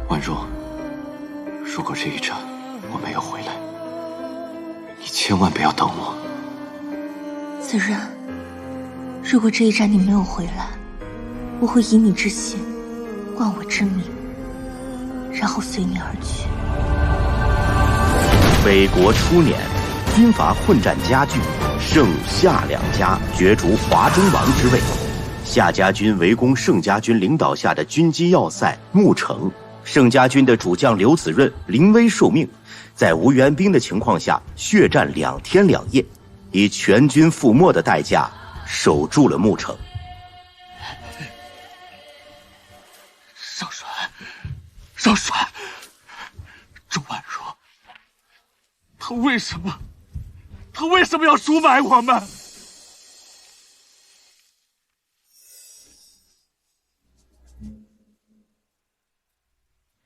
婉若，如果这一战我没有回来，你千万不要等我。子润，如果这一战你没有回来，我会以你之心，冠我之名，然后随你而去。北国初年，军阀混战加剧，盛夏两家角逐华中王之位。夏家军围攻盛家军领导下的军机要塞牧城，盛家军的主将刘子润临危受命，在无援兵的情况下血战2天2夜，以全军覆没的代价守住了牧城。少帅，周婉若，他为什么要出卖我们？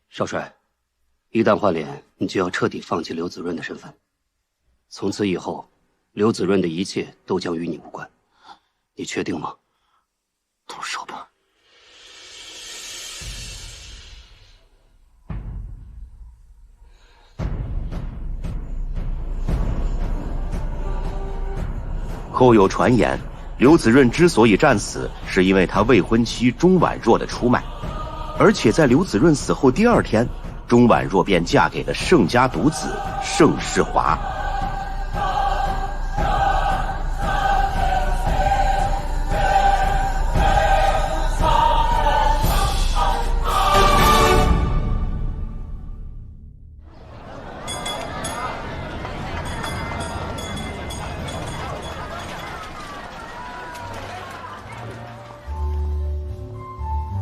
少帅，一旦换脸，你就要彻底放弃刘子润的身份。从此以后，刘子润的一切都将与你无关。你确定吗？动手吧。后有传言，刘子润之所以战死，是因为他未婚妻钟婉若的出卖。而且在刘子润死后第2天，钟婉若便嫁给了盛家独子盛世华。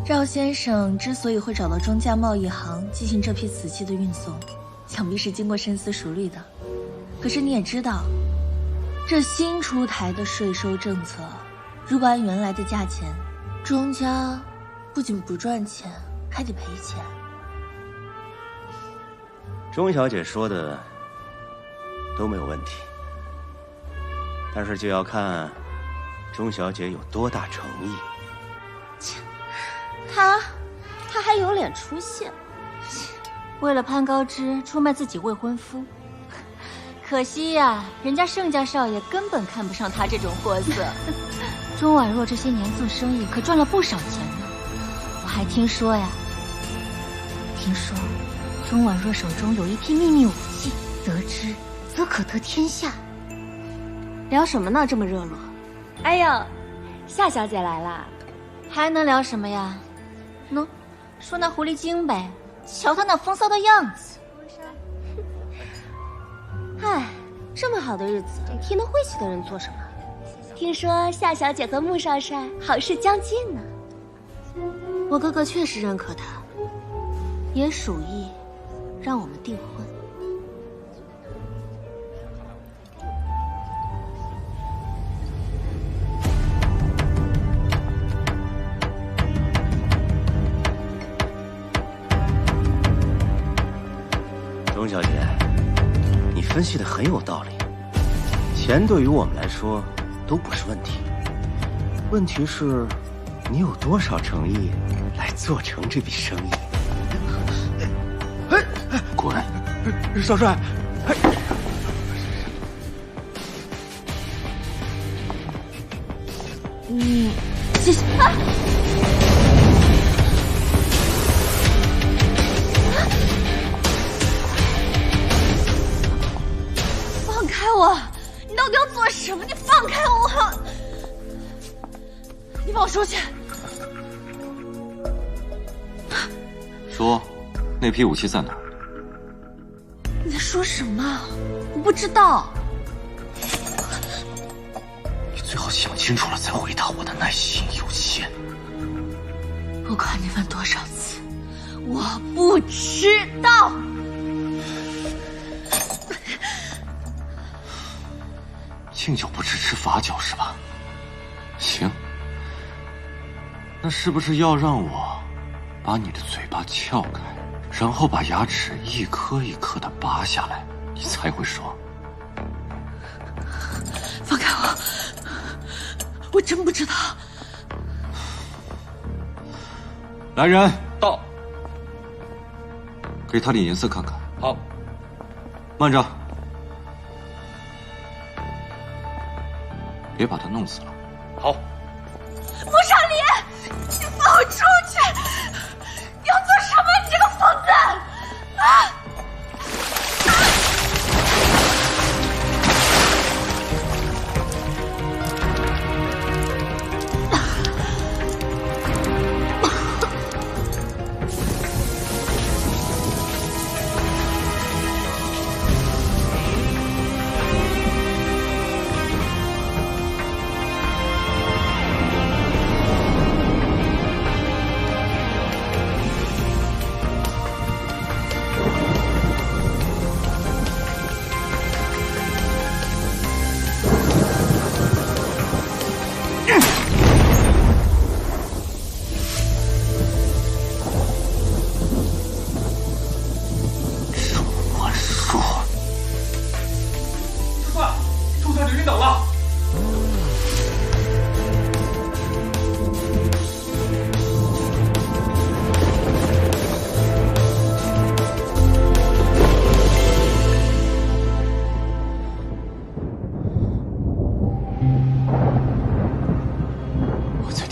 赵先生之所以会找到中价贸易行进行这批瓷器的运送，想必是经过深思熟虑的。可是你也知道，这新出台的税收政策，如果按原来的价钱，钟家不仅不赚钱，还得赔钱。钟小姐说的都没有问题，但是就要看钟小姐有多大诚意。他还有脸出现？为了潘高枝出卖自己未婚夫，可惜呀，人家盛家少爷根本看不上他这种货色。钟婉若这些年做生意可赚了不少钱呢。我还听说钟婉若手中有一批秘密武器，得知则可得天下。聊什么呢？这么热络？哎呦，夏小姐来啦！还能聊什么呀？喏，说那狐狸精呗，瞧她那风骚的样子。唉，这么好的日子，替那晦气的人做什么？听说夏小姐和穆少帅好事将近呢。我哥哥确实认可他，也属意让我们订婚。钟小姐，你分析的很有道理。钱对于我们来说都不是问题，问题是，你有多少诚意来做成这笔生意？滚！少帅，谢谢。放开我！你到底要做什么？你放开我！你放我出去！说，那批武器在哪儿？你在说什么？我不知道。你最好想清楚了再回答，我的耐心有限。不管你问多少次，我不知道。敬酒不吃吃罚酒是吧？行，那是不是要让我把你的嘴巴撬开，然后把牙齿一颗一颗的拔下来，你才会说？放开我！我真不知道。来人，到！给他点颜色看看。好，慢着，别把他弄死了。好。穆少林，你放我出去！你要做什么？你这个疯子！啊！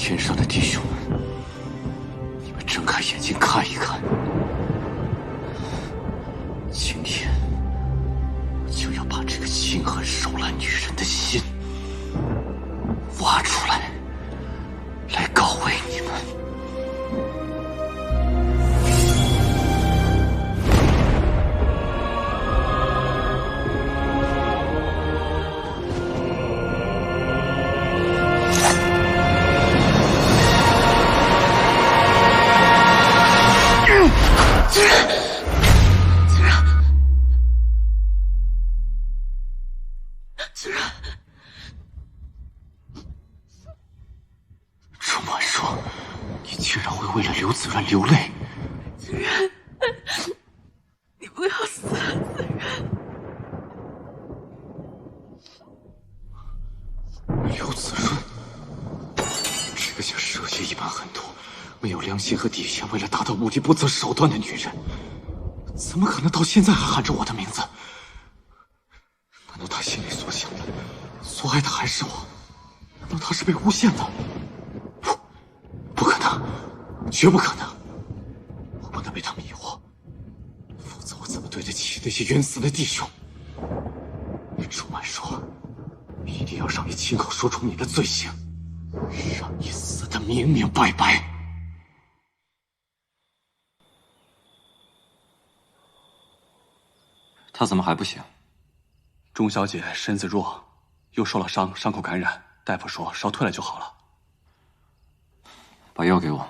天上的弟兄们，你们睁开眼睛看一看，今天我就要把这个心狠手辣女人的心挖出来，来告慰你们。春晚说，你竟然会为了刘子然流泪。子然，你不要死啊，子然！刘子润，这个像蛇蝎一般狠毒、没有良心和底线，为了达到目的不择手段的女人，怎么可能到现在还喊着我的名字？难道她心里所想的、所爱的还是我？难道她是被诬陷的？不可能，绝不可能！我不能被他迷惑，否则我怎么对得起那些冤死的弟兄？朱满说，一定要让你亲口说出你的罪行，让你死得明明白白。他怎么还不醒？钟小姐身子弱，又受了伤，伤口感染，大夫说烧退了就好了。把药给我，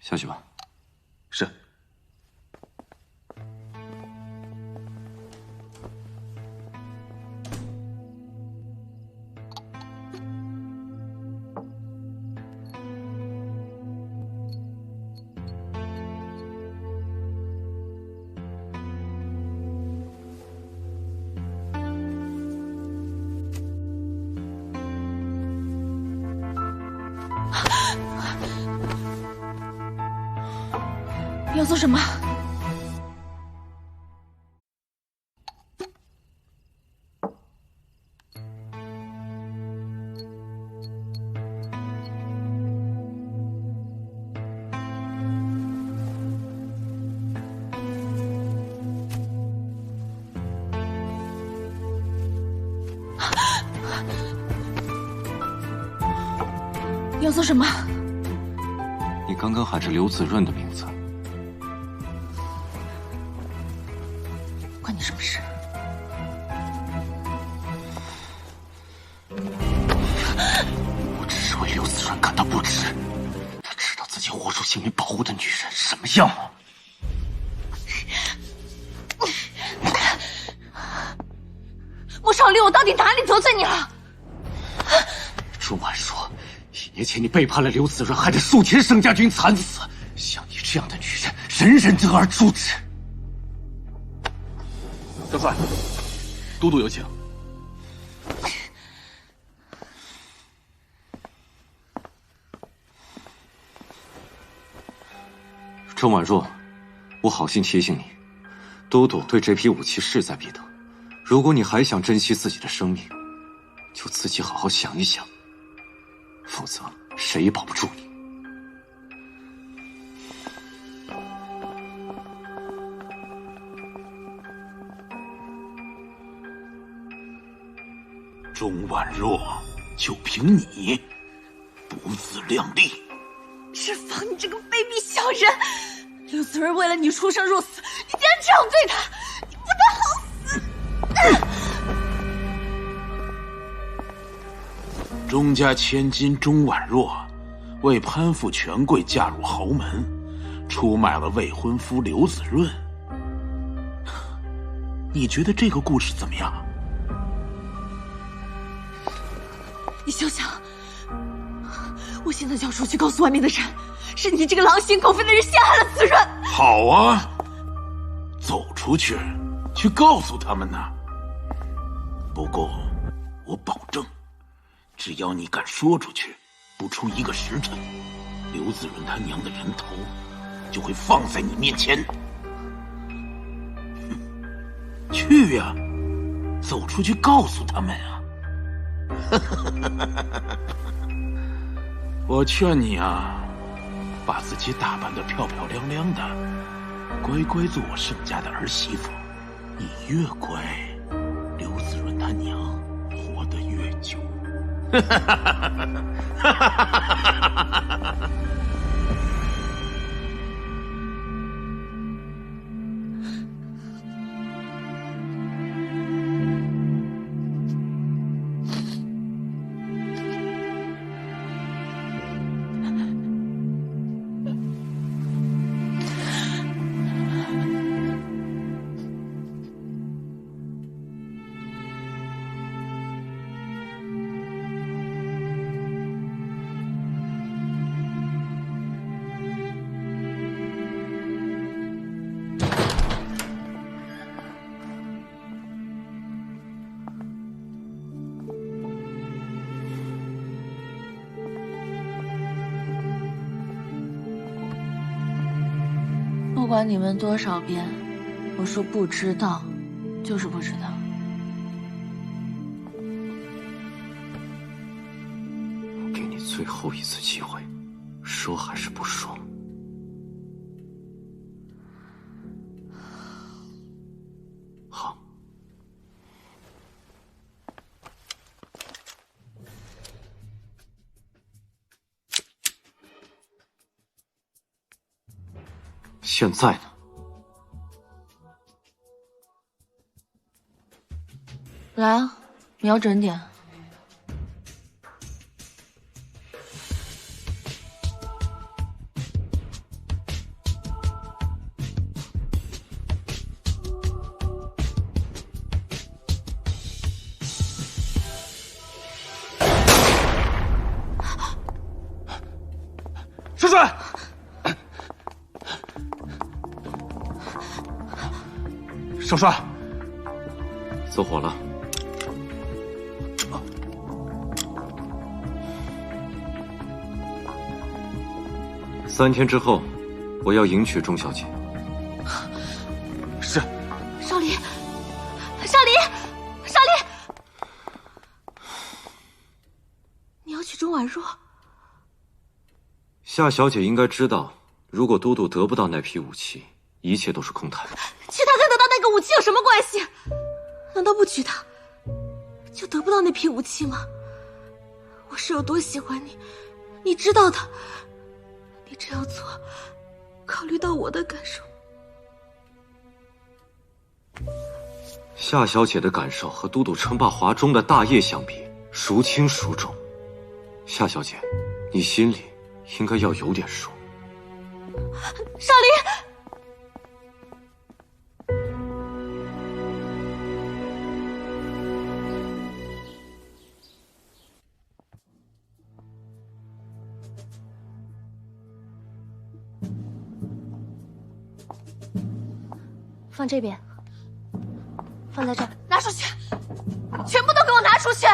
下去吧。是。你要做什么？你要做什么？你刚刚喊着刘子润的名字。关你什么事？我只是为刘子润感到不值。他知道自己豁出性命保护的女人什么样吗？穆少林，我到底哪里得罪你了？朱婉说，1年前你背叛了刘子润，害得数千盛家军惨死。像你这样的女人，人人得而诛之。将帅，都督有请。钟婉若，我好心提醒你，都督对这批武器势在必得。如果你还想珍惜自己的生命，就自己好好想一想，否则谁也保不住你。钟婉若，就凭你不自量力！志芳，你这个卑鄙小人！刘子润为了你出生入死，你竟然这样对他，你不得好死！钟家千金钟婉若，为攀附权贵嫁入豪门，出卖了未婚夫刘子润。你觉得这个故事怎么样？你休想！我现在就要出去告诉外面的人，是你这个狼心狗肺的人陷害了子润。好啊，走出去，去告诉他们呢。不过，我保证，只要你敢说出去，不出1个时辰，刘子润他娘的人头就会放在你面前。去呀，走出去告诉他们啊！我劝你啊，把自己打扮得漂漂亮亮的，乖乖做我盛家的儿媳妇。你越乖，刘子润他娘活得越久。不管你们多少遍，我说不知道，就是不知道。我给你最后一次机会，说还是不说？好。现在呢？来啊，瞄准点。少帅，少帅，走火了。3天之后，我要迎娶钟小姐。是。少林，少林，少林，你要娶钟婉若？夏小姐应该知道，如果都督得不到那批武器，一切都是空谈。娶她跟得到那个武器有什么关系？难道不娶她，就得不到那批武器吗？我是有多喜欢你，你知道的。你这样做，考虑到我的感受。夏小姐的感受和都督称霸华中的大业相比，孰轻孰重？夏小姐，你心里应该要有点数。少林。放这边，放在这儿，拿出去，全部都给我拿出去！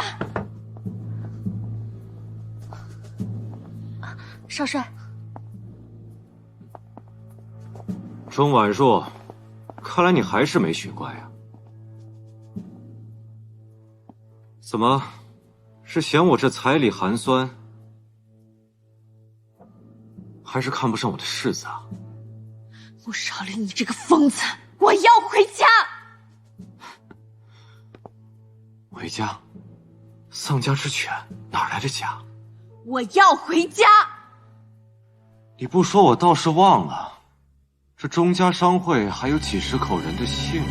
少帅，钟婉若，看来你还是没学乖啊。怎么，是嫌我这彩礼寒酸，还是看不上我的柿子啊？穆少林，你这个疯子！我要回家。回家？丧家之犬哪来的家？我要回家。你不说，我倒是忘了，这钟家商会还有几十口人的姓。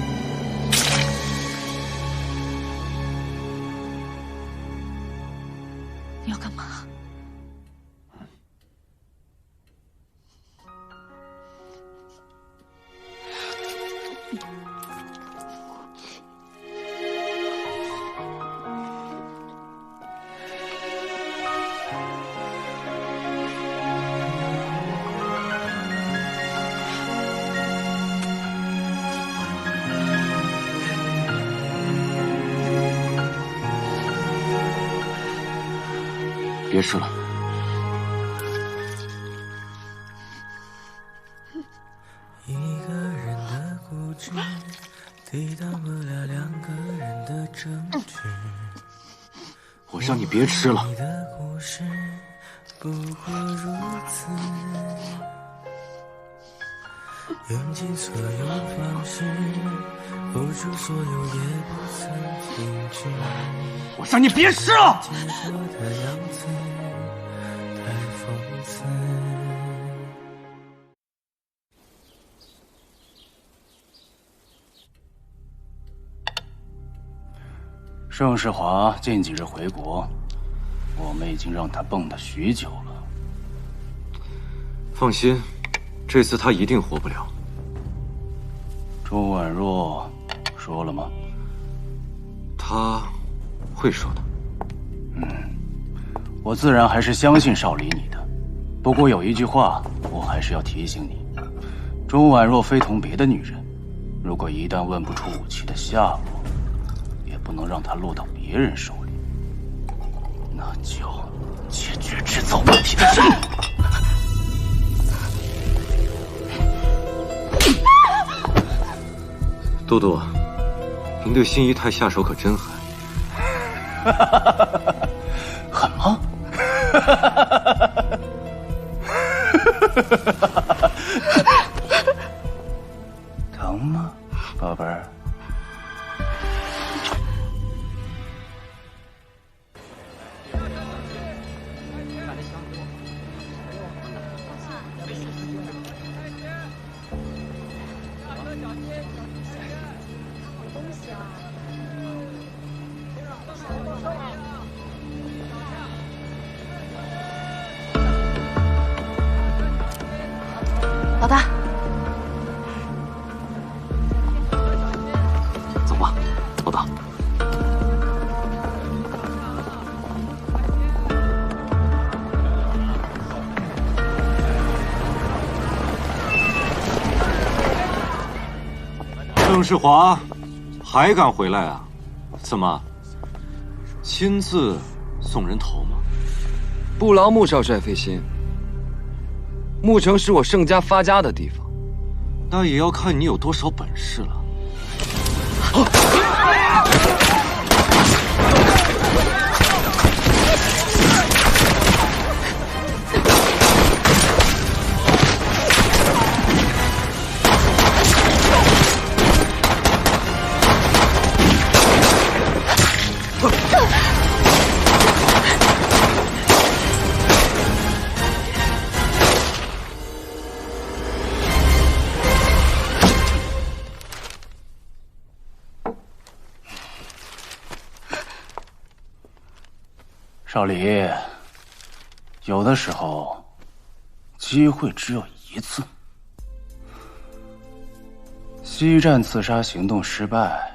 你要干嘛？别吃了。一个人的固执，抵挡不了两个人的争执。我让你别吃了。你的故事不过如此，用尽所有方式，付出所有也不曾停止。我让你别吃了。结果的样子太讽刺。盛世华近几日回国，我们已经让他蹦跶许久了。放心，这次他一定活不了。钟婉若说了吗？他会说的。我自然还是相信少离你的。不过有一句话，我还是要提醒你：钟婉若非同别的女人，如果一旦问不出武器的下落，也不能让她落到别人手里，那就解决制造问题的任务。都督，您对新姨太下手可真狠。狠吗？疼吗，宝贝儿？老大，走吧，老大。盛世华还敢回来啊？怎么，亲自送人头吗？不劳穆少帅费心。牧城是我盛家发家的地方，那也要看你有多少本事了。少离，有的时候，机会只有一次。西站刺杀行动失败，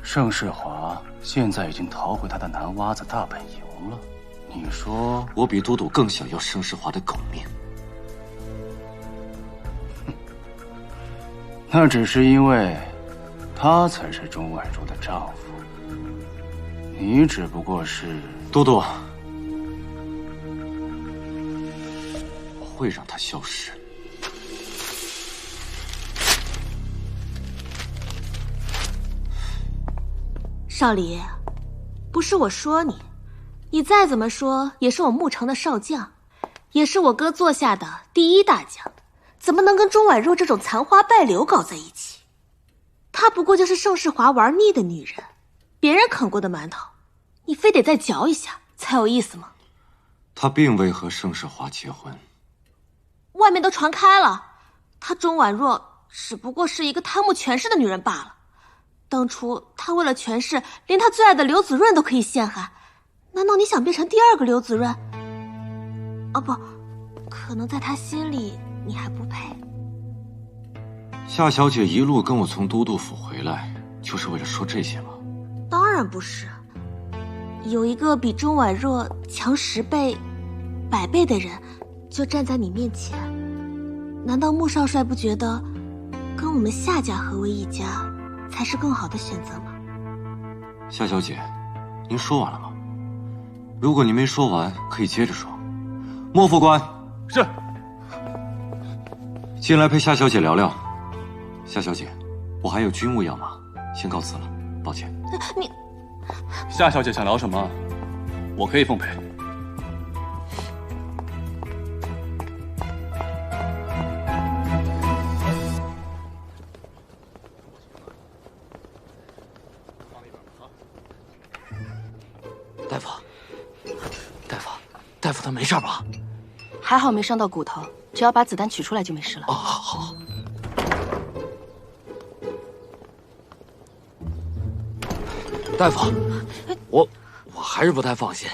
盛世华现在已经逃回他的南洼子大本营了。你说，我比都督更想要盛世华的狗命。那只是因为，他才是钟婉如的丈夫，你只不过是……都督，我会让他消失。少离，不是我说你，你再怎么说也是我牧城的少将，也是我哥座下的第一大将，怎么能跟钟婉若这种残花败柳搞在一起？她不过就是盛世华玩腻的女人，别人啃过的馒头，你非得再嚼一下才有意思吗？他并未和盛世华结婚，外面都传开了，她钟婉若只不过是一个贪慕权势的女人罢了。当初她为了权势，连她最爱的刘子润都可以陷害，难道你想变成第二个刘子润？哦不，可能在她心里你还不配。夏小姐一路跟我从都督府回来，就是为了说这些吗？当然不是，有一个比钟婉若强10倍、100倍的人，就站在你面前，难道穆少帅不觉得跟我们夏家合为一家才是更好的选择吗？夏小姐，您说完了吗？如果您没说完，可以接着说。莫副官是。进来陪夏小姐聊聊。夏小姐，我还有军务要忙，先告辞了，抱歉。你，夏小姐想聊什么，我可以奉陪。大夫他没事吧？还好没伤到骨头，只要把子弹取出来就没事了。哦，好。大夫，我还是不太放心。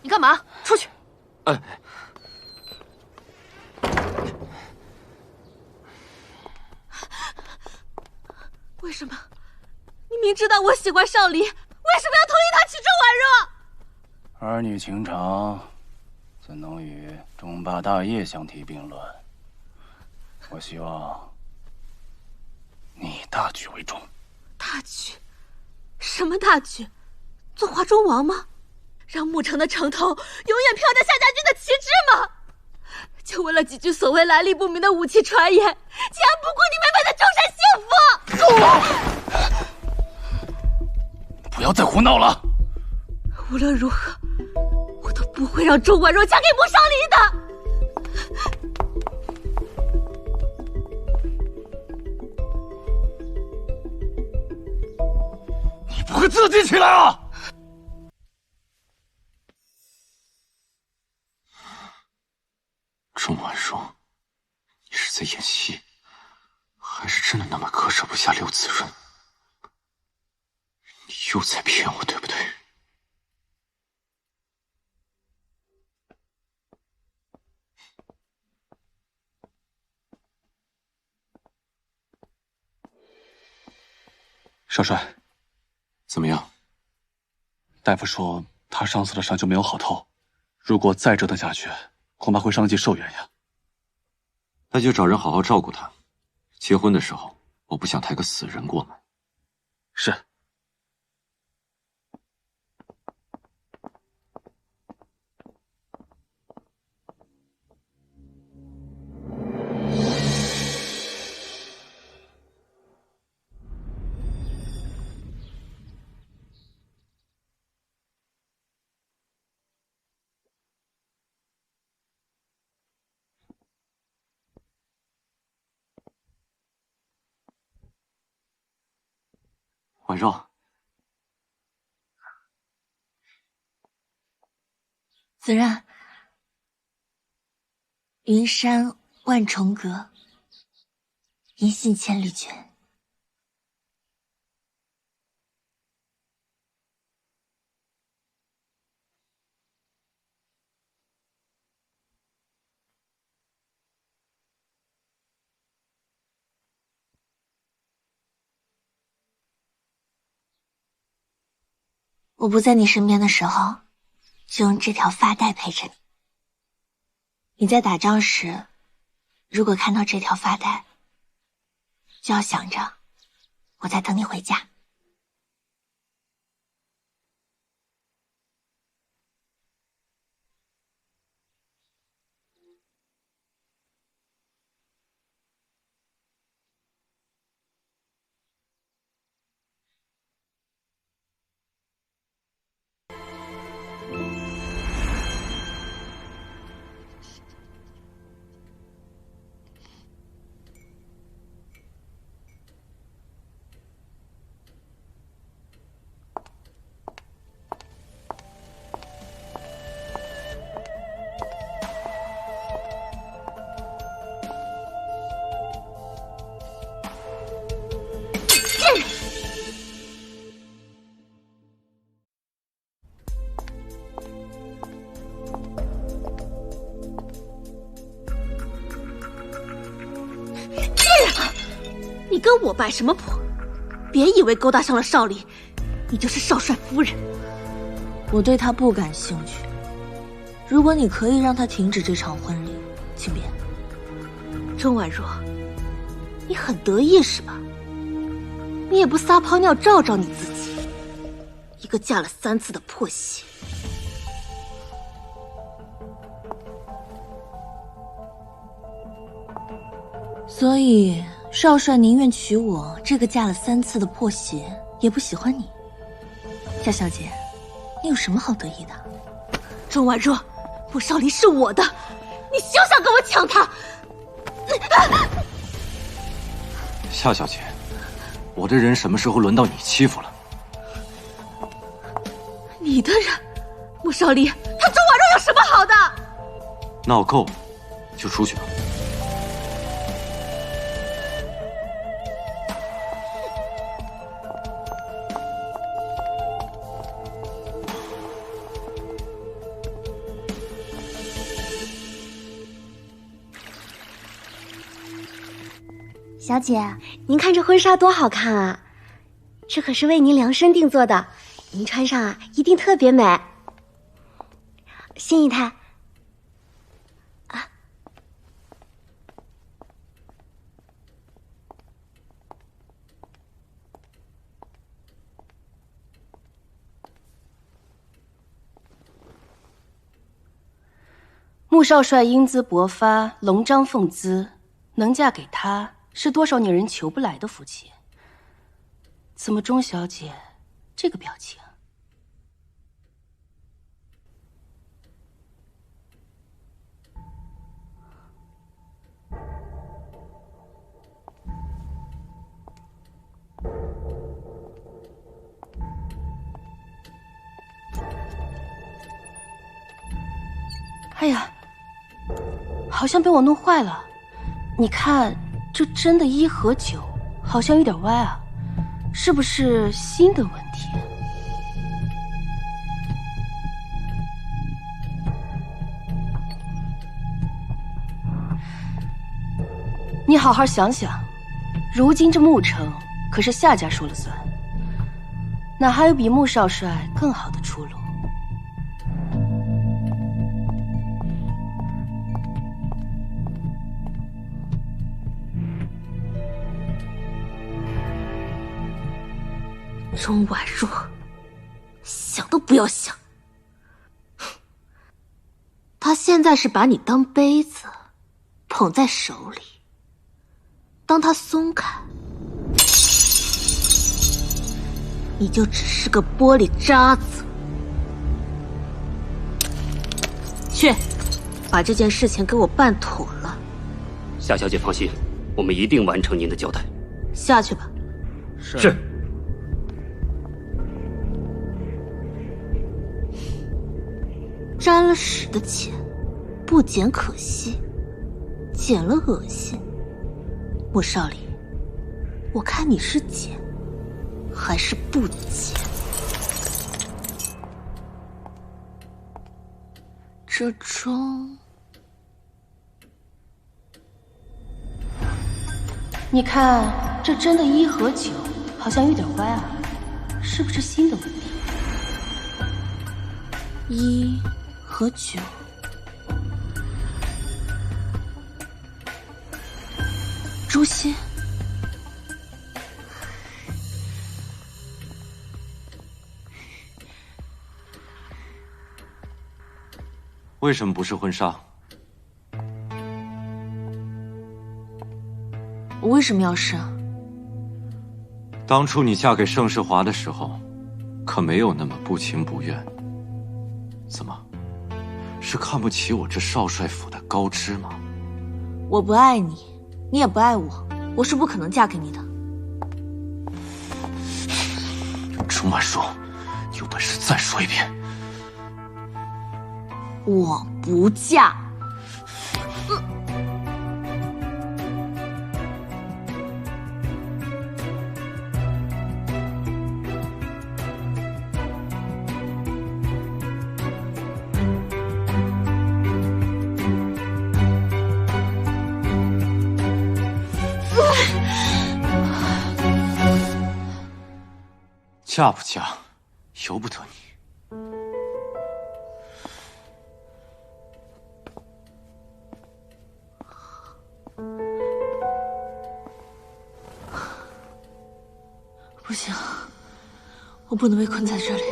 你干嘛？出去！哎，为什么？你明知道我喜欢少离，为什么要同意他娶钟婉若？儿女情长，怎能与中霸大业相提并论？我希望你以大局为重。大局？什么大局？做华中王吗？让牧城的城头永远飘着夏家军的旗帜吗？就为了几句所谓来历不明的武器传言，竟然不顾你妹妹的终身幸福！不要再胡闹了！无论如何，我都不会让钟婉若嫁给穆少离的。你不会自己起来啊！钟婉若，你是在演戏，还是真的那么割舍不下刘子润？你又在骗我，对不对？少帅，怎么样？大夫说他上次的伤就没有好透，如果再折腾下去，恐怕会伤及寿元呀。那就找人好好照顾他。结婚的时候，我不想抬个死人过门。是。婉若，子然，云山万重阁，银杏千里卷。我不在你身边的时候，就用这条发带陪着你。你在打仗时，如果看到这条发带，就要想着我在等你回家。你跟我摆什么谱？别以为勾搭上了少林，你就是少帅夫人。我对他不感兴趣。如果你可以让他停止这场婚礼，请便。钟婉若，你很得意是吧？你也不撒泡尿照照你自己，一个嫁了3次的破鞋。所以少帅宁愿娶我这个嫁了3次的破鞋，也不喜欢你。夏小姐，你有什么好得意的？钟婉若，穆少林是我的，你休想跟我抢他！夏小姐，我的人什么时候轮到你欺负了？你的人，穆少林，他钟婉若有什么好的？闹够了，就出去吧。小姐，您看这婚纱多好看啊！这可是为您量身定做的，您穿上啊一定特别美。新姨太，啊，穆少帅英姿勃发，龙章凤姿，能嫁给他，是多少女人求不来的福气。怎么钟小姐这个表情？哎呀，好像被我弄坏了。你看，这针的1和9好像有点歪啊，是不是新的问题？你好好想想，如今这穆城可是夏家说了算，哪还有比穆少帅更好的出路？钟婉若，想都不要想。他现在是把你当杯子捧在手里，当他松开，你就只是个玻璃渣子。去，把这件事情给我办妥了。夏小姐放心，我们一定完成您的交代。下去吧。是。沾了屎的钱，不捡可惜，捡了恶心。穆少林，我看你是捡还是不捡？这钟，你看这针的1和9好像有点歪啊，是不是新的问题？1和9，诛心。为什么不是婚纱？我为什么要是啊？当初你嫁给盛世华的时候，可没有那么不情不愿。怎么？是看不起我这少帅府的高枝吗？我不爱你，你也不爱我，我是不可能嫁给你的。钟婉若，有本事再说一遍。我不嫁。嫁不嫁，由不得你。不行，我不能被困在这里，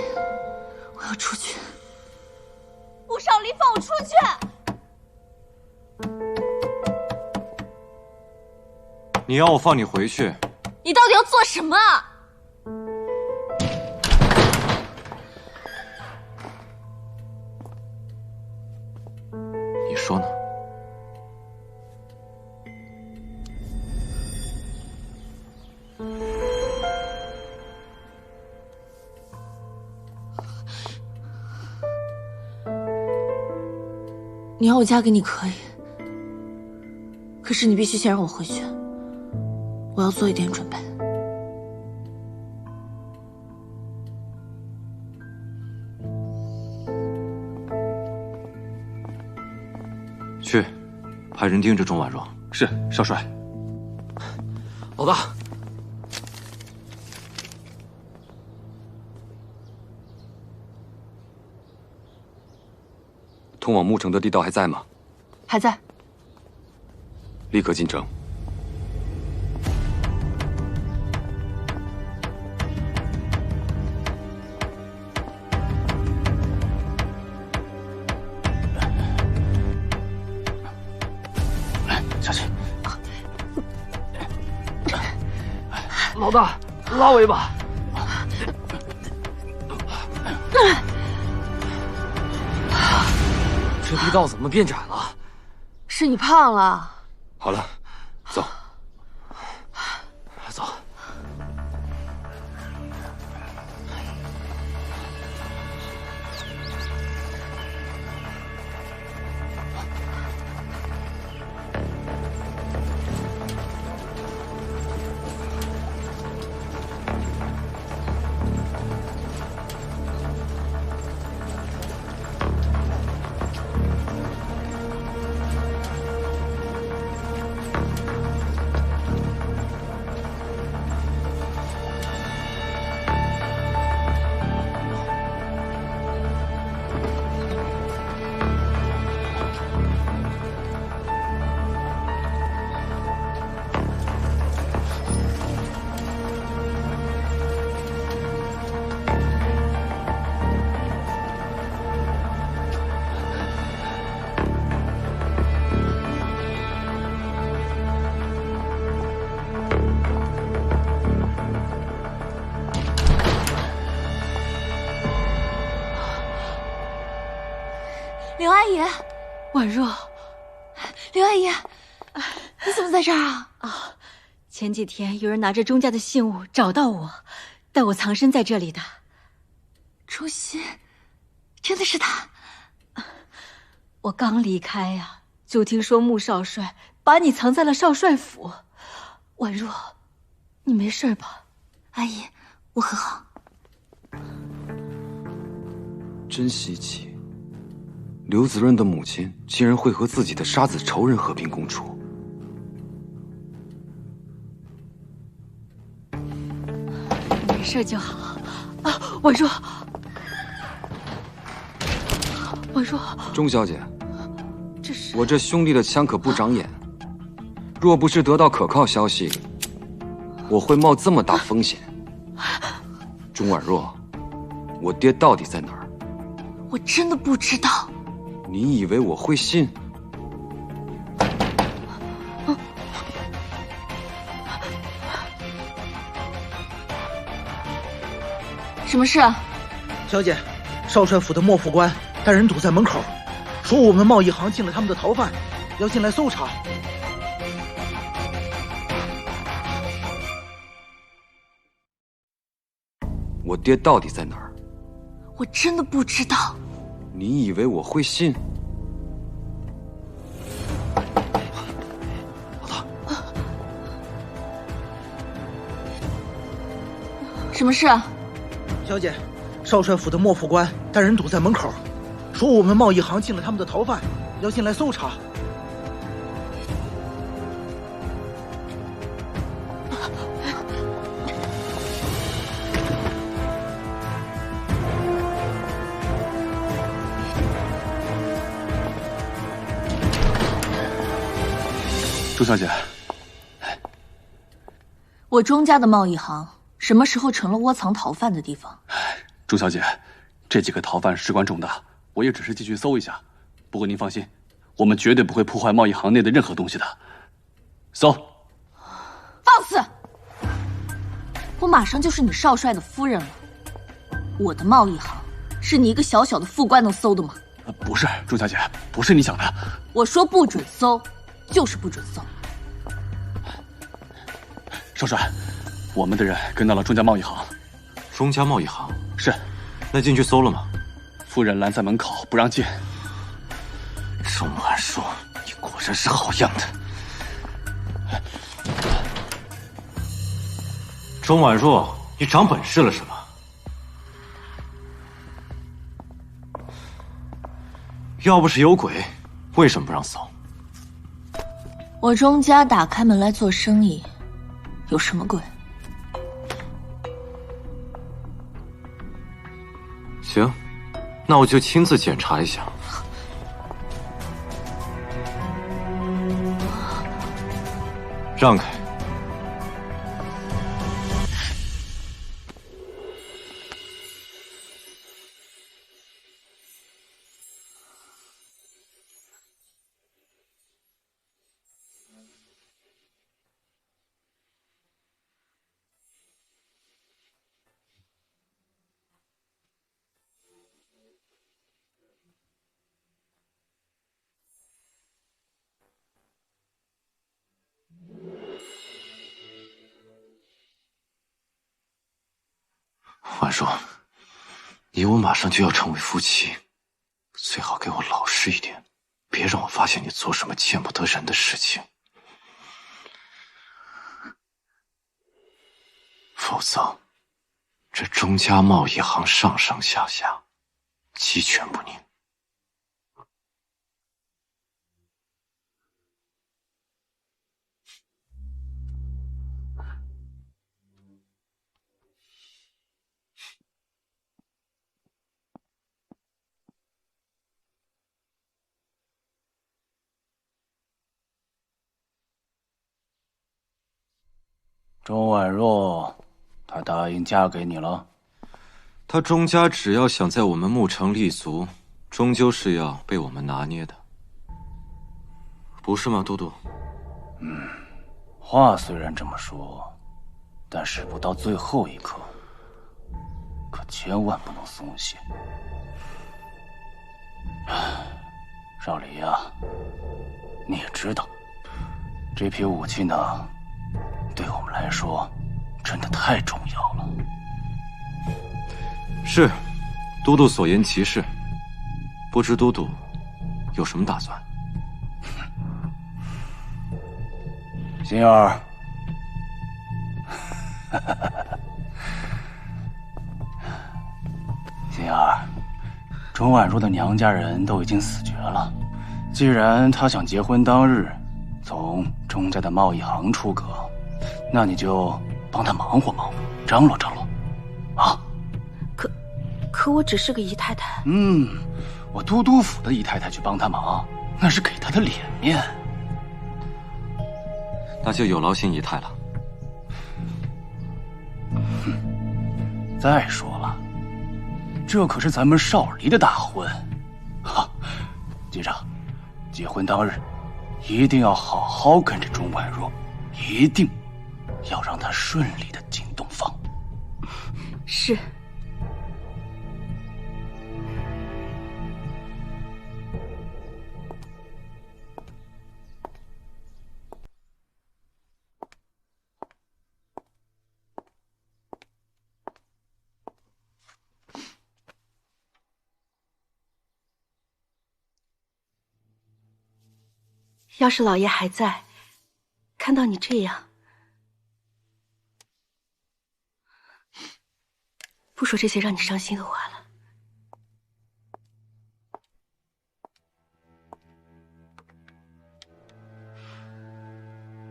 我要出去。穆少林，放我出去！你要我放你回去？你到底要做什么啊？你说呢？你要我嫁给你可以，可是你必须先让我回去，我要做一点准备。去，派人盯着钟婉若。是，少帅。老大，通往牧城的地道还在吗？还在。立刻进城。来，下去。老大，拉我一把。这地道怎么变窄了？是你胖了。好了，走。走。刘阿姨，婉若，刘阿姨，你怎么在这儿啊？前几天有人拿着钟家的信物找到我，带我藏身在这里的。钟熙，真的是他？我刚离开呀，就听说穆少帅把你藏在了少帅府。婉若，你没事吧？阿姨，我很好。真稀奇。刘子润的母亲竟然会和自己的杀子仇人和平共处。没事就好。婉若，婉若，钟小姐，这是我这兄弟的枪可不长眼，若不是得到可靠消息，我会冒这么大风险。钟婉若，我爹到底在哪儿？我真的不知道。你以为我会信？什么事啊？小姐，少帅府的莫副官带人堵在门口，说我们贸易行进了他们的逃犯，要进来搜查。我爹到底在哪儿？我真的不知道。你以为我会信？老大，什么事啊？小姐，少帅府的莫副官带人堵在门口，说我们贸易行进了他们的逃犯，要进来搜查。朱小姐，我钟家的贸易行什么时候成了窝藏逃犯的地方？朱小姐，这几个逃犯事关重大，我也只是进去搜一下。不过您放心，我们绝对不会破坏贸易行内的任何东西的。搜！放肆！我马上就是你少帅的夫人了。我的贸易行是你一个小小的副官能搜的吗？不是，朱小姐，不是你想的。我说不准搜，就是不准搜。少帅，我们的人跟到了钟家贸易行。钟家贸易行是。那进去搜了吗？夫人拦在门口不让进。钟婉若，你果然是好样的。钟婉若，你长本事了是吧？要不是有鬼，为什么不让搜？我钟家打开门来做生意，有什么鬼？行，那我就亲自检查一下。让开！婉若，你我马上就要成为夫妻，最好给我老实一点，别让我发现你做什么见不得人的事情，否则这钟家贸易行上上下下鸡犬不宁。钟婉若，她答应嫁给你了。他钟家只要想在我们牧城立足，终究是要被我们拿捏的，不是吗，都督？话虽然这么说，但是不到最后一刻，可千万不能松懈。少离呀，你也知道，这批武器呢，对我们来说真的太重要了。是，都督所言极是。不知都督有什么打算？心儿，心儿，钟婉若的娘家人都已经死绝了。既然她想结婚当日从钟家的贸易行出阁，那你就帮她忙活忙活，张罗张罗，啊！可我只是个姨太太。我都督府的姨太太去帮她忙，那是给她的脸面。那就有劳新姨太了。再说了，这可是咱们少离的大婚，哈！记着，结婚当日一定要好好跟着钟婉若，一定要让她顺利的进洞房。是。要是老爷还在，看到你这样，不说这些让你伤心的话了。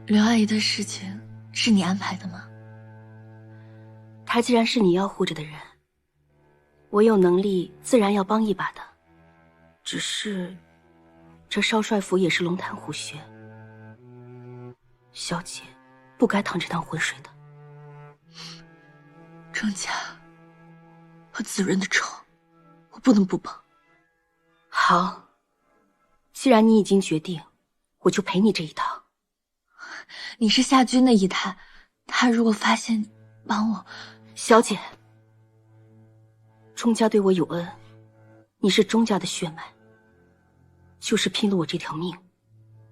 刘阿姨的事情是你安排的吗？她既然是你要护着的人，我有能力自然要帮一把的。只是这少帅府也是龙潭虎穴，小姐不该趟这趟浑水的。庄家和子润的仇，我不能不报。好，既然你已经决定，我就陪你这一趟。你是夏军的姨太，他如果发现帮我，小姐，钟家对我有恩，你是钟家的血脉，就是拼了我这条命，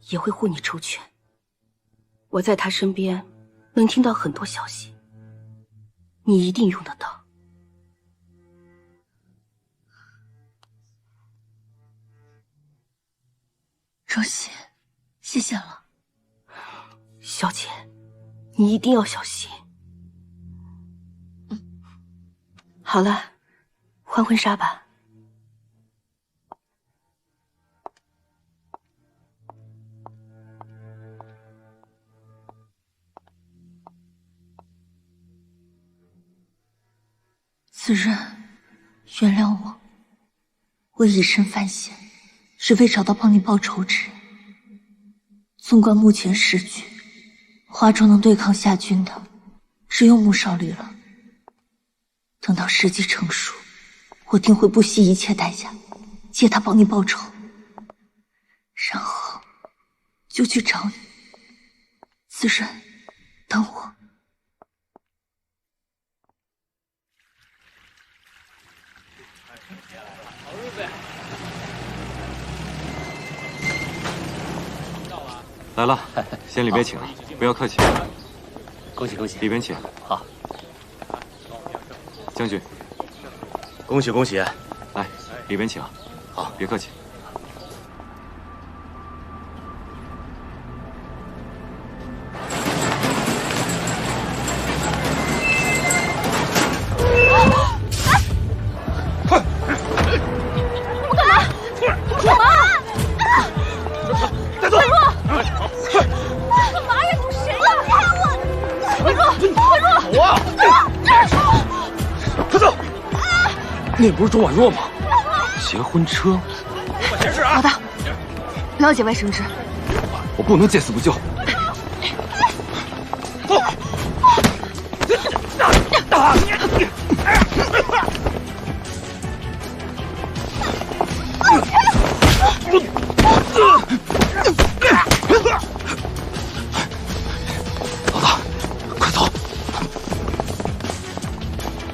也会护你周全。我在他身边，能听到很多消息，你一定用得到。周熙，谢谢了。小姐，你一定要小心。好了，换婚纱吧。子润，原谅我，我以身犯险，是为找到帮你报仇之人。纵观目前时局，华中能对抗夏军的，只有穆少律了。等到时机成熟，我定会不惜一切代价，借他帮你报仇，然后就去找你。子润，等我。来了，先里边请，不要客气。恭喜恭喜！里边请。好，将军，恭喜恭喜！来，里边请。好，别客气。那不是钟婉若吗？结婚车，老大，不要节外生枝。我不能见死不救。老大，快走！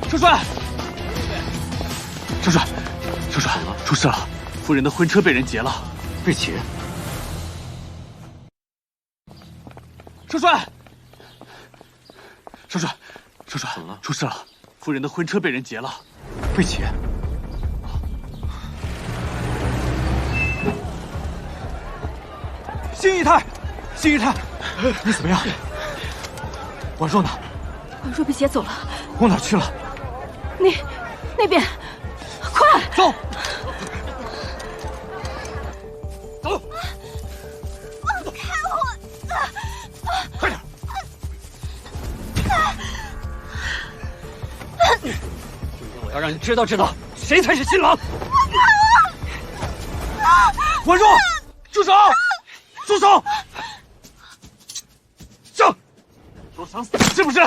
少帅，少帅，少帅，出事了！夫人的婚车被人劫了，被劫！少帅，少帅，少帅，出事了！夫人的婚车被人劫了，被劫！新姨太，新姨太，你怎么样？婉若呢？婉若被劫走了，往哪去了？那边，快走！走！放开我！快点！今天我要让你知道谁才是新郎！婉若，住手！住手！上！说想死是不是？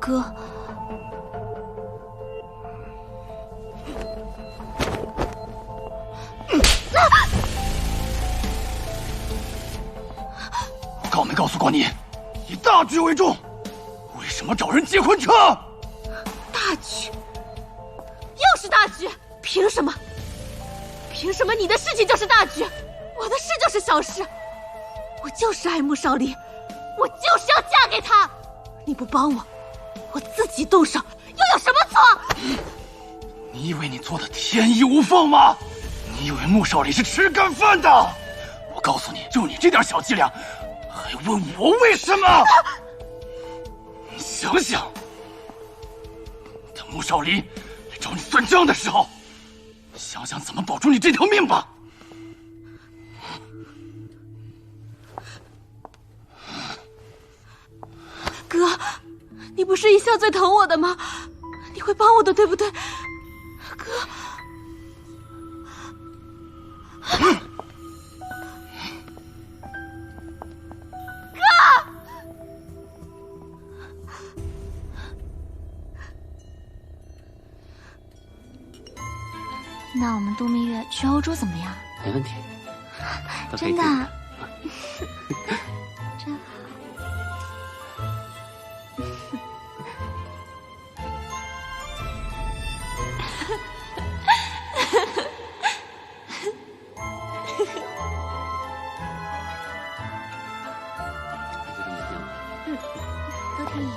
哥，我告没告诉过你，以大局为重，为什么找人结婚车？大局，又是大局，凭什么？凭什么你的事情就是大局，我的事就是小事？我就是爱慕少离，我就是要嫁给他。你不帮我，我自己动手，又有什么错？你以为你做的天衣无缝吗？你以为穆少离是吃干饭的？我告诉你，就你这点小伎俩，还问我为什么？你想想，等穆少离来找你算账的时候，想想怎么保住你这条命吧。哥，你不是一向最疼我的吗？你会帮我的，对不对？哥，哥，那我们度蜜月去欧洲怎么样？没问题，真的啊？真好。都听你的。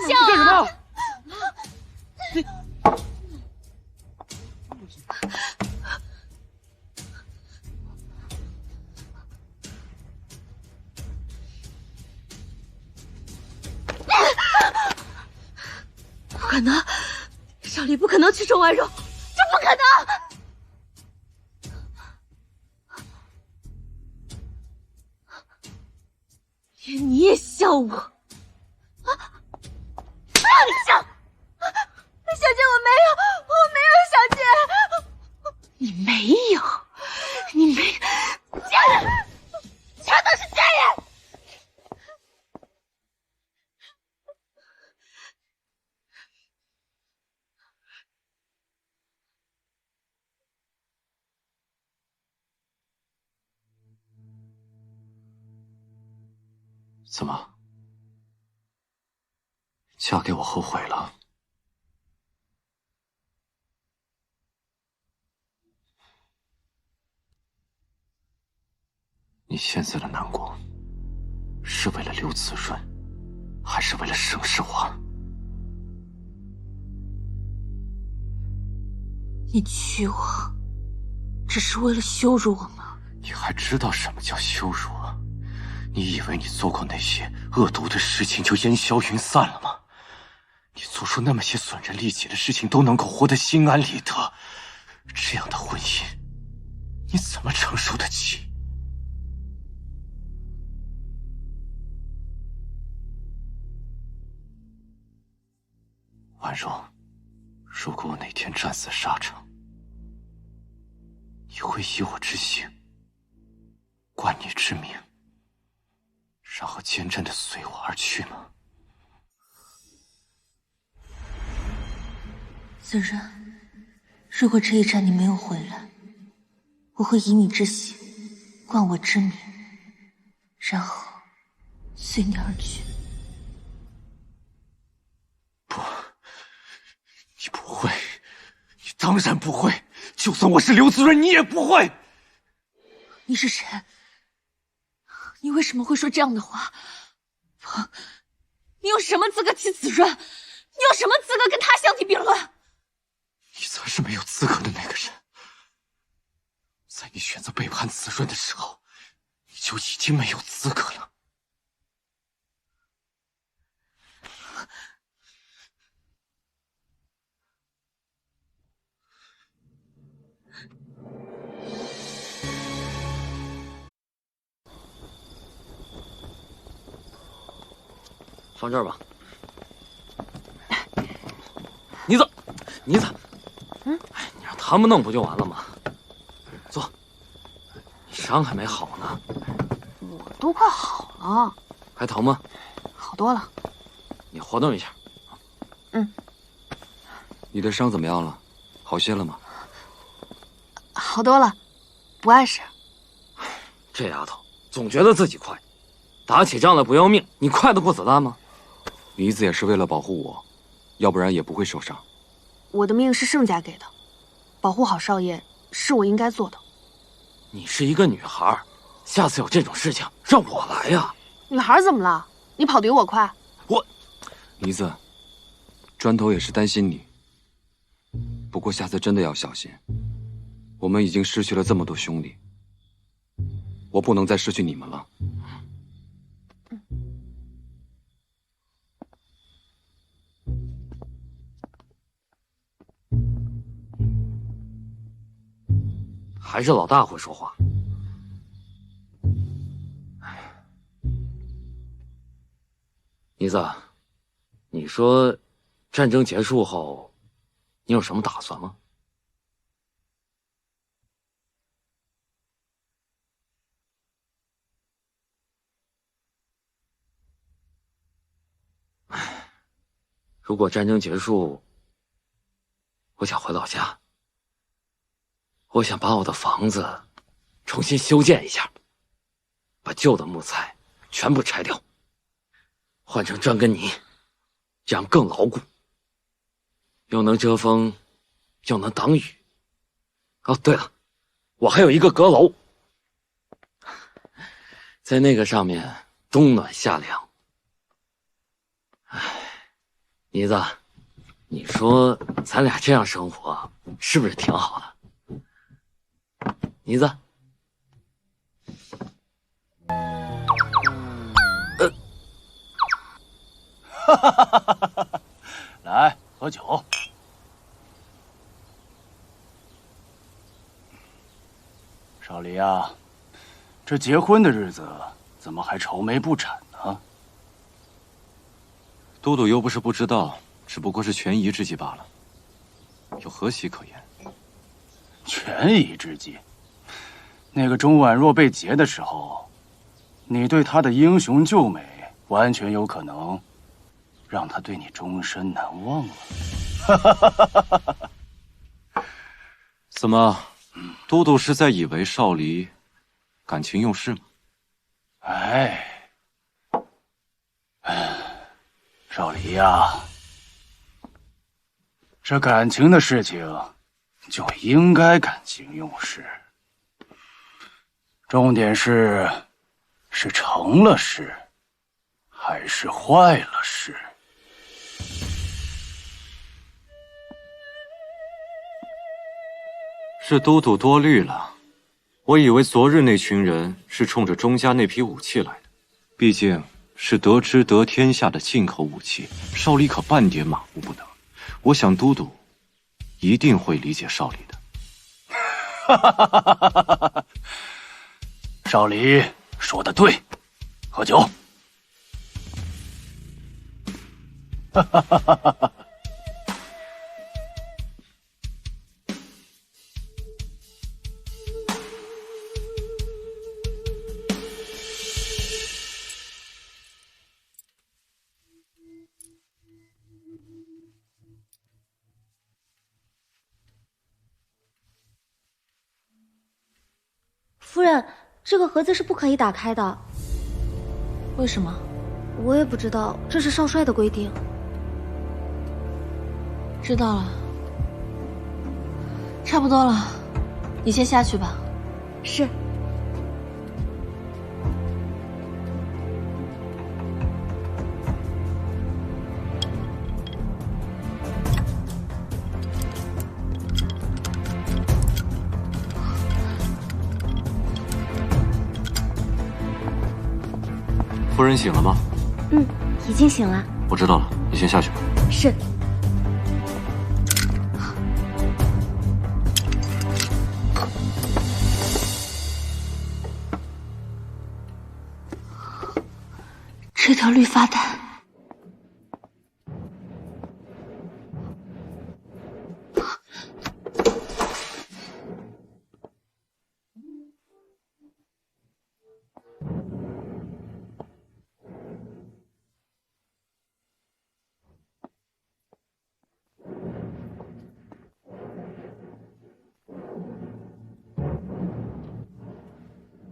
你干什么？你不可能，少离不可能去周婉若，这不可能！连你也笑我啊！你笑，小姐，我没有，小姐，你没有，你没，贱人，全都是贱人！怎么？嫁给我后悔了？你现在的难过，是为了刘子润，还是为了盛世华？你娶我，只是为了羞辱我吗？你还知道什么叫羞辱啊？你以为你做过那些恶毒的事情就烟消云散了吗？你做出那么些损人利己的事情都能够活得心安理得，这样的婚姻，你怎么承受得起？如果我哪天战死沙场，你会以我之姓，冠你之名，然后坚贞的随我而去吗？子润，如果这一战你没有回来，我会以你之姓，冠我之名，然后随你而去。你不会，你当然不会。就算我是刘子润，你也不会。你是谁？你为什么会说这样的话？你有什么资格提子润？你有什么资格跟他相提并论？你才是没有资格的那个人。在你选择背叛子润的时候，你就已经没有资格了。放这儿吧。妮子，你让他们弄不就完了吗？坐，你伤还没好呢。我都快好了。还疼吗？好多了。你活动一下。你的伤怎么样了？好些了吗？好多了，不碍事。这丫头总觉得自己快，打起仗来不要命，你快得过子弹吗？妮子也是为了保护我，要不然也不会受伤。我的命是盛家给的，保护好少爷是我应该做的。你是一个女孩，下次有这种事情让我来呀。女孩怎么了？你跑得比我快。妮子，砖头也是担心你。不过下次真的要小心，我们已经失去了这么多兄弟，我不能再失去你们了。还是老大会说话。妮子，你说战争结束后，你有什么打算吗？如果战争结束，我想回老家。我想把我的房子重新修建一下，把旧的木材全部拆掉，换成砖跟泥，这样更牢固，又能遮风，又能挡雨。哦，对了，我还有一个阁楼，在那个上面冬暖夏凉。妮子，你说咱俩这样生活是不是挺好的？妮子，来喝酒。少离啊，这结婚的日子怎么还愁眉不展呢？都督又不是不知道，只不过是权宜之计罢了，有何喜可言？权宜之计。那个钟婉若被劫的时候，你对她的英雄救美，完全有可能让她对你终身难忘了。怎么，都督是在以为少离感情用事吗？少离呀，这感情的事情就应该感情用事。重点是成了事，还是坏了事？是都督多虑了。我以为昨日那群人是冲着钟家那批武器来的，毕竟是得知得天下的进口武器，少离可半点马虎不得。我想都督一定会理解少离的。少离说得对，喝酒。夫人，这个盒子是不可以打开的。为什么？我也不知道，这是少帅的规定。知道了，差不多了，你先下去吧。是。夫人醒了吗？嗯，已经醒了。我知道了，你先下去吧。是。这条绿发带。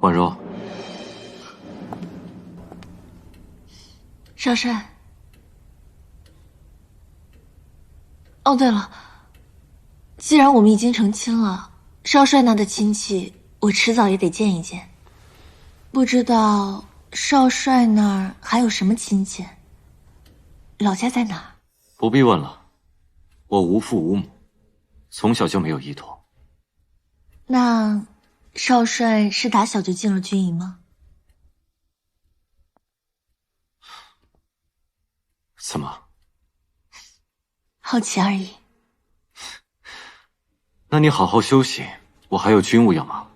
婉柔，少帅。哦，对了，既然我们已经成亲了，少帅那的亲戚我迟早也得见一见。不知道少帅那儿还有什么亲戚？老家在哪儿？不必问了，我无父无母，从小就没有依托。那少帅是打小就进了军营吗？怎么？好奇而已。那你好好休息，我还有军务要忙。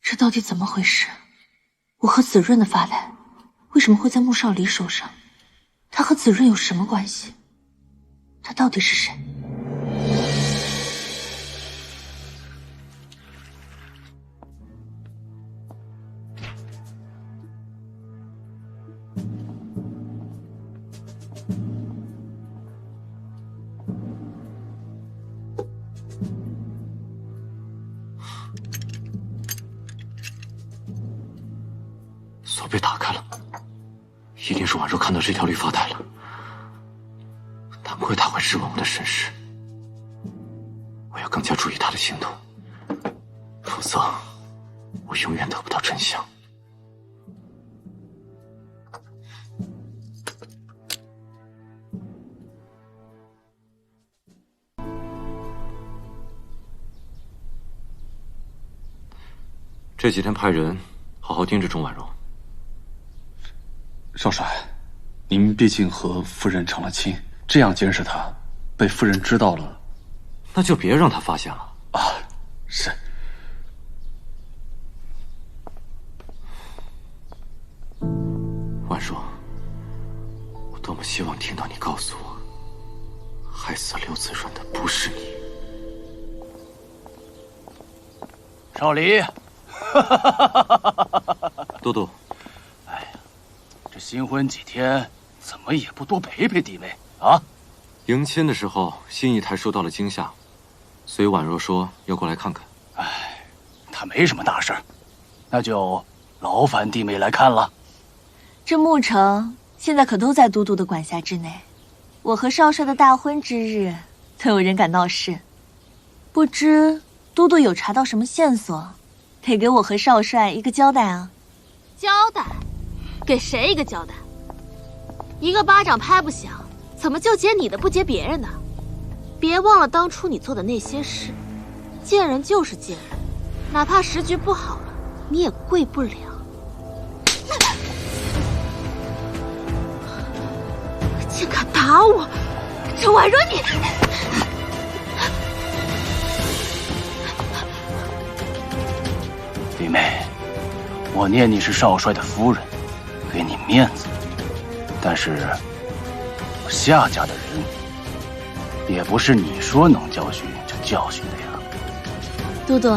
这到底怎么回事？我和子润的发带为什么会在穆少离手上？他和子润有什么关系？他到底是谁？锁被打开了，一定是婉柔看到这条绿发带了。难怪他会质问我的身世，我要更加注意他的行动，否则我永远得不到真相。这几天派人好好盯着钟婉柔。少帅，您毕竟和夫人成了亲，这样监视她，被夫人知道了，那就别让她发现了啊！是。婉柔，我多么希望听到你告诉我，害死刘子润的不是你。少离。都督，哎呀，这新婚几天，怎么也不多陪陪弟妹啊？迎亲的时候，新仪台受到了惊吓，所以婉若说要过来看看。哎，他没什么大事，那就劳烦弟妹来看了。这牧城现在可都在都督的管辖之内，我和少帅的大婚之日，都有人敢闹事，不知都督有查到什么线索？得给我和少帅一个交代啊！交代？给谁一个交代？一个巴掌拍不响，怎么就接你的不接别人的？别忘了当初你做的那些事，见人就是见人，哪怕时局不好了，你也跪不了。竟敢打我！这婉若你！弟妹，我念你是少帅的夫人，给你面子。但是，我夏家的人，也不是你说能教训就教训的呀。都督，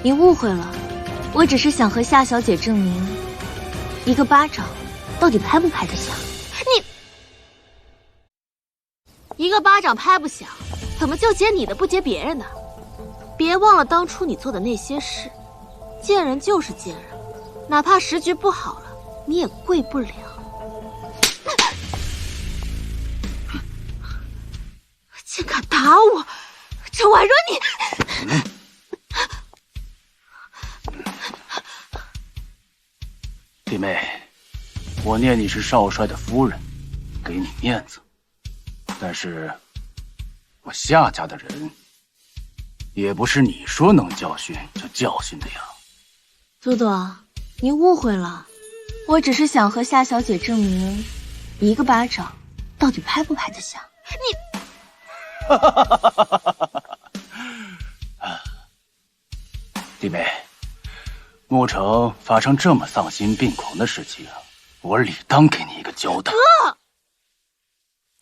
你误会了，我只是想和夏小姐证明，一个巴掌到底拍不拍得响。一个巴掌拍不响，怎么就接你的不接别人的？别忘了当初你做的那些事，见人就是见人，哪怕时局不好了，你也跪不了。竟敢打我，周婉若你！弟妹，我念你是少帅的夫人，给你面子。但是，我夏家的人，也不是你说能教训就教训的呀。多多，你误会了，我只是想和夏小姐证明，一个巴掌到底拍不拍得响。你，弟妹，沐橙发生这么丧心病狂的事情，我理当给你一个交代。哥，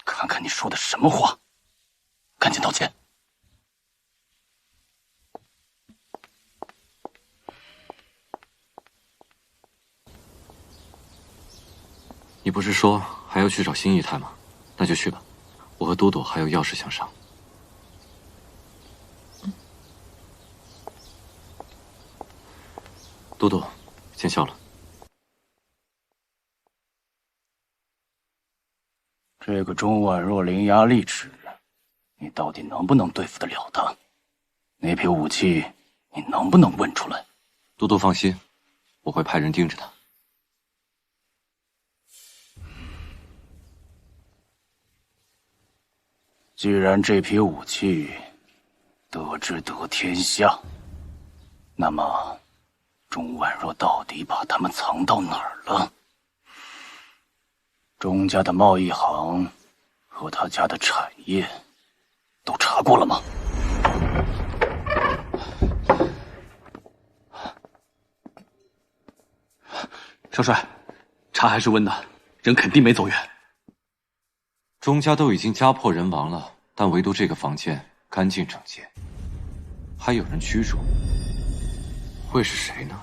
看看你说的什么话，赶紧道歉。你不是说还要去找新姨太吗？那就去吧，我和多多还有要事相商。多多，见笑了。这个钟婉若伶牙俐齿，你到底能不能对付得了他？那批武器你能不能问出来？多多放心，我会派人盯着他。既然这批武器得之得天下，那么钟婉若到底把它们藏到哪儿了？钟家的贸易行和他家的产业都查过了吗？少帅，茶还是温的，人肯定没走远。钟家都已经家破人亡了，但唯独这个房间干净整洁，还有人居住，会是谁呢？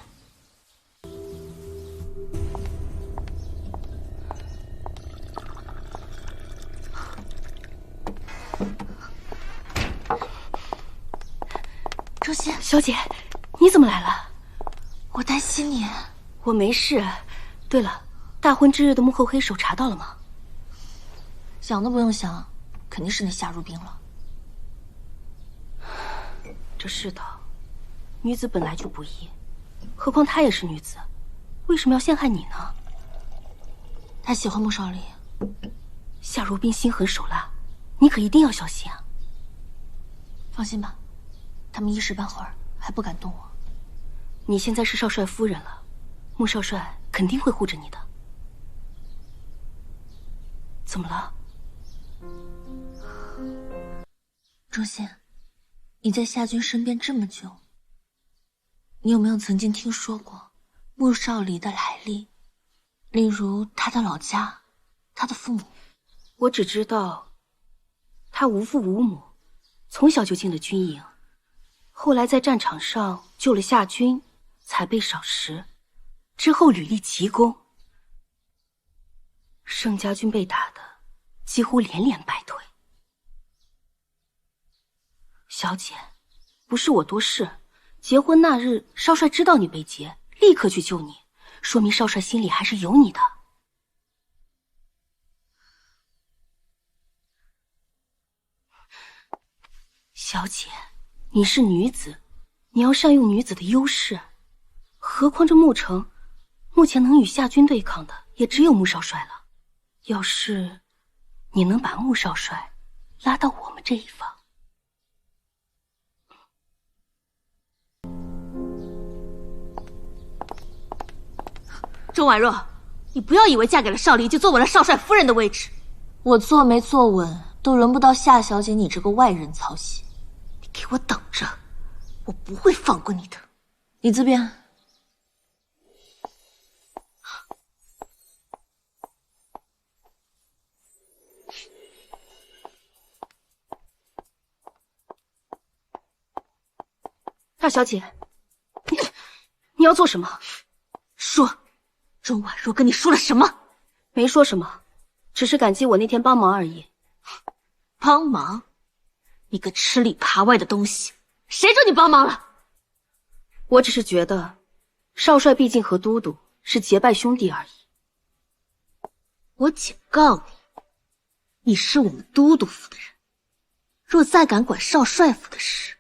周心，小姐，你怎么来了？我担心你。我没事。对了，大婚之日的幕后黑手查到了吗？想都不用想，肯定是那夏如冰了。这世道，女子本来就不易，何况她也是女子，为什么要陷害你呢？她喜欢穆少离。夏如冰心狠手辣，你可一定要小心啊！放心吧，他们一时半会儿还不敢动我。你现在是少帅夫人了，穆少帅肯定会护着你的。怎么了？钟心，你在夏军身边这么久，你有没有曾经听说过穆少离的来历？例如他的老家，他的父母。我只知道他无父无母，从小就进了军营，后来在战场上救了夏军，才被赏识，之后屡立奇功。盛家军被打的几乎连连败退。小姐，不是我多事，结婚那日少帅知道你被劫，立刻去救你，说明少帅心里还是有你的。小姐，你是女子，你要善用女子的优势。何况这沐橙，目前能与夏军对抗的也只有穆少帅了。要是你能把穆少帅拉到我们这一方，周婉若，你不要以为嫁给了少离就坐稳了少帅夫人的位置。我坐没坐稳，都轮不到夏小姐你这个外人操心。你给我等着，我不会放过你的。你自便。大小姐，你要做什么？说，钟婉若跟你说了什么？没说什么，只是感激我那天帮忙而已。帮忙？你个吃里扒外的东西，谁说你帮忙了？我只是觉得，少帅毕竟和都督是结拜兄弟而已。我警告你，你是我们都督府的人，若再敢管少帅府的事，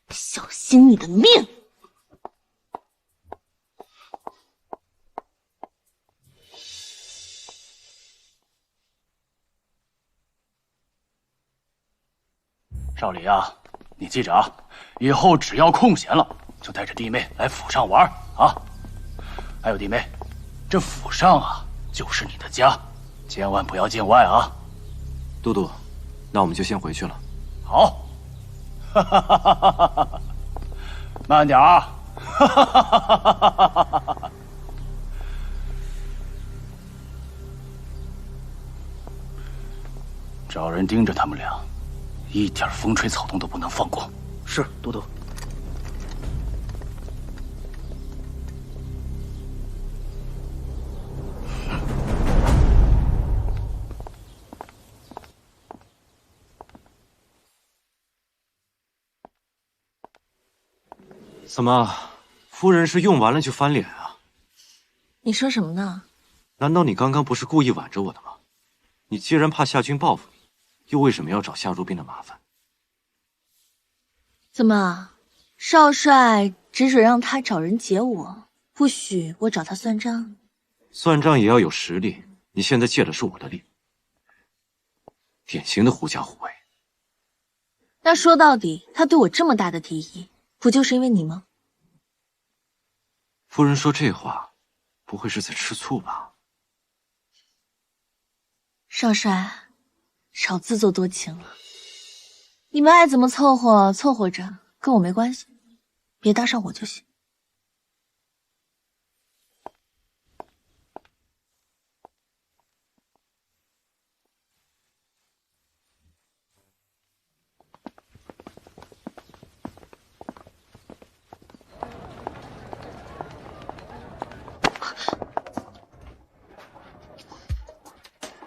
小心你的命！少李啊，你记着啊，以后只要空闲了，就带着弟妹来府上玩啊。还有弟妹，这府上啊就是你的家，千万不要见外啊。都督，那我们就先回去了。好，哈哈哈哈哈哈，慢点儿，哈哈哈哈哈哈。找人盯着他们俩，一点风吹草动都不能放过。是，都督。怎么，夫人是用完了就翻脸啊？你说什么呢？难道你刚刚不是故意挽着我的吗？你既然怕夏军报复你，又为什么要找夏如冰的麻烦？怎么，少帅只准让他找人劫我，不许我找他算账？算账也要有实力，你现在借的是我的力，典型的狐假虎威。那说到底，他对我这么大的敌意，不就是因为你吗？夫人说这话，不会是在吃醋吧？少帅，少自作多情了。你们爱怎么凑合凑合着，跟我没关系，别搭上我就行。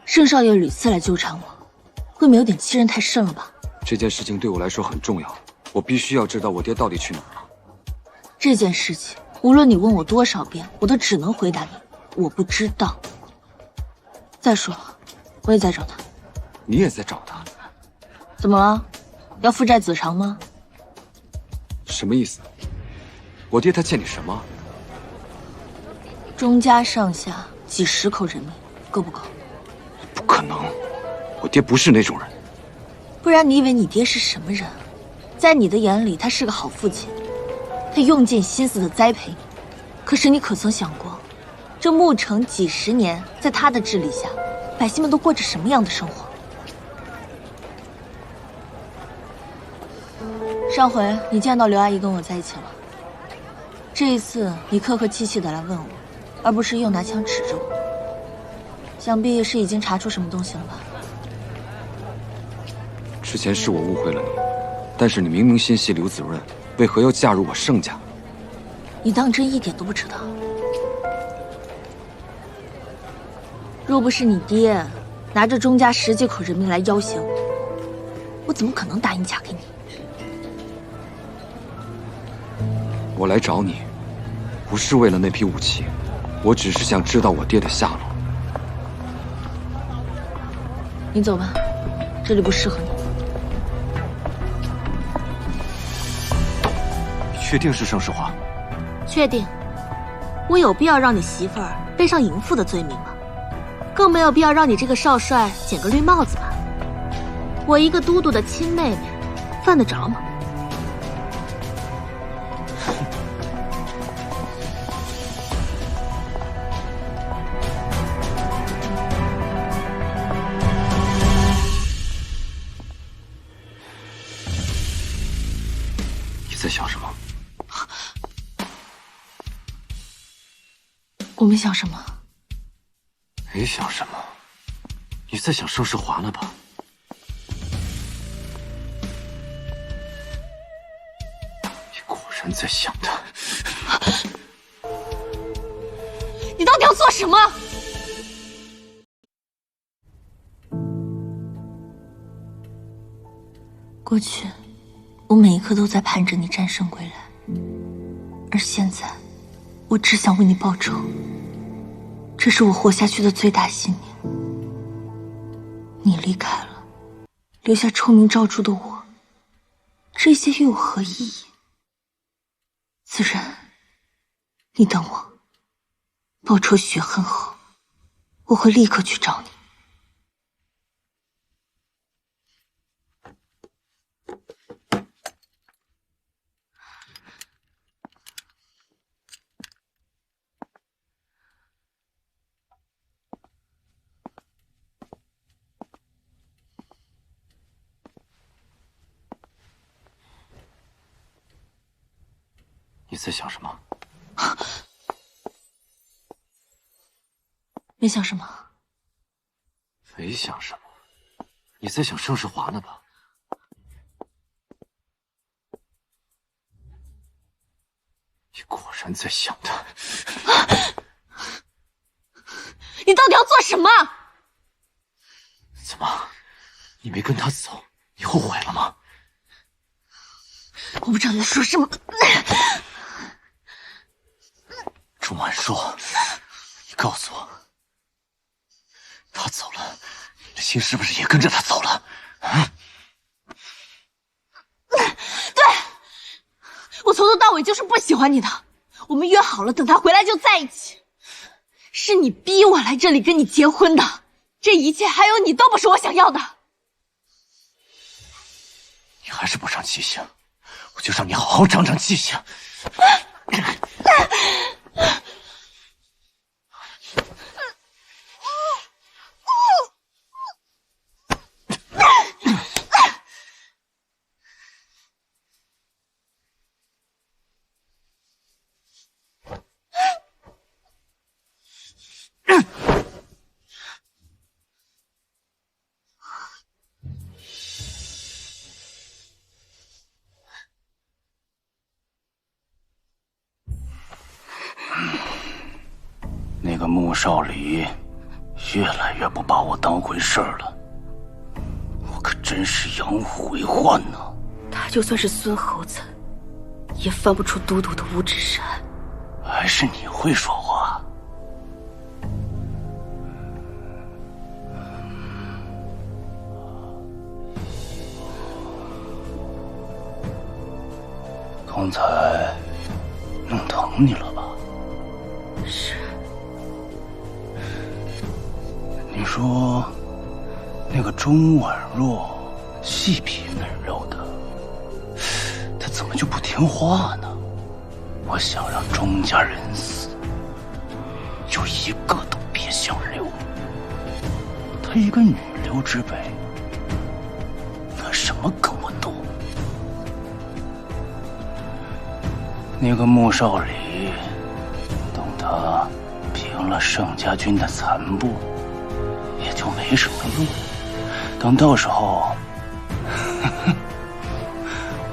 盛少爷屡次来纠缠我，未免有点欺人太甚了吧？这件事情对我来说很重要，我必须要知道我爹到底去哪儿了。这件事情，无论你问我多少遍，我都只能回答你，我不知道。再说了，我也在找他。你也在找他？怎么了？要父债子偿吗？什么意思？我爹他欠你什么？钟家上下几十口人命，够不够？不可能，我爹不是那种人。不然你以为你爹是什么人？在你的眼里，他是个好父亲，他用尽心思的栽培你。可是你可曾想过，这牧城几十年，在他的治理下，百姓们都过着什么样的生活？上回你见到刘阿姨跟我在一起了，这一次你客客气气的来问我，而不是又拿枪指着我，想必是已经查出什么东西了吧？之前是我误会了你，但是你明明心系刘子润，为何要嫁入我盛家？你当真一点都不知道？若不是你爹拿着钟家10几口人命来要挟我，我怎么可能答应嫁给你？我来找你，不是为了那批武器，我只是想知道我爹的下落。你走吧，这里不适合你。确定是盛世华？确定。我有必要让你媳妇儿背上淫妇的罪名吗？更没有必要让你这个少帅捡个绿帽子吧？我一个都督的亲妹妹，犯得着吗？你在想什么？我没想什么。没想什么？你在想盛世华呢吧？你果然在想他。要做什么？过去，我每一刻都在盼着你战胜归来，而现在，我只想为你报仇。这是我活下去的最大信念。你离开了，留下臭名昭著的我，这些又有何意义？子然，你等我，报仇雪恨后，我会立刻去找你。你在想什么？没想什么。没想什么？你在想盛世华呢吧？你果然在想他。你到底要做什么？怎么？你没跟他走，你后悔了吗？我不知道你在说什么。钟婉若，你告诉我，他走了，你的心是不是也跟着他走了？对，我从头到尾就是不喜欢你的。我们约好了，等他回来就在一起。是你逼我来这里跟你结婚的，这一切还有你都不是我想要的。你还是不长记性，我就让你好好长长记性。那个穆少离越来越不把我当回事了，我可真是养虎为患呢。他就算是孙猴子，也翻不出都督的五指山。还是你会说话。刚才弄疼你了吧？是。你说那个钟婉若细皮嫩肉的，她怎么就不听话呢？我想让钟家人死，就一个都别想留。她一个女流之辈，拿什么跟我斗？那个穆少离，等他平了盛家军的残部，也就没什么用。等到时候，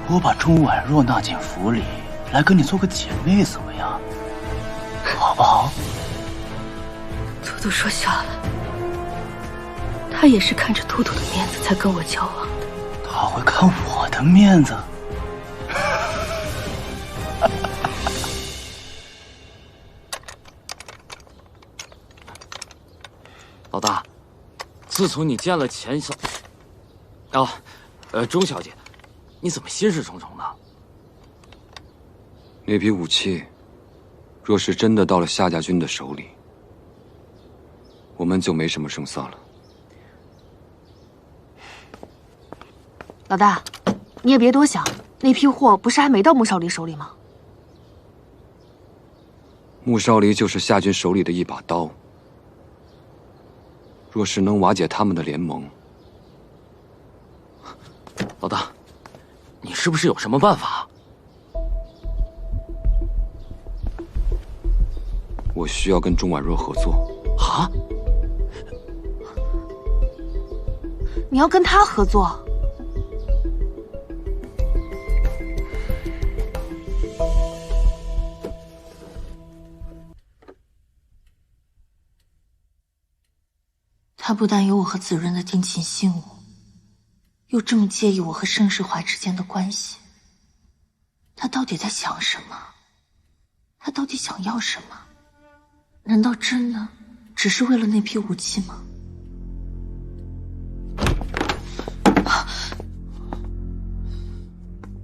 我把钟婉若纳进府里，来跟你做个姐妹，怎么样？好不好？都督说笑了，他也是看着都督的面子才跟我交往的。他会看我的面子？老大，自从你见了钱小，钟小姐，你怎么心事重重的？那批武器，若是真的到了夏家军的手里，我们就没什么胜算了。老大，你也别多想，那批货不是还没到穆少离手里吗？穆少离就是夏军手里的一把刀。若是能瓦解他们的联盟，老大，你是不是有什么办法？我需要跟钟婉若合作。啊？你要跟他合作？他不但有我和子润的定情信物，又这么介意我和盛世华之间的关系。他到底在想什么？他到底想要什么？难道真的只是为了那批武器吗？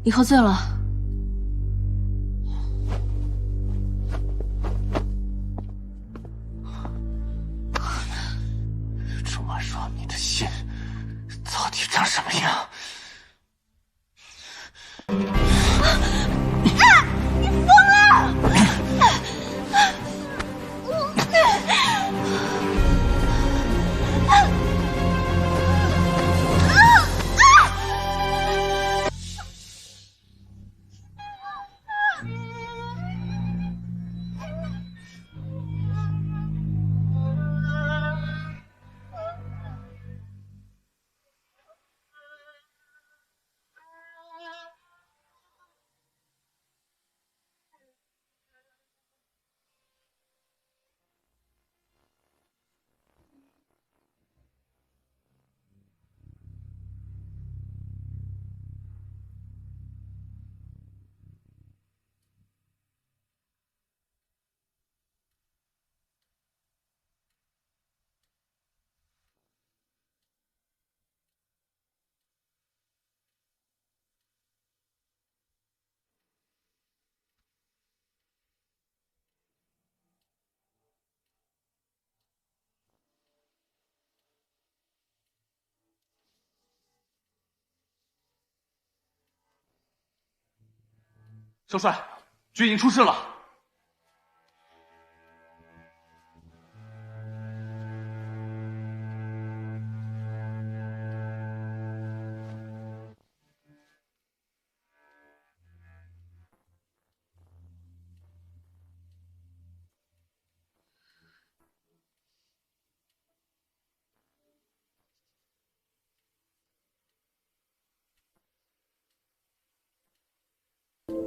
你喝醉了。钟婉若，你的心到底长什么样？你疯了！少帅，军营出事了。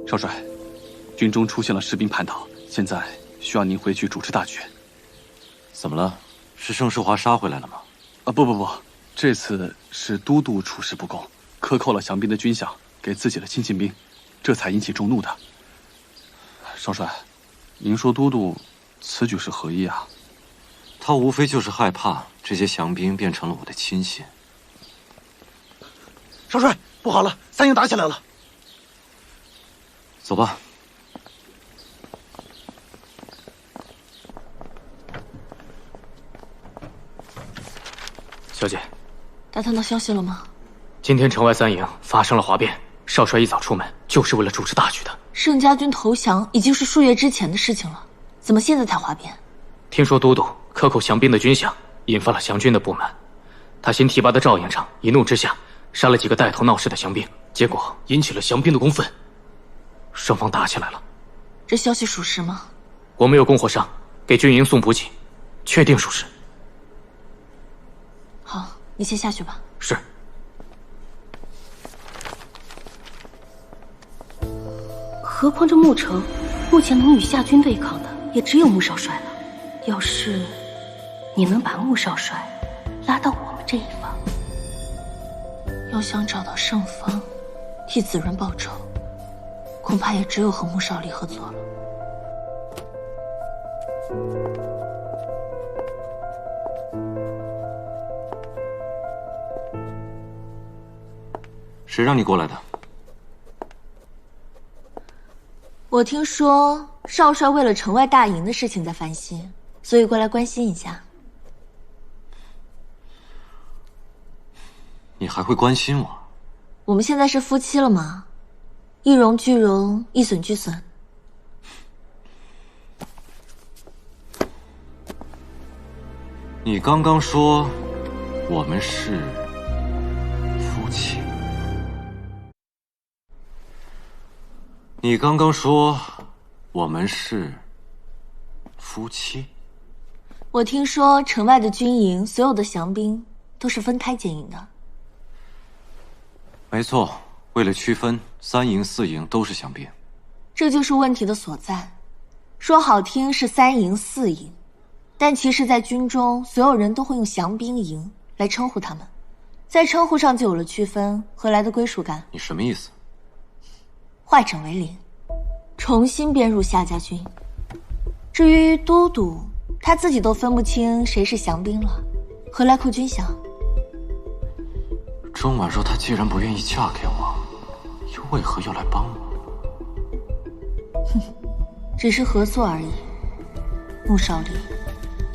少帅，军中出现了士兵叛逃，现在需要您回去主持大局。怎么了？是盛世华杀回来了吗？不，这次是都督处事不公，克扣了降兵的军饷给自己的亲信兵，这才引起众怒的。少帅，您说都督此举是何意啊？他无非就是害怕这些降兵变成了我的亲信。少帅，不好了，三营打起来了。走吧。小姐，打探到消息了吗？今天城外三营发生了哗变，少帅一早出门就是为了主持大局的。盛家军投降已经是数月之前的事情了，怎么现在才哗变？听说都督克扣降兵的军饷，引发了降军的不满。他新提拔的赵营长一怒之下，杀了几个带头闹事的降兵，结果引起了降兵的公愤。双方打起来了，这消息属实吗？我们有供货商给军营送补给，确定属实。好，你先下去吧。是。何况这牧城，目前能与夏军对抗的也只有穆少帅了。要是你能把穆少帅拉到我们这一方，要想找到胜方，替子润报仇，恐怕也只有和穆少离合作了。谁让你过来的？我听说少帅为了城外大营的事情在烦心，所以过来关心一下。你还会关心我？我们现在是夫妻了吗？一荣俱荣，一损俱损。你刚刚说我们是夫妻。你刚刚说我们是夫妻。我听说城外的军营所有的降兵都是分开检营的。没错，为了区分，3营4营都是降兵。这就是问题的所在。说好听是3营4营，但其实，在军中，所有人都会用降兵营来称呼他们，在称呼上就有了区分，何来的归属感？你什么意思？化整为零，重新编入夏家军。至于都督，他自己都分不清谁是降兵了，何来扣军饷？钟婉若她既然不愿意嫁给我，又为何要来帮我？哼，只是合作而已。穆少离，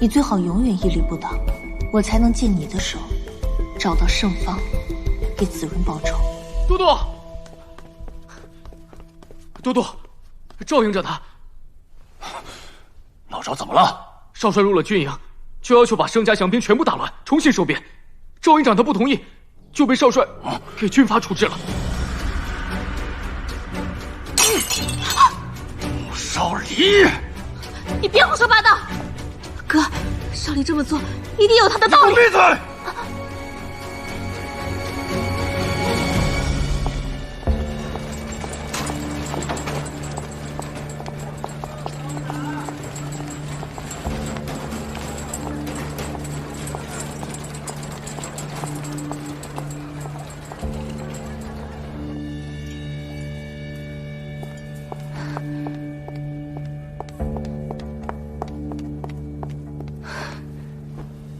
你最好永远屹立不倒，我才能借你的手找到圣方，给子润报仇。都督，都督，赵营长他老赵怎么了？少帅入了军营，就要求把盛家降兵全部打乱，重新收编。赵营长他不同意，就被少帅给军阀处置了。穆少离，你别胡说八道！哥，少离这么做一定有他的道理。闭嘴！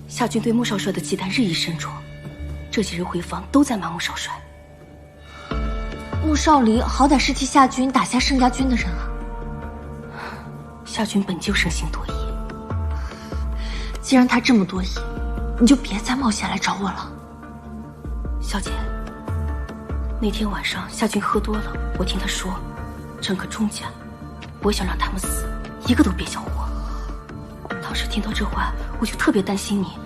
夏军对穆少帅的忌惮日益深着，这几日回防都在骂穆少帅。穆少离好歹是替夏军打下盛家军的人啊。夏军本就生性多疑，既然他这么多疑，你就别再冒险来找我了。小姐，那天晚上夏军喝多了，我听他说，整个钟家，我想让他们死，一个都别想活。当时听到这话，我就特别担心你。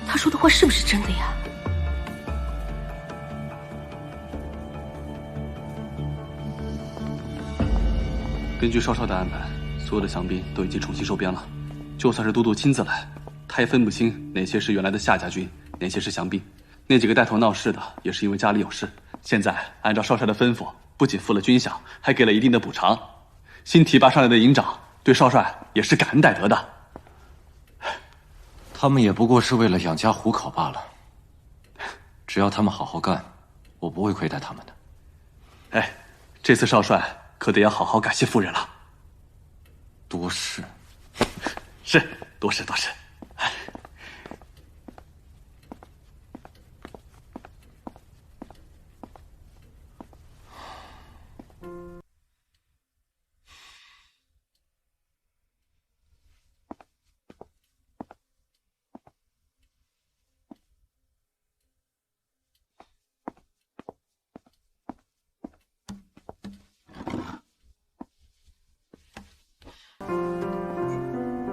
他说的话是不是真的呀？根据少帅的安排，所有的降兵都已经重新收编了。就算是都督亲自来，他也分不清哪些是原来的夏家军，哪些是降兵。那几个带头闹事的，也是因为家里有事。现在按照少帅的吩咐，不仅付了军饷，还给了一定的补偿。新提拔上来的营长对少帅也是感恩戴德的。他们也不过是为了养家糊口罢了。只要他们好好干，我不会亏待他们的。哎，这次少帅可得要好好感谢夫人了。多事，是多事多事。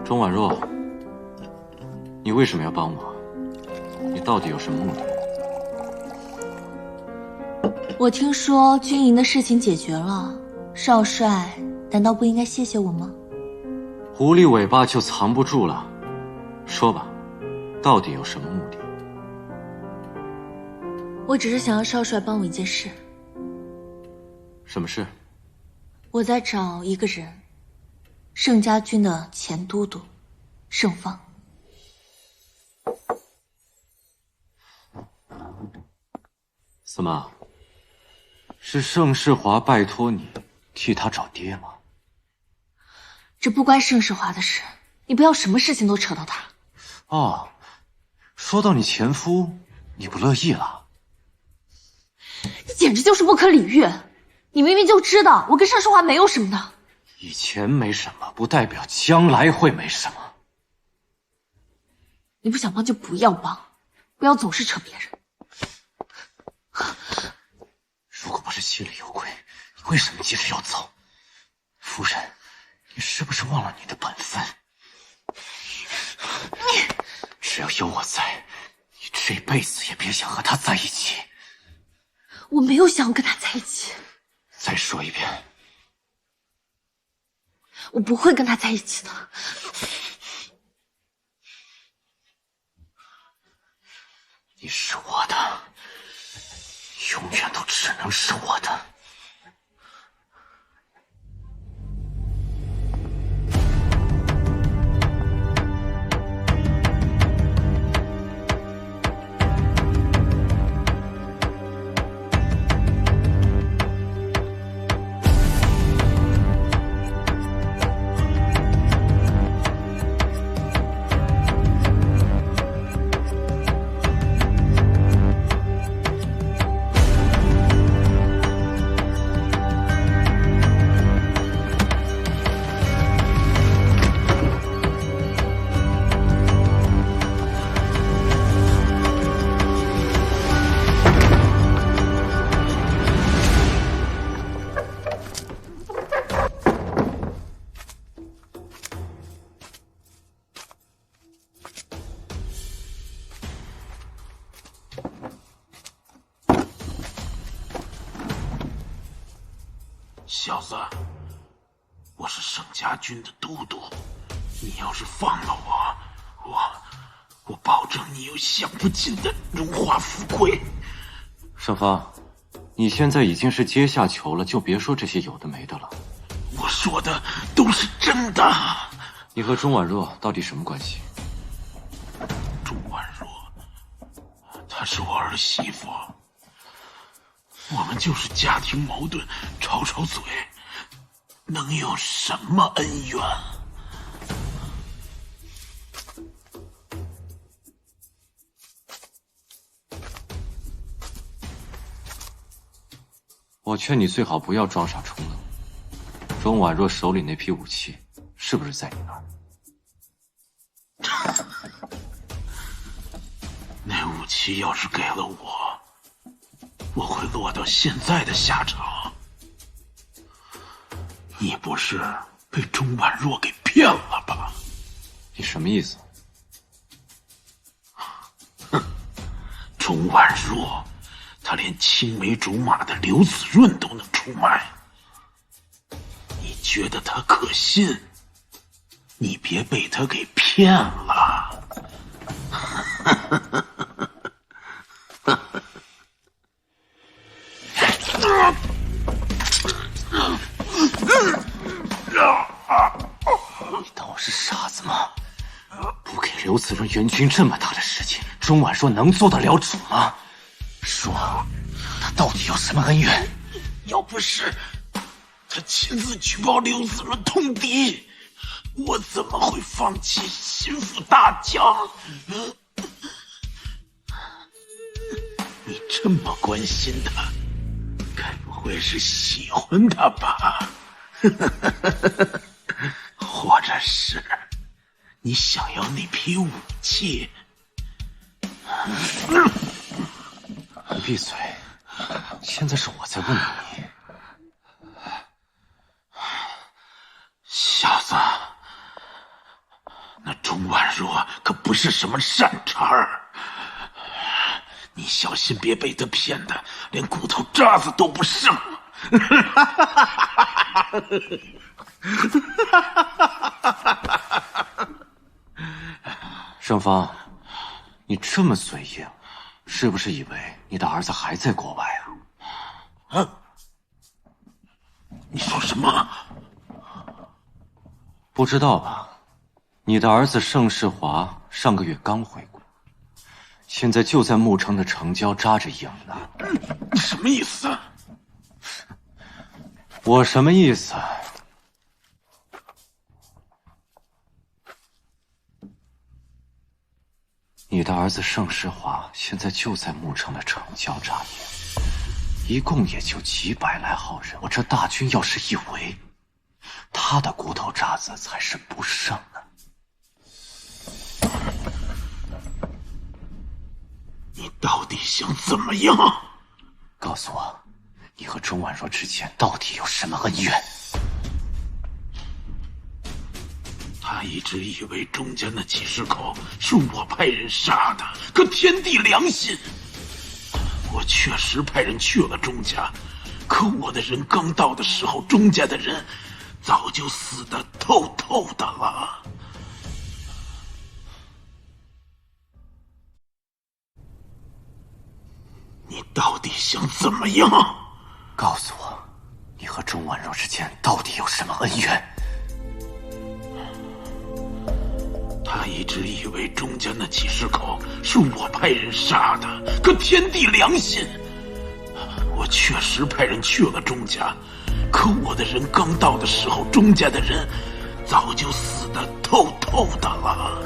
钟婉若，你为什么要帮我？你到底有什么目的？我听说军营的事情解决了，少帅难道不应该谢谢我吗？狐狸尾巴就藏不住了，说吧，到底有什么目的？我只是想要少帅帮我一件事。什么事？我在找一个人，盛家军的前都督盛方。怎么？是盛世华拜托你替他找爹吗？这不关盛世华的事，你不要什么事情都扯到他。哦，说到你前夫，你不乐意了？你简直就是不可理喻！你明明就知道我跟盛世华没有什么的。以前没什么，不代表将来会没什么。你不想帮就不要帮，不要总是扯别人。如果不是心里有鬼，你为什么急着要走？夫人，你是不是忘了你的本分？只要有我在，你这辈子也别想和他在一起。我没有想要跟他在一起。再说一遍，我不会跟他在一起的。你是我的，永远都只能是我的。子，我是盛家军的都督，你要是放了我保证你有享不尽的荣华富贵。盛芳，你现在已经是阶下囚了，就别说这些有的没的了。我说的都是真的。你和钟婉若到底什么关系？钟婉若，她是我儿媳妇，我们就是家庭矛盾，吵吵嘴，能有什么恩怨？我劝你最好不要装傻充愣。钟婉若手里那批武器，是不是在你那儿？那武器要是给了我会落到现在的下场。你不是被钟婉若给骗了吧？你什么意思？哼，钟婉若，她连青梅竹马的刘子润都能出卖，你觉得她可信？你别被她给骗了。你当我是傻子吗？不给刘子润援军这么大的事情，钟婉若能做得了主吗？说，他到底有什么恩怨？要不是他亲自举报刘子润通敌，我怎么会放弃心腹大将？你这么关心他，该不会是喜欢他吧？或者是你想要那批武器？你闭嘴！现在是我在问你。小子，那钟婉若可不是什么善茬儿，你小心别被他骗的连骨头渣子都不剩。盛芳，你这么嘴硬，是不是以为你的儿子还在国外啊？啊？你说什么？不知道吧？你的儿子盛世华上个月刚回国，现在就在牧城的城郊扎着营呢。你什么意思？我什么意思？你的儿子盛世华现在就在牧城的城郊扎营，一共也就几百来号人，我这大军要是一围，他的骨头渣子才是不剩呢。你到底想怎么样？告诉我，你和钟婉若之间到底有什么恩怨？他一直以为钟家那几十口是我派人杀的，可天地良心，我确实派人去了钟家，可我的人刚到的时候，钟家的人早就死得透透的了。你到底想怎么样？告诉我，你和钟婉若之间到底有什么恩怨？他一直以为钟家那几十口是我派人杀的，可天地良心，我确实派人去了钟家，可我的人刚到的时候，钟家的人早就死得透透的了。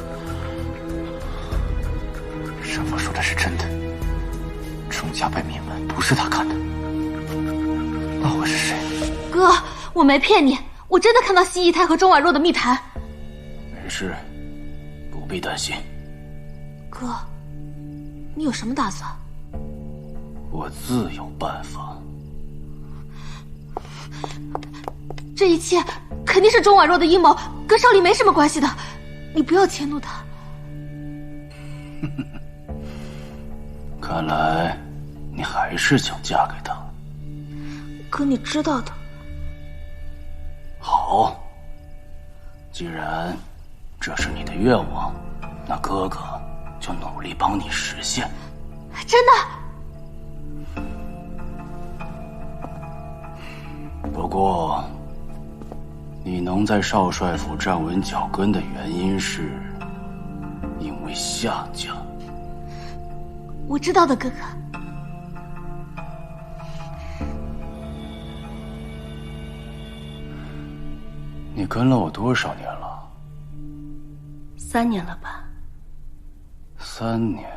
盛芳说的是真的，钟家被灭门不是他干的，那会是谁？哥，我没骗你，我真的看到西姨太和钟婉若的密谈。没事，不必担心。哥，你有什么打算？我自有办法。这一切肯定是钟婉若的阴谋，跟少林没什么关系的，你不要迁怒他。看来你还是想嫁给他。可你知道的，好，既然这是你的愿望，那哥哥就努力帮你实现。真的？不过，你能在少帅府站稳脚跟的原因是，因为夏家。我知道的，哥哥。你跟了我多少年了？3年了吧。3年，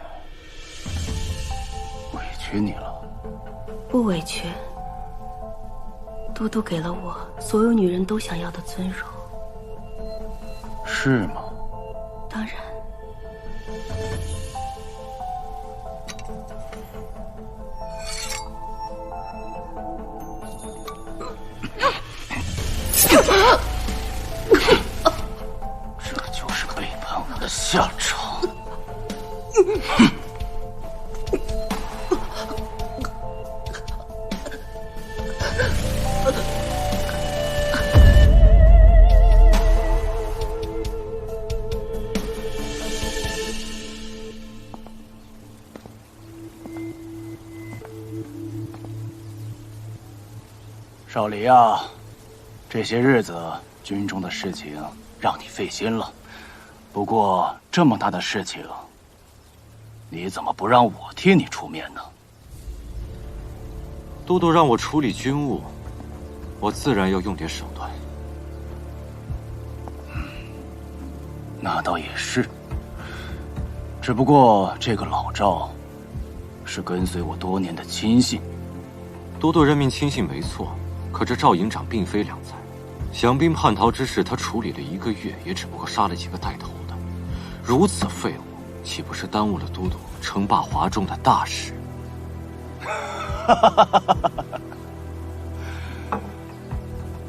委屈你了。不委屈。嘟嘟给了我所有女人都想要的尊荣。是吗？当然。这就是背叛我的下场。少离啊，这些日子军中的事情让你费心了。不过这么大的事情，你怎么不让我替你出面呢？都督让我处理军务，我自然要用点手段。那倒也是。只不过这个老赵是跟随我多年的亲信。都督任命亲信没错，可这赵营长并非良才。降兵叛逃之事，他处理了1个月，也只不过杀了几个带头的。如此废物，岂不是耽误了都督称霸华中的大事？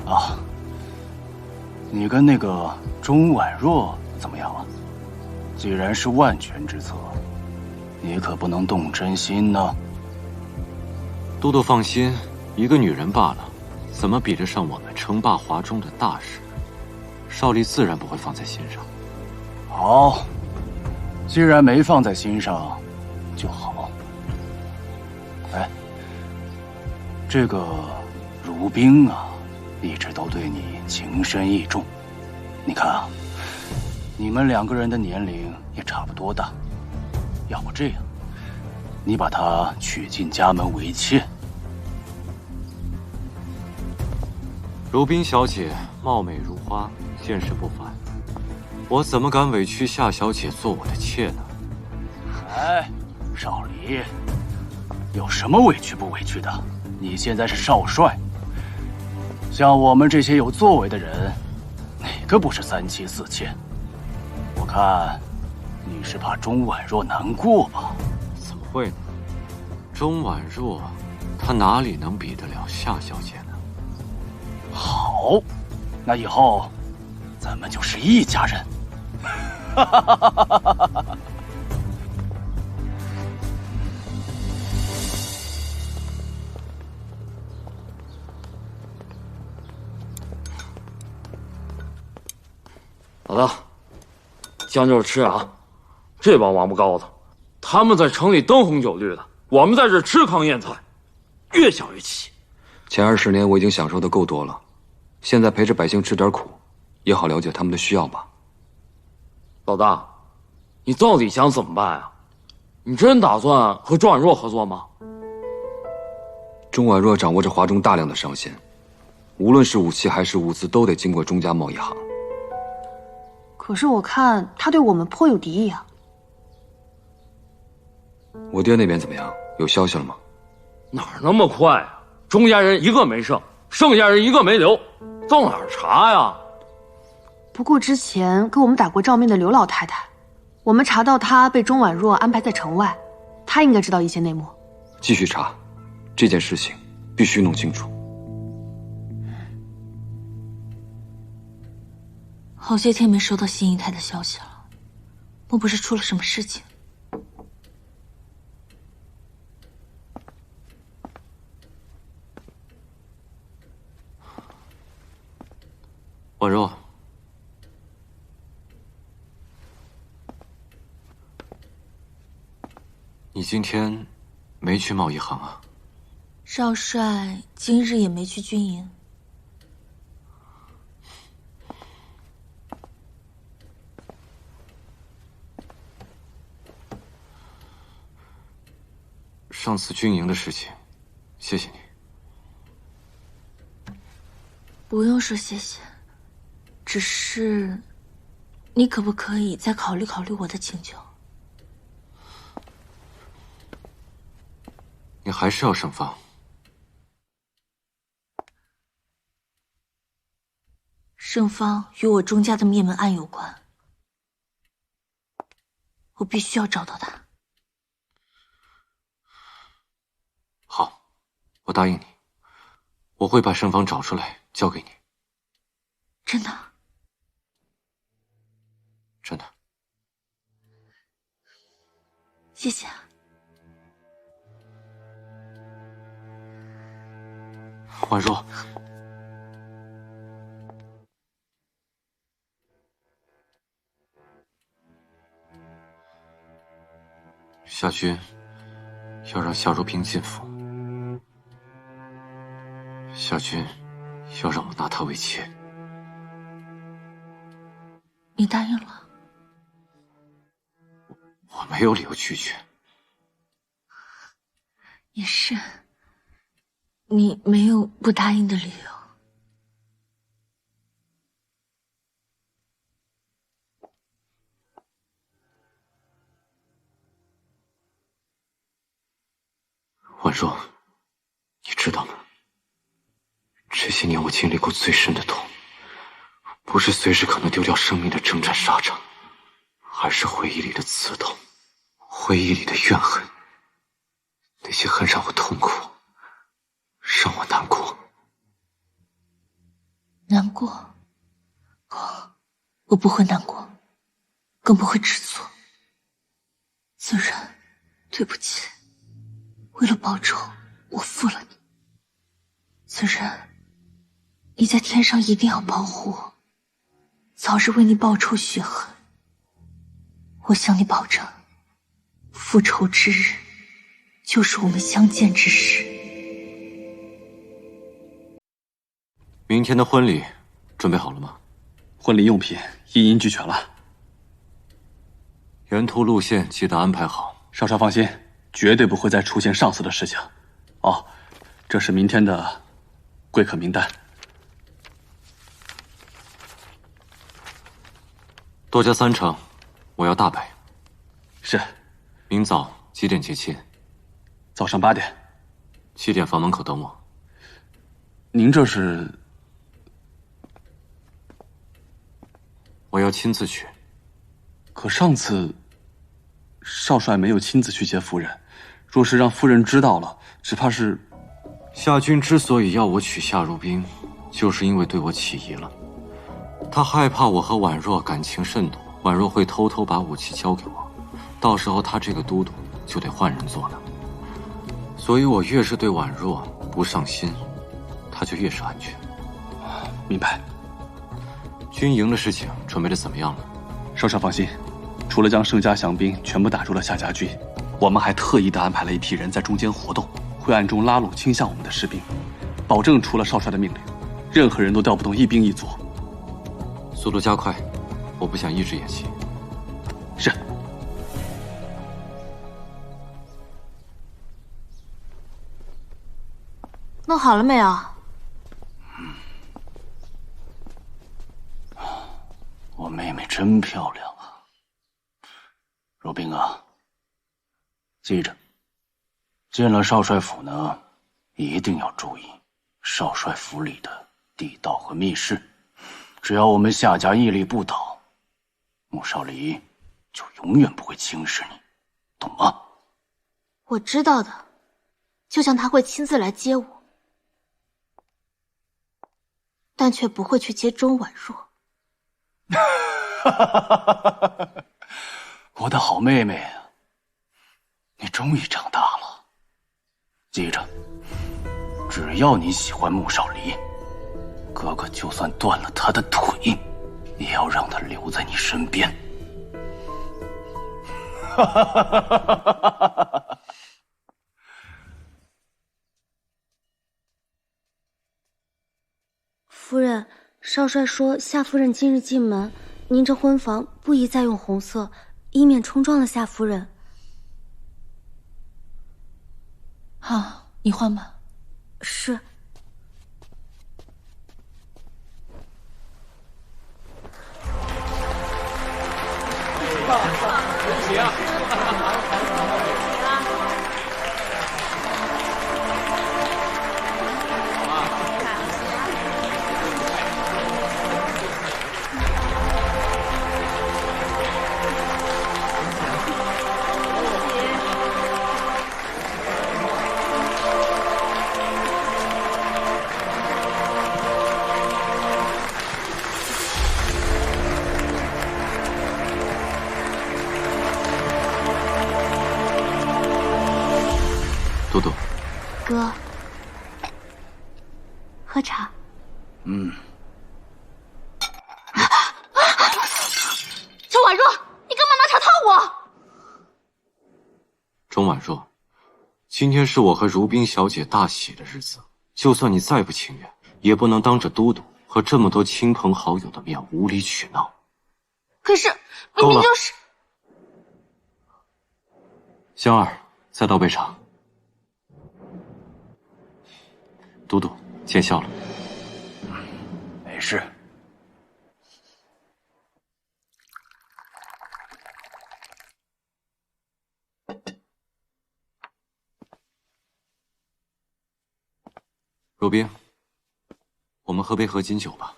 啊，你跟那个钟婉若怎么样了？既然是万全之策，你可不能动真心呢。都督放心，一个女人罢了，怎么比得上我们称霸华中的大事？少吏自然不会放在心上。好，既然没放在心上，就好。哎，这个如冰啊，一直都对你情深意重。你看啊，你们2个人的年龄也差不多大，要不这样，你把她娶进家门为妾。如冰小姐貌美如花，见识不凡，我怎么敢委屈夏小姐做我的妾呢？哎，少离，有什么委屈不委屈的？你现在是少帅，像我们这些有作为的人，哪个不是3妻4妾？我看你是怕钟婉若难过吧？怎么会呢？钟婉若，她哪里能比得了夏小姐呢？好，那以后咱们就是一家人。老大，将就着吃啊！这帮王八羔子，他们在城里灯红酒绿的，我们在这吃糠咽菜，越想越气。前20年我已经享受的够多了，现在陪着百姓吃点苦，也好了解他们的需要吧。老大，你到底想怎么办啊？你真打算和钟婉若合作吗？钟婉若掌握着华中大量的商线，无论是武器还是物资，都得经过钟家贸易行。可是我看他对我们颇有敌意啊。我爹那边怎么样？有消息了吗？哪儿那么快啊？钟家人一个没剩，剩下人一个没留，到哪儿查呀？不过之前给我们打过照面的刘老太太，我们查到她被钟婉若安排在城外，她应该知道一些内幕。继续查，这件事情必须弄清楚。好些天没收到新姨太的消息了，莫不是出了什么事情？今天没去贸易行啊？少帅今日也没去军营。上次军营的事情，谢谢你。不用说谢谢，只是你可不可以再考虑考虑我的请求？你还是要盛放。盛芳与我钟家的灭门案有关，我必须要找到他。好，我答应你，我会把盛芳找出来交给你。真的？真的。谢谢。婉若，夏军要让夏如冰进府，夏军要让我拿她为妾。你答应了？我没有理由拒绝。也是，你没有不答应的理由。婉若，你知道吗？这些年我经历过最深的痛，不是随时可能丢掉生命的征战沙场，而是回忆里的刺痛，回忆里的怨恨。那些恨让我痛苦，让我难过。难过？我不会难过，更不会知错。子然，对不起。为了报仇，我负了你。子然，你在天上一定要保护我，早日为你报仇雪恨。我向你保证，复仇之日，就是我们相见之时。明天的婚礼准备好了吗？婚礼用品一应俱全了。沿途路线记得安排好。少少放心，绝对不会再出现上次的事情。哦，这是明天的贵客名单。多加3场，我要大摆。是。明早几点接亲？早上8点。7点房门口等我。您这是？我要亲自去。可上次少帅没有亲自去接夫人，若是让夫人知道了，只怕是……夏军之所以要我娶夏如冰，就是因为对我起疑了。他害怕我和婉若感情甚笃，婉若会偷偷把武器交给我，到时候他这个都督就得换人做了。所以我越是对婉若不上心，他就越是安全。明白。军营的事情准备的怎么样了？少少放心，除了将盛家降兵全部打入了夏家军，我们还特意的安排了一批人在中间活动，会暗中拉拢倾向我们的士兵，保证除了少帅的命令，任何人都调不动一兵一卒。速度加快，我不想一直演戏。是。弄好了没有？我妹妹真漂亮啊，若冰啊，记着，进了少帅府呢，一定要注意少帅府里的地道和密室。只要我们夏家屹立不倒，穆少离就永远不会轻视你，懂吗？我知道的，就像他会亲自来接我，但却不会去接钟婉若。我的好妹妹啊，你终于长大了。记着，只要你喜欢穆少离，哥哥就算断了他的腿，也要让他留在你身边。少帅说夏夫人今日进门，您这婚房不宜再用红色，以免冲撞了夏夫人。好，你换吧。是。恭喜啊！嘟嘟，哥，喝茶。嗯。钟婉若，你干嘛拿茶烫我？钟婉若，今天是我和如冰小姐大喜的日子，就算你再不情愿，也不能当着嘟嘟和这么多亲朋好友的面无理取闹。可是明明就是……香儿，再倒杯茶。嘟嘟，见笑了。没事。若冰，我们喝杯合卺酒吧。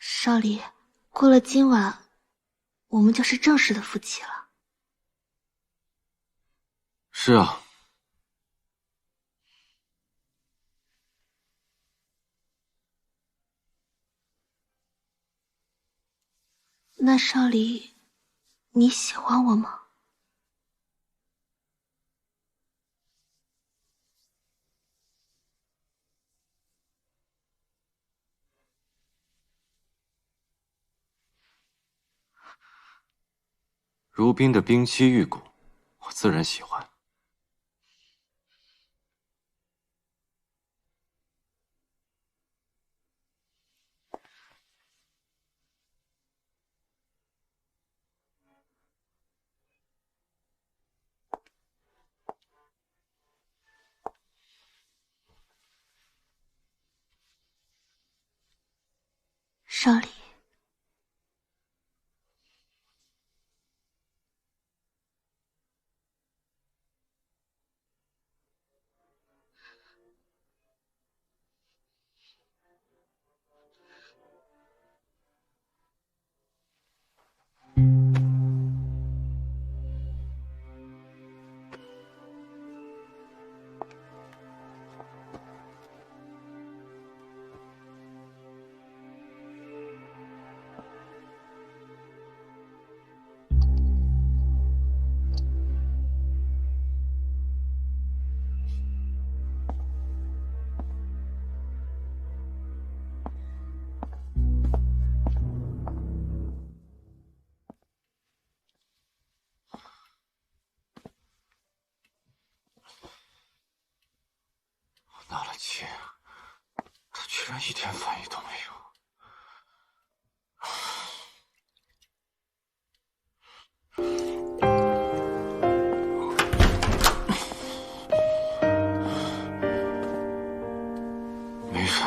少离，过了今晚，我们就是正式的夫妻了。是啊。那少离，你喜欢我吗？如冰的冰肌玉骨，我自然喜欢。少离，纳了气，他居然一点反应都没有。没人。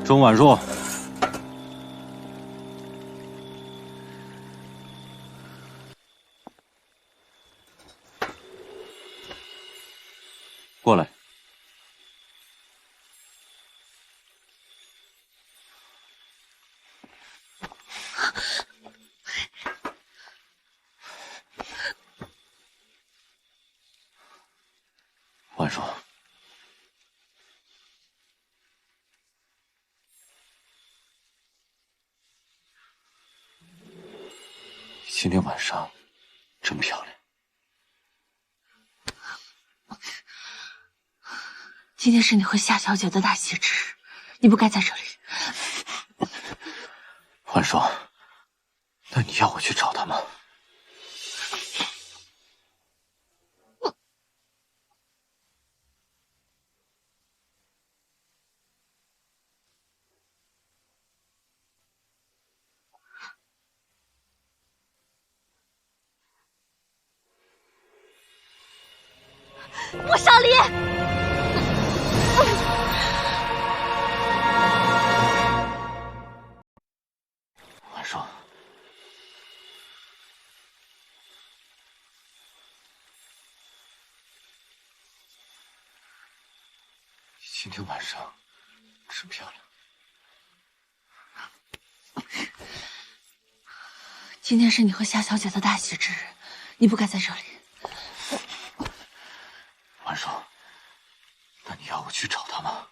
钟婉若，过来。婉若，今天晚上真漂亮。今天是你和夏小姐的大喜之日，你不该在这里。婉若，那你要我去找她吗？穆少离，婉若，今天晚上真漂亮。今天是你和夏小姐的大喜之日，你不该在这里。婉若，那你要我去找她吗？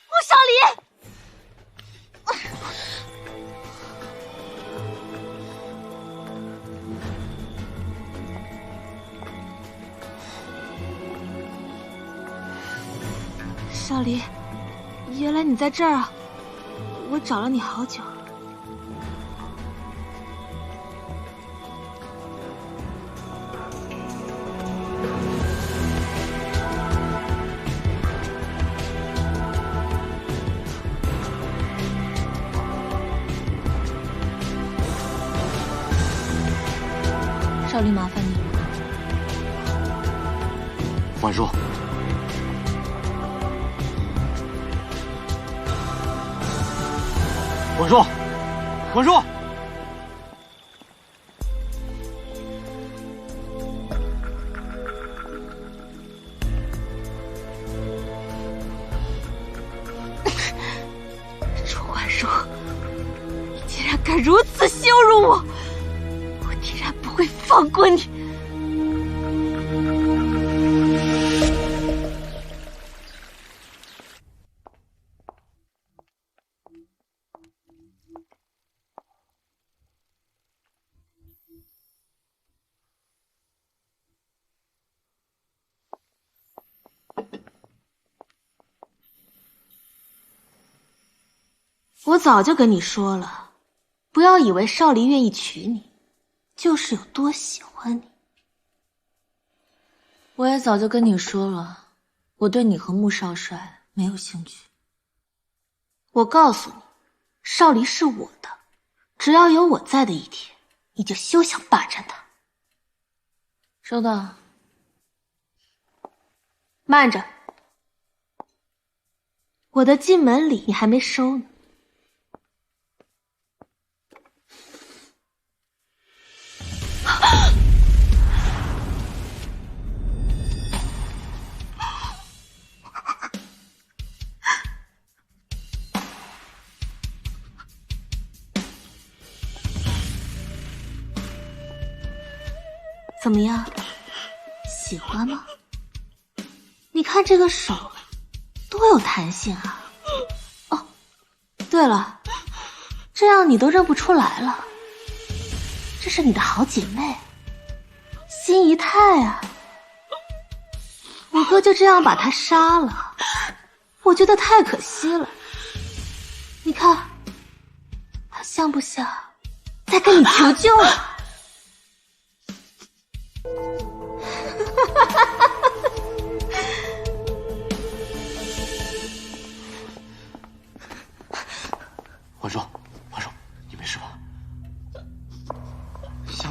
穆少离。少离，原来你在这儿啊！我找了你好久。少离，麻烦你了。婉若。婉若，婉若，楚婉若，你竟然敢如此羞辱我！我定然不会放过你！我早就跟你说了，不要以为少离愿意娶你，就是有多喜欢你。我也早就跟你说了，我对你和穆少帅没有兴趣。我告诉你，少离是我的，只要有我在的一天，你就休想霸占他。收到。慢着，我的进门礼你还没收呢。怎么样，喜欢吗？你看这个手多有弹性啊！哦，对了，这样你都认不出来了，这是你的好姐妹辛仪泰啊！我哥就这样把她杀了，我觉得太可惜了。你看，她像不像在跟你求救啊？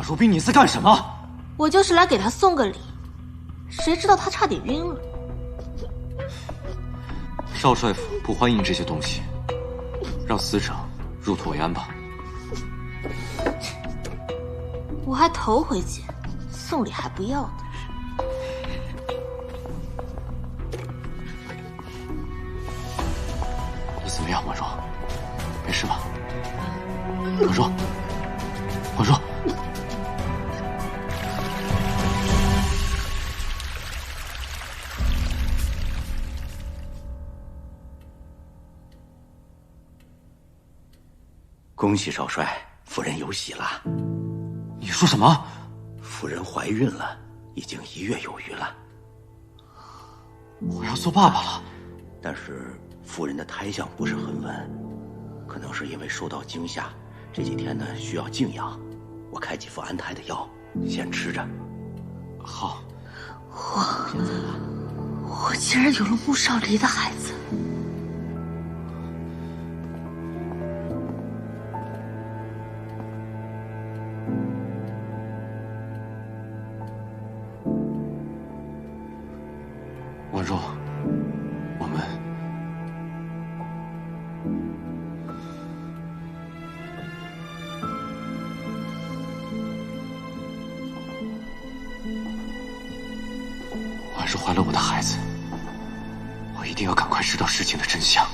如冰，你在干什么？我就是来给他送个礼，谁知道他差点晕了。少帅府不欢迎这些东西，让死者入土为安吧。我还头回见，送礼还不要的。你怎么样，婉若？没事吧？婉若，婉若。恭喜少帅，夫人有喜了。你说什么？夫人怀孕了，已经1月有余了。我要做爸爸了。但是夫人的胎象不是很稳，可能是因为受到惊吓，这几天呢需要静养。我开几副安胎的药，先吃着。好。我竟然有了穆少离的孩子。婉若，我们婉若怀了我的孩子，我一定要赶快知道事情的真相。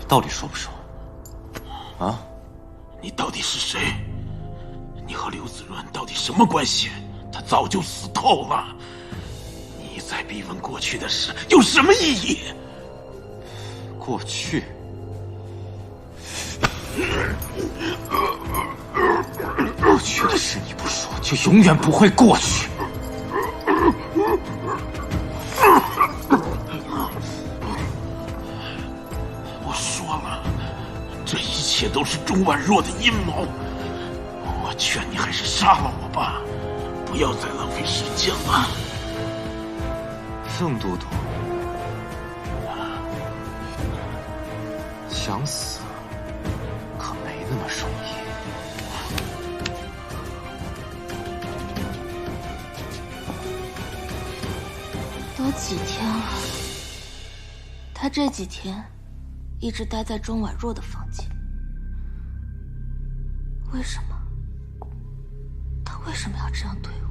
到底说不说？啊？你到底是谁？你和刘子润到底什么关系？他早就死透了。你再逼问过去的事有什么意义？过去？过去的事你不说，就永远不会过去。这一切都是钟婉若的阴谋，我劝你还是杀了我吧，不要再浪费时间了。郑都督，想死可没那么容易。都几天了，他这几天一直待在钟婉若的房间，为什么？他为什么要这样对我？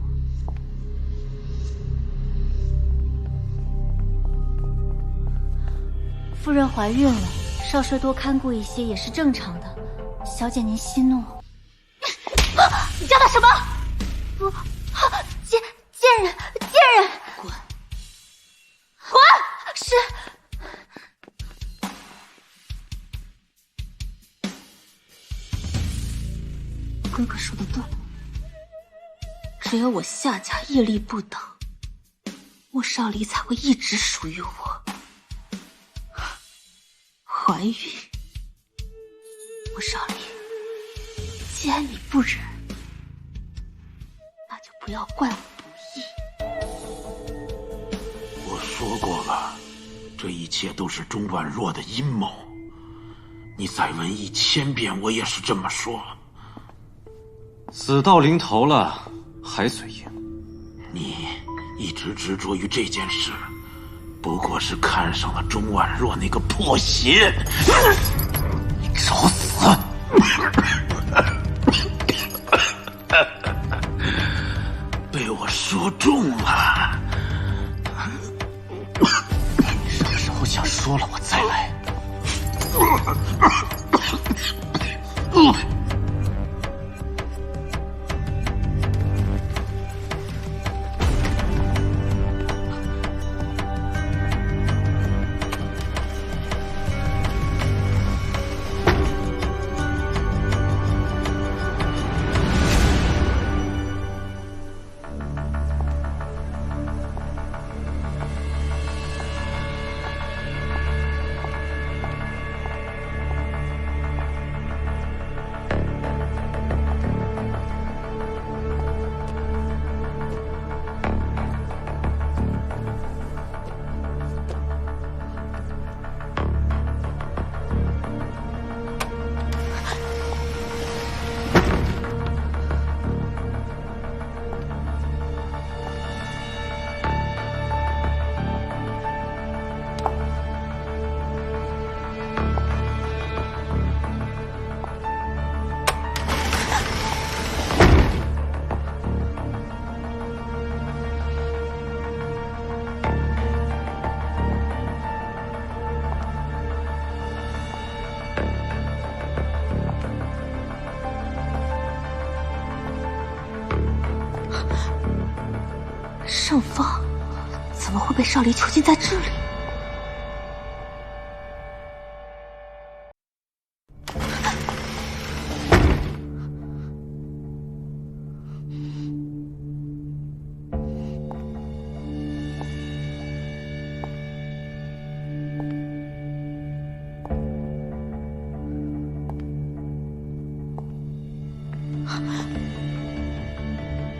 夫人怀孕了，少帅多看顾一些也是正常的。小姐您息怒。你叫他什么？不，贱人！滚！滚！是。哥哥说的对，只有我夏家屹立不倒，穆少离才会一直属于我。怀孕，穆少离，既然你不忍，那就不要怪我不义。我说过了，这一切都是钟婉若的阴谋。你再问1000遍，我也是这么说。死到临头了，还嘴硬。你一直执着于这件事，不过是看上了钟婉若那个破鞋。你找死！被我说中了。你什么时候想说了，我再来。被少离囚禁在这里？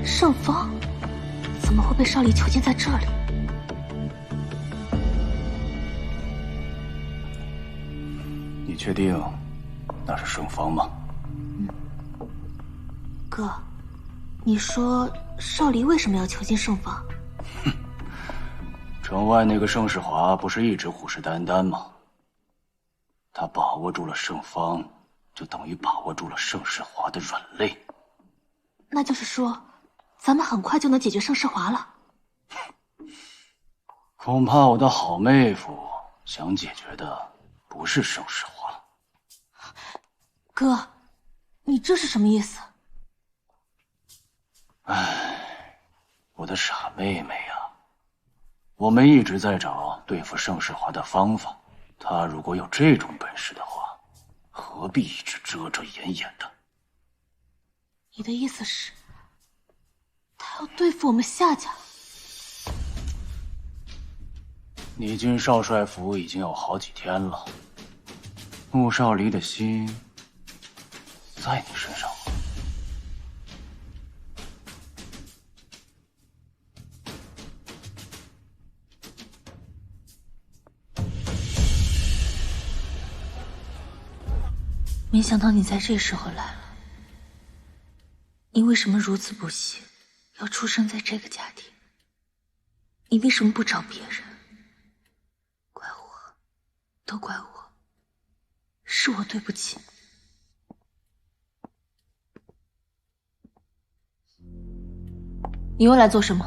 盛风怎么会被少离囚禁在这里？你确定那是盛芳吗？哥，你说少离为什么要囚禁盛芳？城外那个盛世华不是一直虎视眈眈吗？他把握住了盛芳，就等于把握住了盛世华的软肋。那就是说，咱们很快就能解决盛世华了。恐怕我的好妹夫想解决的不是盛世华。哥，你这是什么意思？唉，我的傻妹妹呀，我们一直在找对付盛世华的方法。他如果有这种本事的话，何必一直遮遮掩掩的？你的意思是，他要对付我们夏家？你进少帅府已经有好几天了，穆少离的心在你身上吗？没想到你在这时候来了。你为什么如此不幸，要出生在这个家庭？你为什么不找别人？怪我，都怪我，是我对不起你。你又来做什么？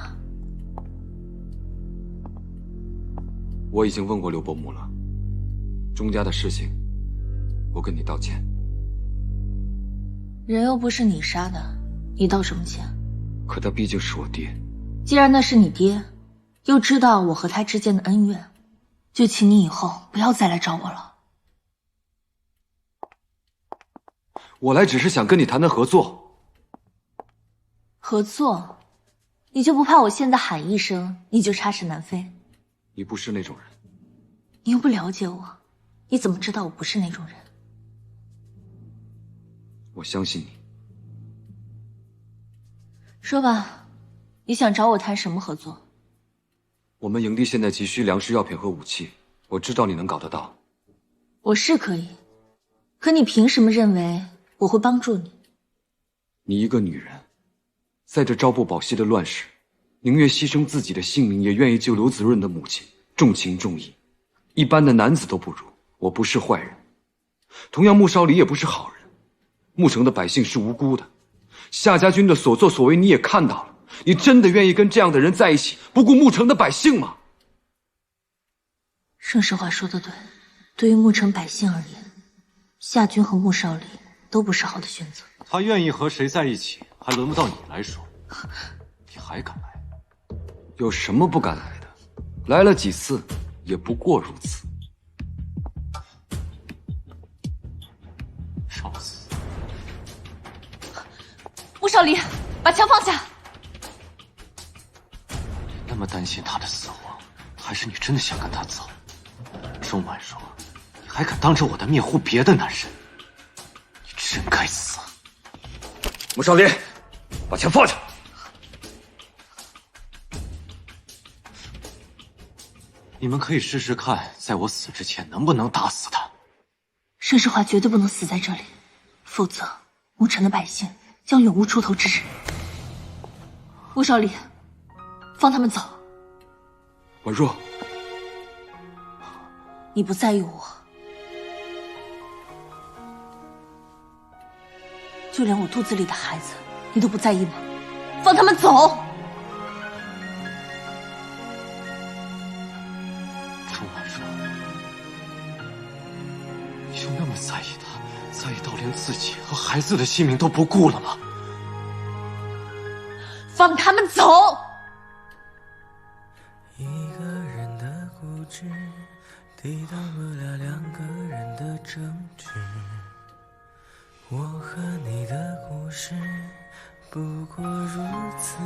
我已经问过刘伯母了，钟家的事情，我跟你道歉。人又不是你杀的，你道什么歉？可他毕竟是我爹。既然那是你爹，又知道我和他之间的恩怨，就请你以后不要再来找我了。我来只是想跟你谈谈合作。合作？你就不怕我现在喊一声，你就插翅难飞？你不是那种人。你又不了解我，你怎么知道我不是那种人？我相信你。说吧，你想找我谈什么合作？我们营地现在急需粮食、药品和武器，我知道你能搞得到。我是可以，可你凭什么认为我会帮助你？你一个女人，在这朝不保夕的乱世，宁愿牺牲自己的性命，也愿意救刘子润的母亲，重情重义，一般的男子都不如。我不是坏人，同样穆少离也不是好人。牧城的百姓是无辜的，夏家军的所作所为你也看到了，你真的愿意跟这样的人在一起，不顾牧城的百姓吗？盛世华说的对，对于牧城百姓而言，夏军和穆少离都不是好的选择。他愿意和谁在一起，还轮不到你来说。你还敢来？有什么不敢来的？来了几次，也不过如此。少死！穆少离，把枪放下！那么担心他的死活，还是你真的想跟他走？钟婉若，你还敢当着我的面护别的男人，你真该死！穆少离，把枪放下！你们可以试试看，在我死之前能不能打死他。盛世华绝对不能死在这里，否则牧城的百姓将永无出头之日。穆少离，放他们走。婉若，你不在意我，就连我肚子里的孩子，你都不在意吗？放他们走！钟婉若，你就那么在意他，在意到连自己和孩子的性命都不顾了吗？放他们走！一个人抵挡不了两个人的争执。我和你的故事不过如此，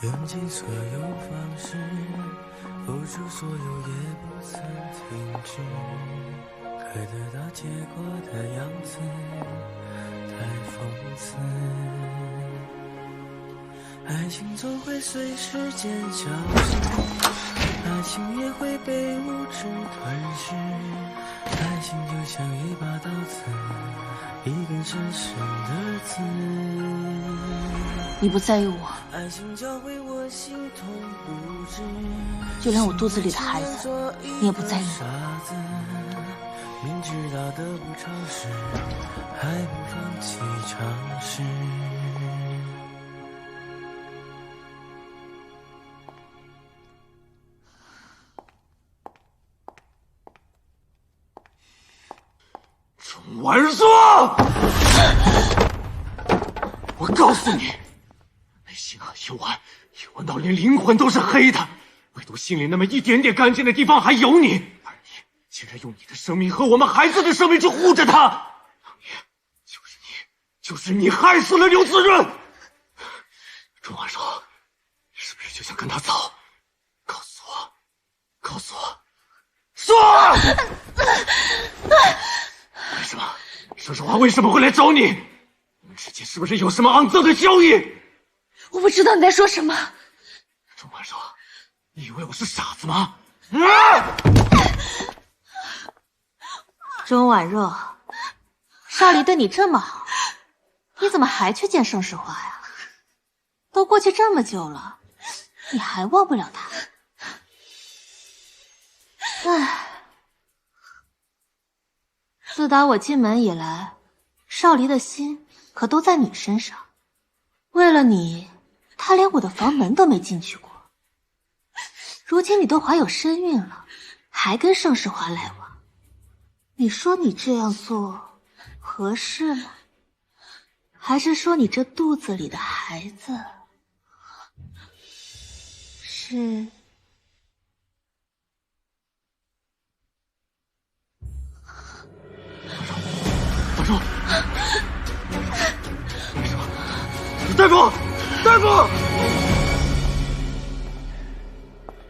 用尽所有方式，付出所有也不曾停止，可得到结果的样子太讽刺。爱情总会随时间消失，爱情也会被物质吞噬。爱情就像一把刀子，一根深深的刺。你不在意我，爱情教会我心痛不止，就连我肚子里的孩子，你也不在意我。明知道得不偿失，还不放弃尝试。钟婉若，我告诉你，那心很幽暗，幽暗到连灵魂都是黑的，唯独心里那么一点点干净的地方还有你，而你竟然用你的生命和我们孩子的生命去护着他。当年就是你害死了刘滋润。钟婉若，是不是就想跟他走？告诉我，说！为什么？说实话，为什么会来找你？你们之间是不是有什么肮脏的交易？我不知道你在说什么。钟婉若，你以为我是傻子吗？钟婉若，少离对你这么好，你怎么还去见盛世华呀？都过去这么久了，你还忘不了他？唉。自打我进门以来，少离的心可都在你身上。为了你，他连我的房门都没进去过。如今你都怀有身孕了，还跟盛世华来往，你说你这样做合适吗？还是说你这肚子里的孩子是？大夫，大夫！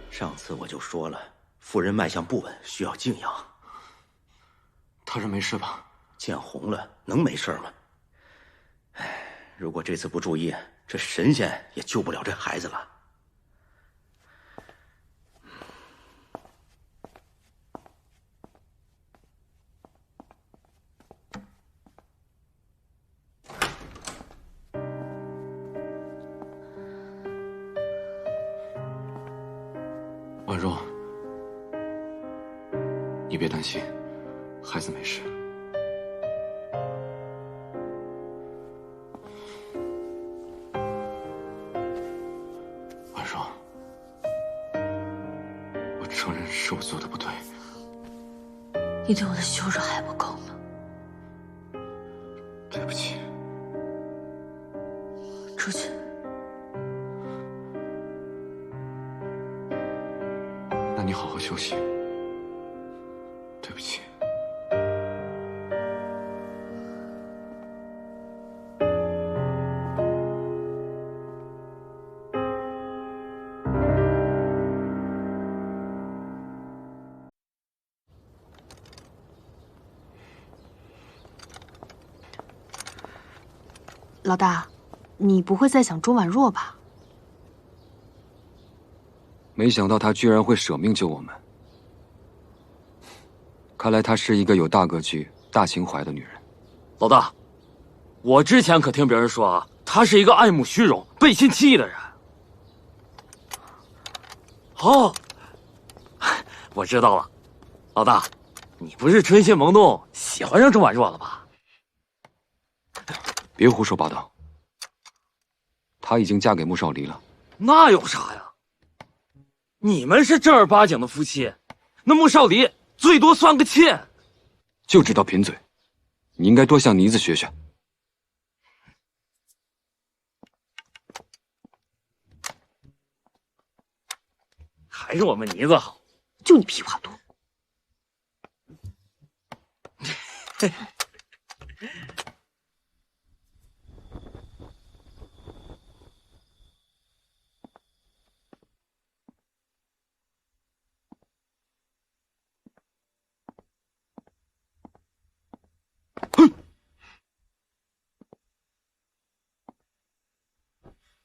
上次我就说了，夫人脉象不稳，需要静养。他人没事吧？见红了，能没事吗？哎，如果这次不注意，这神仙也救不了这孩子了。婉若，你别担心，孩子没事。婉若，我承认是我做的不对。你对我的羞辱还不够吗？对不起。出去。那你好好休息。对不起。老大，你不会在想钟婉若吧？没想到她居然会舍命救我们。看来她是一个有大格局、大情怀的女人。老大，我之前可听别人说啊，她是一个爱慕虚荣、背信弃义的人。哦，我知道了，老大，你不是春心萌动，喜欢上钟婉若了吧？别胡说八道，她已经嫁给穆少离了。那有啥呀？你们是正儿八经的夫妻，那穆少离最多算个妾。就知道贫嘴，你应该多向妮子学学。还还是我们妮子好。就你屁话多。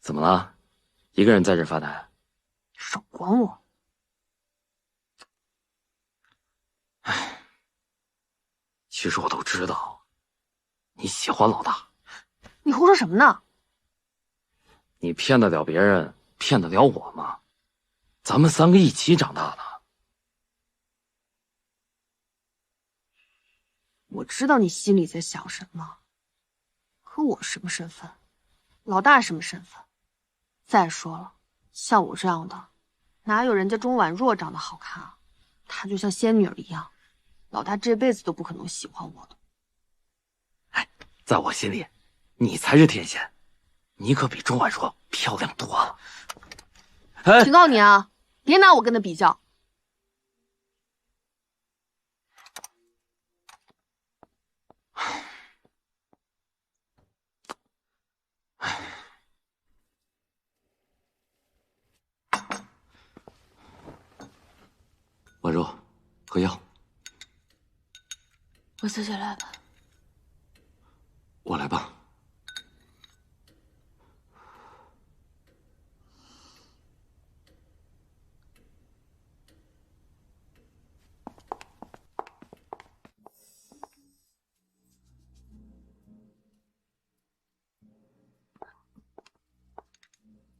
怎么了？一个人在这发呆？少管我！唉，其实我都知道，你喜欢老大。你胡说什么呢？你骗得了别人，骗得了我吗？咱们3个一起长大的。我知道你心里在想什么，可我什么身份？老大什么身份？再说了，像我这样的，哪有人家钟婉若长得好看啊？她就像仙女儿一样，老大这辈子都不可能喜欢我的。在我心里，你才是天仙，你可比钟婉若漂亮多了。警告你啊，别拿我跟她比较。婉若，喝药。我自己来吧。我来吧。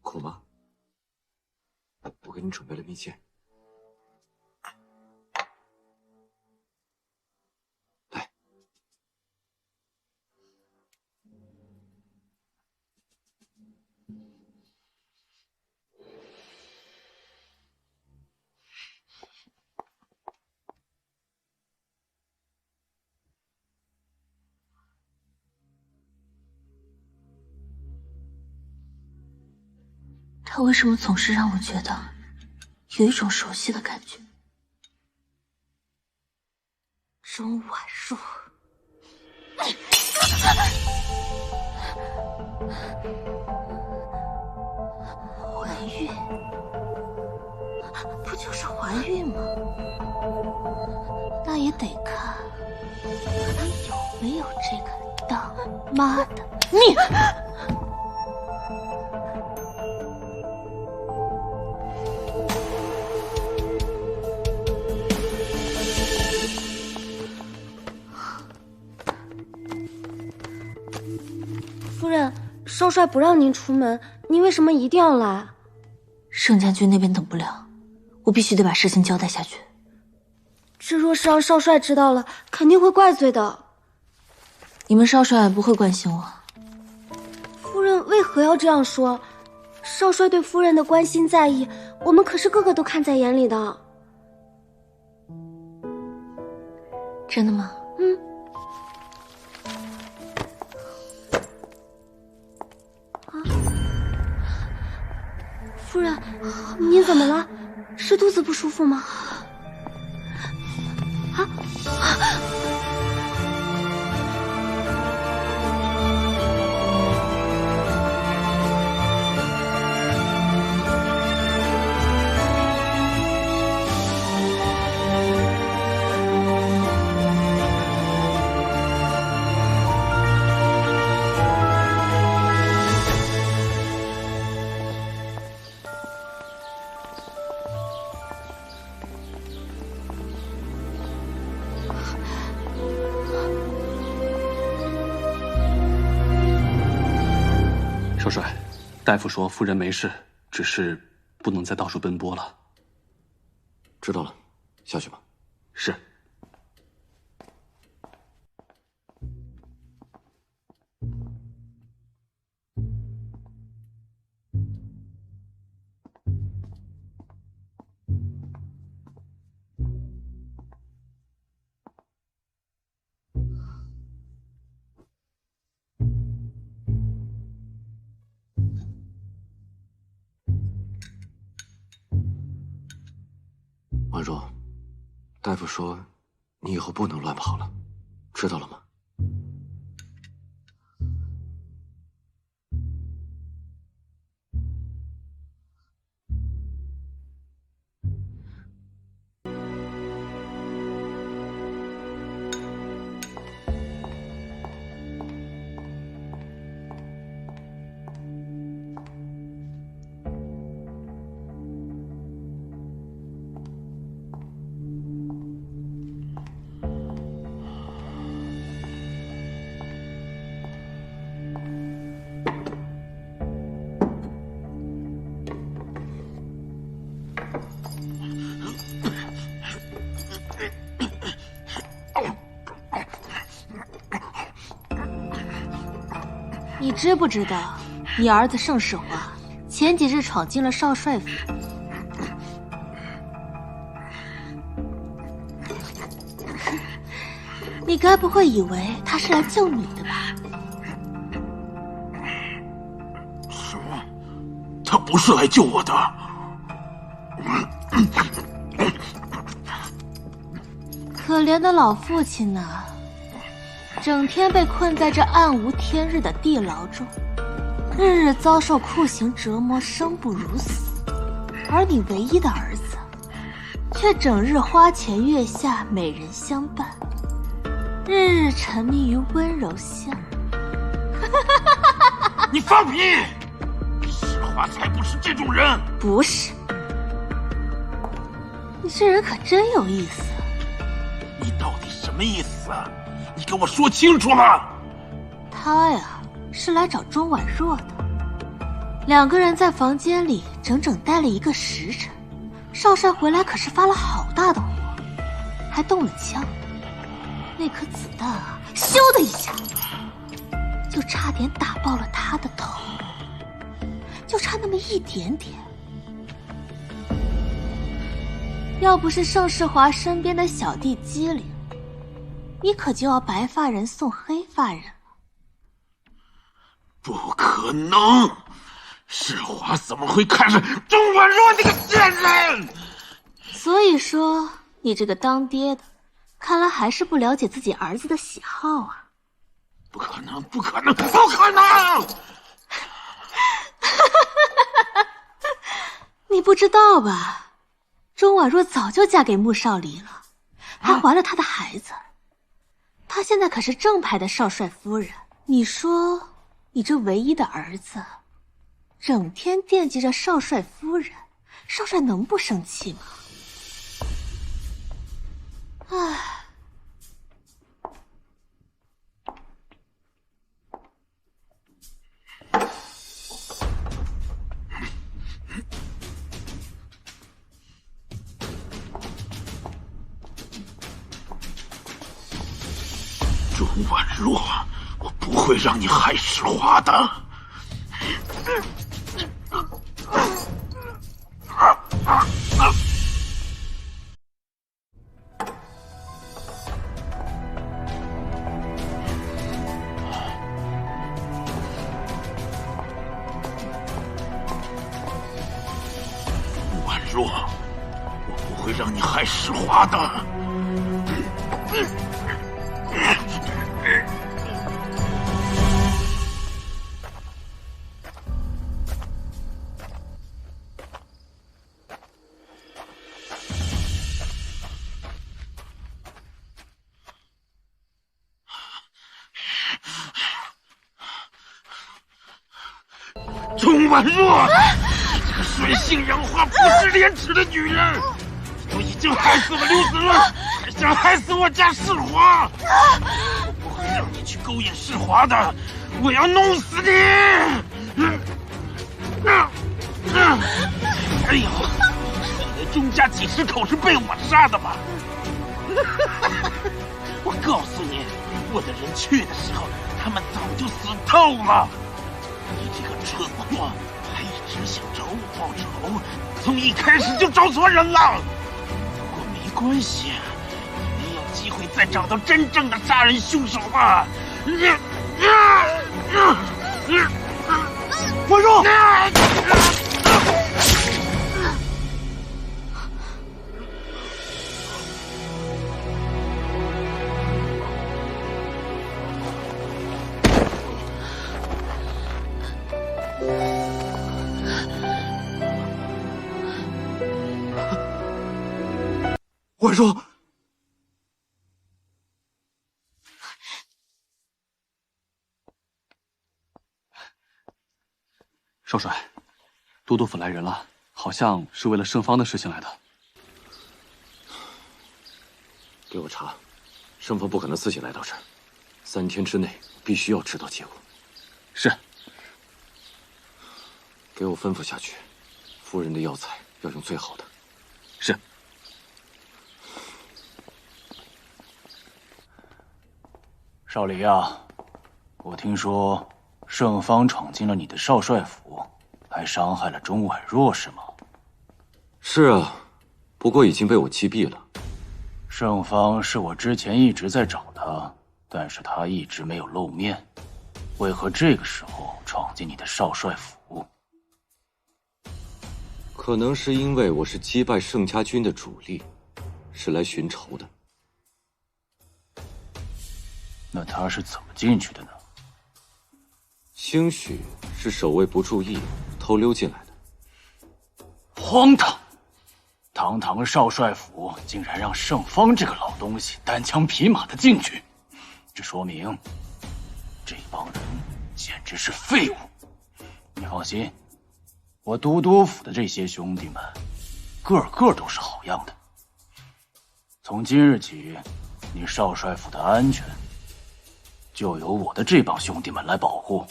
苦吗？我给你准备了蜜饯。他为什么总是让我觉得有一种熟悉的感觉？钟婉若，怀孕，不就是怀孕吗？那也得看你有没有这个当妈的命。夫人，少帅不让您出门，您为什么一定要来？盛家军那边等不了，我必须得把事情交代下去。这若是让少帅知道了，肯定会怪罪的。你们少帅不会关心我。夫人为何要这样说？少帅对夫人的关心在意，我们可是个个都看在眼里的。真的吗？嗯。夫人，您怎么了？是肚子不舒服吗？啊！少帅，大夫说夫人没事，只是不能再到处奔波了。知道了，下去吧。是。若，大夫说你以后不能乱跑了，知道了吗？你知不知道，你儿子盛世华前几日闯进了少帅府？你该不会以为他是来救你的吧？什么？他不是来救我的。可怜的老父亲呐，整天被困在这暗无天日的地牢中，日日遭受酷刑折磨，生不如死。而你唯一的儿子，却整日花前月下，美人相伴，日日沉迷于温柔乡。你放屁！世华才不是这种人。不是，你这人可真有意思。你到底什么意思啊？你给我说清楚了。他呀，是来找钟婉若的。两个人在房间里整整待了1个时辰。少帅回来可是发了好大的火，还动了枪。那颗子弹啊，咻的一下，就差点打爆了他的头，就差那么一点点。要不是盛世华身边的小弟机灵，你可就要白发人送黑发人了。不可能！世华怎么会看上钟婉若那个贱人？所以说，你这个当爹的，看来还是不了解自己儿子的喜好啊！不可能！不可能！不可能！你不知道吧？钟婉若早就嫁给穆少离了，还怀了他的孩子。他现在可是正牌的少帅夫人。你说，你这唯一的儿子，整天惦记着少帅夫人，少帅能不生气吗？唉。钟婉若，我不会让你害世华的。婉若，我不会让你害世华的。钟婉若，这个水性杨花、不知廉耻的女人，都已经害死了刘子润，还想害死我家世华！我不会让你去勾引世华的，我要弄死你！哎呦，你以为钟家几十口是被我杀的吗？我告诉你，我的人去的时候，他们早就死透了。你这个蠢货，还一直想找我报仇，从一开始就找错人了。不过没关系，你没有机会再找到真正的杀人凶手了。婉若，婉若，少帅，都督府来人了，好像是为了圣方的事情来的。给我查，圣方不可能自己来到这儿，3天之内必须要知道结果。是。给我吩咐下去，夫人的药材要用最好的。是。少离啊，我听说圣方闯进了你的少帅府，还伤害了钟婉若，是吗？是啊，不过已经被我击毙了。圣方是我之前一直在找他，但是他一直没有露面，为何这个时候闯进你的少帅府？可能是因为我是击败盛家军的主力，是来寻仇的。那他是怎么进去的呢？兴许是守卫不注意，偷溜进来的。荒唐！堂堂的少帅府，竟然让圣方这个老东西单枪匹马的进去，这说明这帮人简直是废物。你放心，我都督府的这些兄弟们，个个都是好样的。从今日起，你少帅府的安全就由我的这帮兄弟们来保护，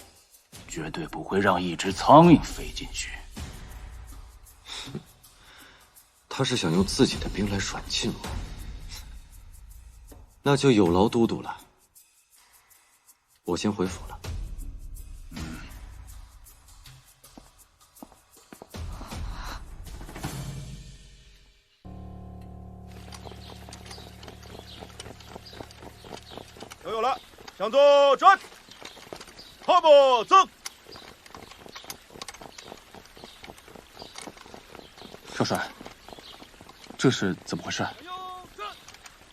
绝对不会让一只苍蝇飞进去。他是想用自己的兵来软禁我，那就有劳都督了。我先回府了。都有了，向左转，后步走。少帅，这是怎么回事？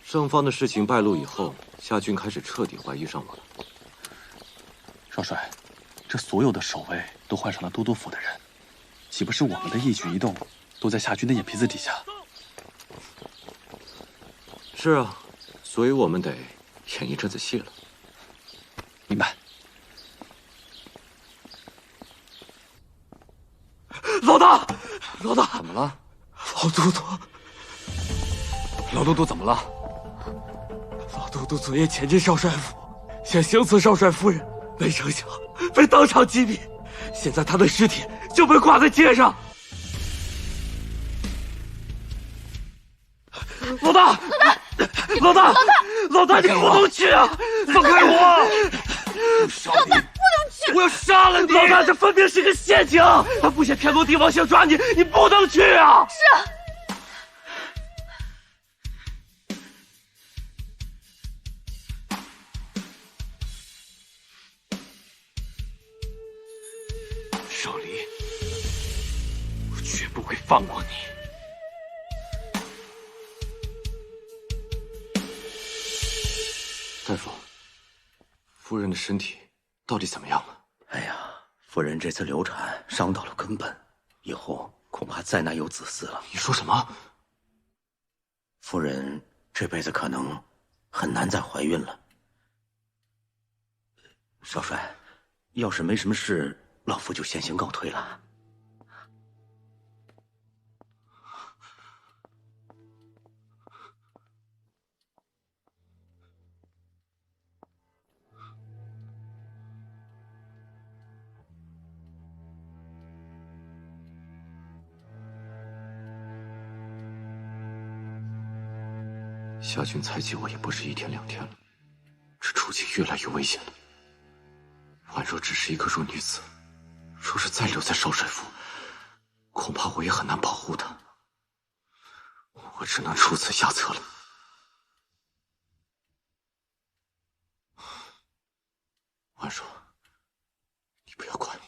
圣方的事情败露以后，夏军开始彻底怀疑上我了。少帅，这所有的守卫都换上了都督府的人，岂不是我们的一举一动都在夏军的眼皮子底下？是啊，所以我们得演一阵子戏了。明白。老大，老大，怎么了？老都督，老都督怎么了？老都督昨夜潜进少帅府，想行刺少帅夫人，没成想被当场击毙。现在他的尸体就被挂在街上。老大，老大，老大，你不能去啊！放开我！少林，我要杀了你！老大，这分明是个陷阱，他布下天罗地网想抓你，你不能去啊！是。少离，我绝不会放过你。大夫，夫人的身体到底怎么样了？哎呀，夫人这次流产伤到了根本，以后恐怕再难有子嗣了。你说什么？夫人这辈子可能很难再怀孕了。少帅，要是没什么事，老夫就先行告退了。夏军猜忌我也不是1天2天了，这处境越来越危险了。婉若只是一个弱女子，若是再留在少帅府，恐怕我也很难保护她。我只能出此下策了。婉若，你不要怪我。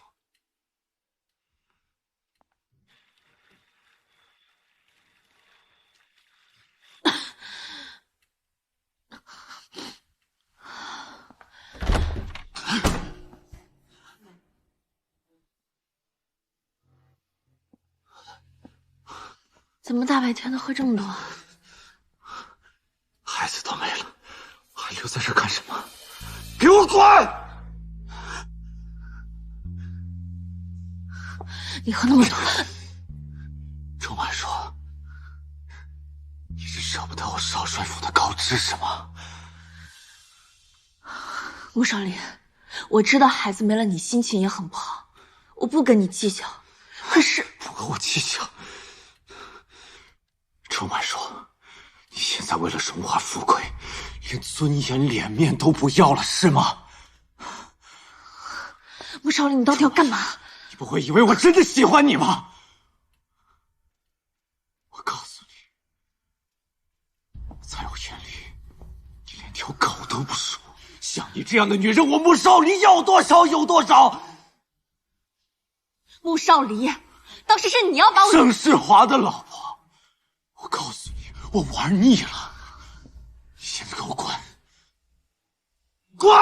怎么大白天的喝这么多？孩子都没了，还留在这干什么？给我滚！你和那么多……钟婉说：“你是舍不得我少帅府的高知是吗？”穆少林，我知道孩子没了，你心情也很不好，我不跟你计较。可是不和我计较。钟婉说：“你现在为了荣华富贵，连尊严脸面都不要了，是吗？”穆少林，你到底要干嘛？你不会以为我真的喜欢你吗？我告诉你，在我眼里，你连条狗都不如。像你这样的女人，我穆少离要多少有多少。穆少离，当时是你要把我盛世华的老婆，我告诉你，我玩腻了。你现在给我滚！滚！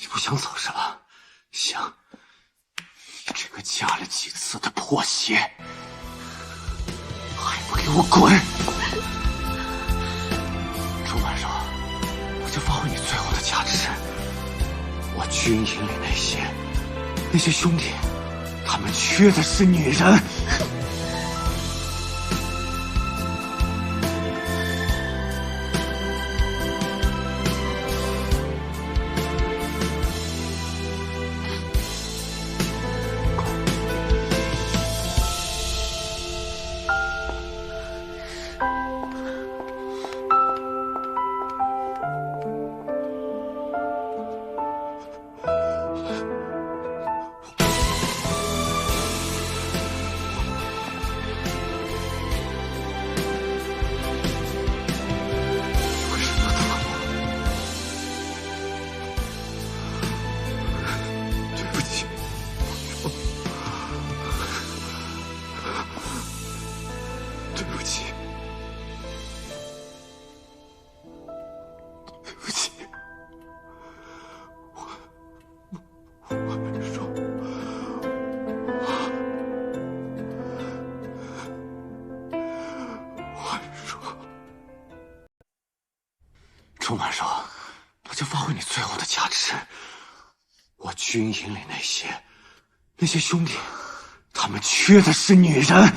你不想走是吧？行，你这个嫁了几次的破鞋，还不给我滚！钟婉说：“我就发挥你最后的价值。我军营里那些兄弟，他们缺的是女人。”钟婉说：“我就发挥你最后的价值。我军营里那些兄弟，他们缺的是女人。”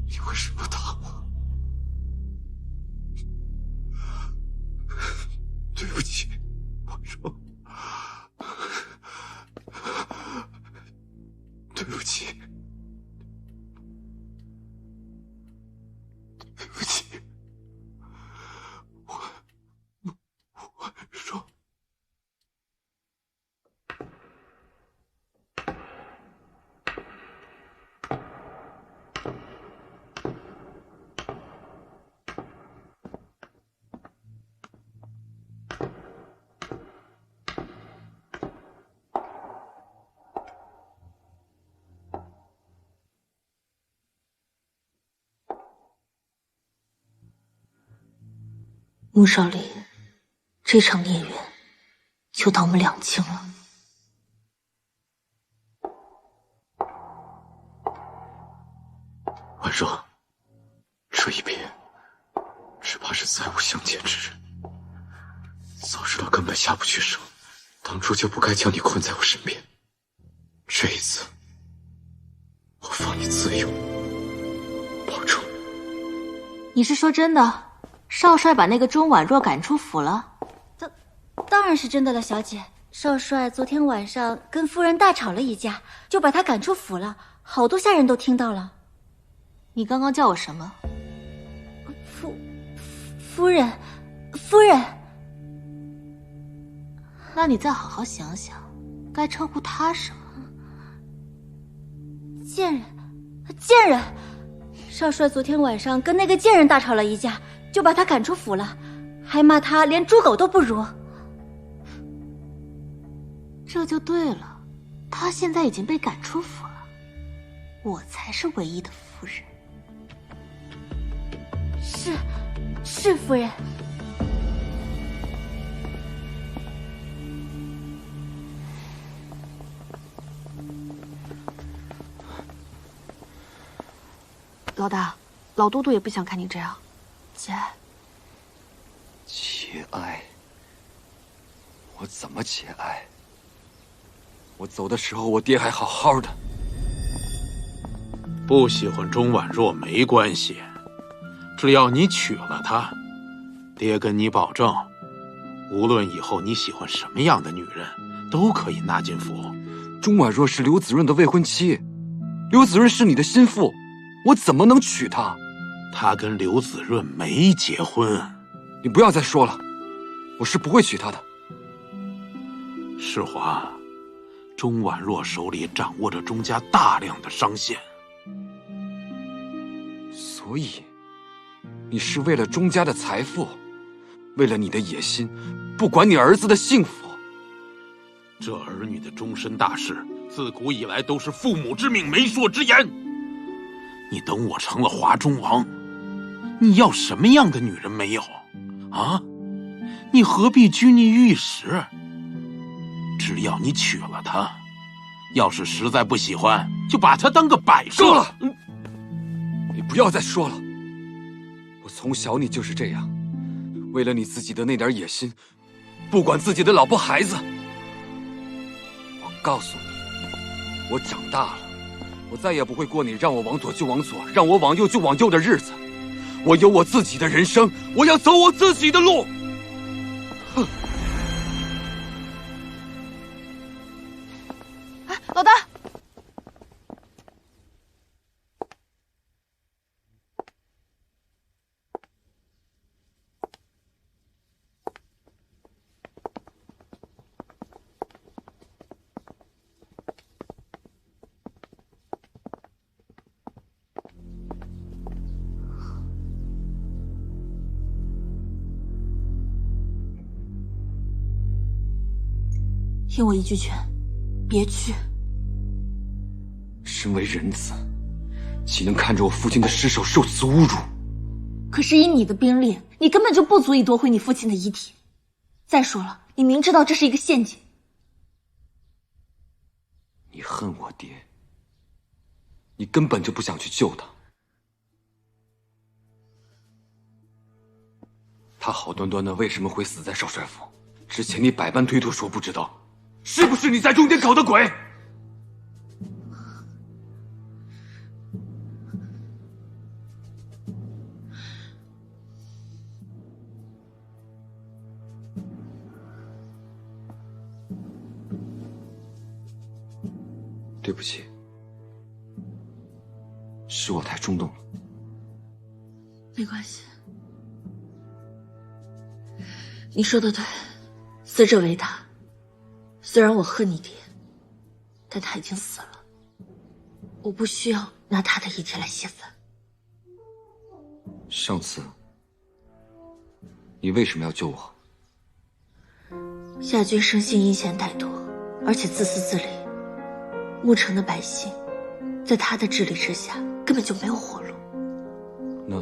你为什么不打我？对不起，我说，对不起，对不起，我说。穆少林，这场孽缘就当我们两清了。婉若，这一别，只怕是再无相见之日。早知道根本下不去手，当初就不该将你困在我身边。这一次，我放你自由，保重。你是说真的？少帅把那个钟婉若赶出府了？当然是真的了，小姐。少帅昨天晚上跟夫人大吵了一架，就把他赶出府了，好多下人都听到了。你刚刚叫我什么？夫人，夫人。那你再好好想想，该称呼他什么？贱人，贱人！少帅昨天晚上跟那个贱人大吵了一架，就把他赶出府了，还骂他连猪狗都不如。这就对了，他现在已经被赶出府了，我才是唯一的夫人。是夫人。老大，老都督也不想看你这样。节哀。节哀？我怎么节哀？我走的时候，我爹还好好的。不喜欢钟婉若没关系，只要你娶了她，爹跟你保证，无论以后你喜欢什么样的女人，都可以纳进府。钟婉若是刘子润的未婚妻，刘子润是你的心腹，我怎么能娶她？她跟刘子润没结婚。你不要再说了，我是不会娶她的。世华，钟婉若手里掌握着钟家大量的商线，所以你是为了钟家的财富，为了你的野心，不管你儿子的幸福。这儿女的终身大事，自古以来都是父母之命，媒妁之言。你等我成了华中王，你要什么样的女人没有？啊？你何必拘泥于一时？只要你娶了她，要是实在不喜欢，就把她当个摆设。够了！你不要再说了。我从小你就是这样，为了你自己的那点野心，不管自己的老婆孩子。我告诉你，我长大了，我再也不会过你让我往左就往左，让我往右就往右的日子。我有我自己的人生，我要走我自己的路。哼！哎，老大！听我一句劝，别去。身为人子，岂能看着我父亲的尸首受此侮辱？可是以你的兵力，你根本就不足以夺回你父亲的遗体。再说了，你明知道这是一个陷阱。你恨我爹，你根本就不想去救他。他好端端的为什么会死在少帅府？之前你百般推脱说不知道，是不是你在中间搞的鬼？对不起，是我太冲动了。没关系，你说的对，死者为他。虽然我恨你爹，但他已经死了，我不需要拿他的遗体来泄愤。上次你为什么要救我？夏军生性阴险歹毒，而且自私自利。牧城的百姓，在他的治理之下，根本就没有活路。那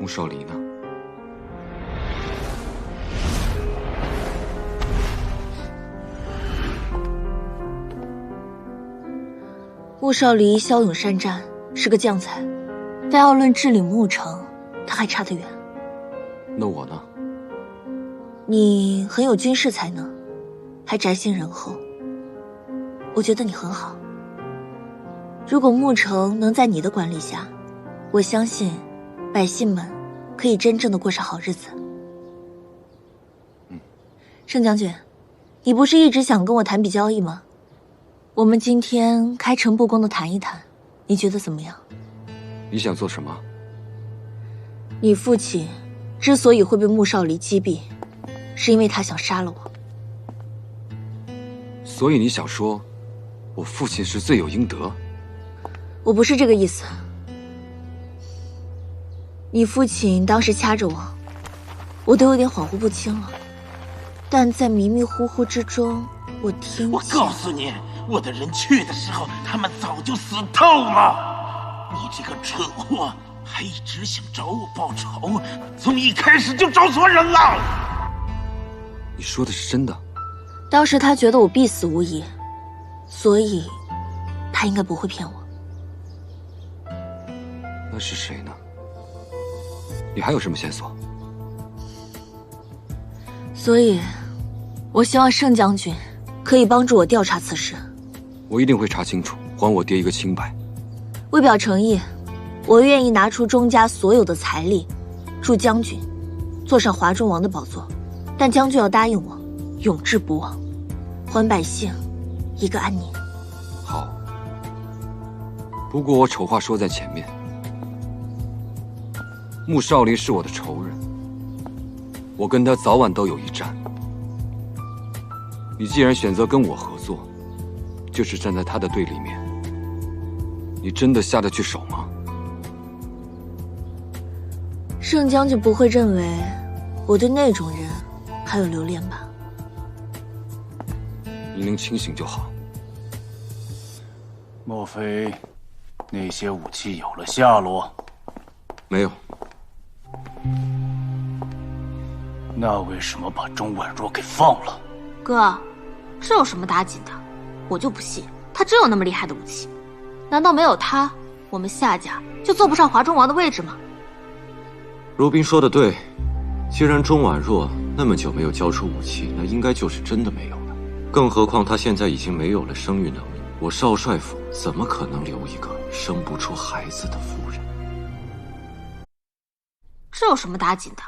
穆少离呢？穆少离骁勇善战，是个将才，但要论治理牧城，他还差得远。那我呢？你很有军事才能，还宅心仁厚。我觉得你很好。如果牧城能在你的管理下，我相信百姓们可以真正的过上好日子。盛将军，你不是一直想跟我谈笔交易吗？我们今天开诚布公的谈一谈，你觉得怎么样？你想做什么？你父亲之所以会被穆少离击毙，是因为他想杀了我。所以你想说，我父亲是罪有应得。我不是这个意思。你父亲当时掐着我都有点恍惚不清了，但在迷迷糊糊之中，我听见。我告诉你，我的人去的时候，他们早就死透了。你这个蠢货，还一直想找我报仇，从一开始就找错人了。你说的是真的？当时他觉得我必死无疑，所以他应该不会骗我。那是谁呢？你还有什么线索？所以，我希望盛将军可以帮助我调查此事。我一定会查清楚，还我爹一个清白。为表诚意，我愿意拿出钟家所有的财力，助将军坐上华中王的宝座。但将军要答应我，永志不忘，还百姓一个安宁。好，不过我丑话说在前面，穆少林是我的仇人，我跟他早晚都有一战。你既然选择跟我合作，就是站在他的对立面，你真的下得去手吗？盛将军不会认为我对那种人还有留恋吧？你能清醒就好。莫非那些武器有了下落？没有。那为什么把钟婉若给放了？哥，这有什么打紧的？我就不信他真有那么厉害的武器。难道没有他，我们夏家就坐不上华中王的位置吗？如冰说的对，既然钟婉若那么久没有交出武器，那应该就是真的没有了。更何况她现在已经没有了生育能力，我少帅府怎么可能留一个生不出孩子的夫人？这有什么打紧的？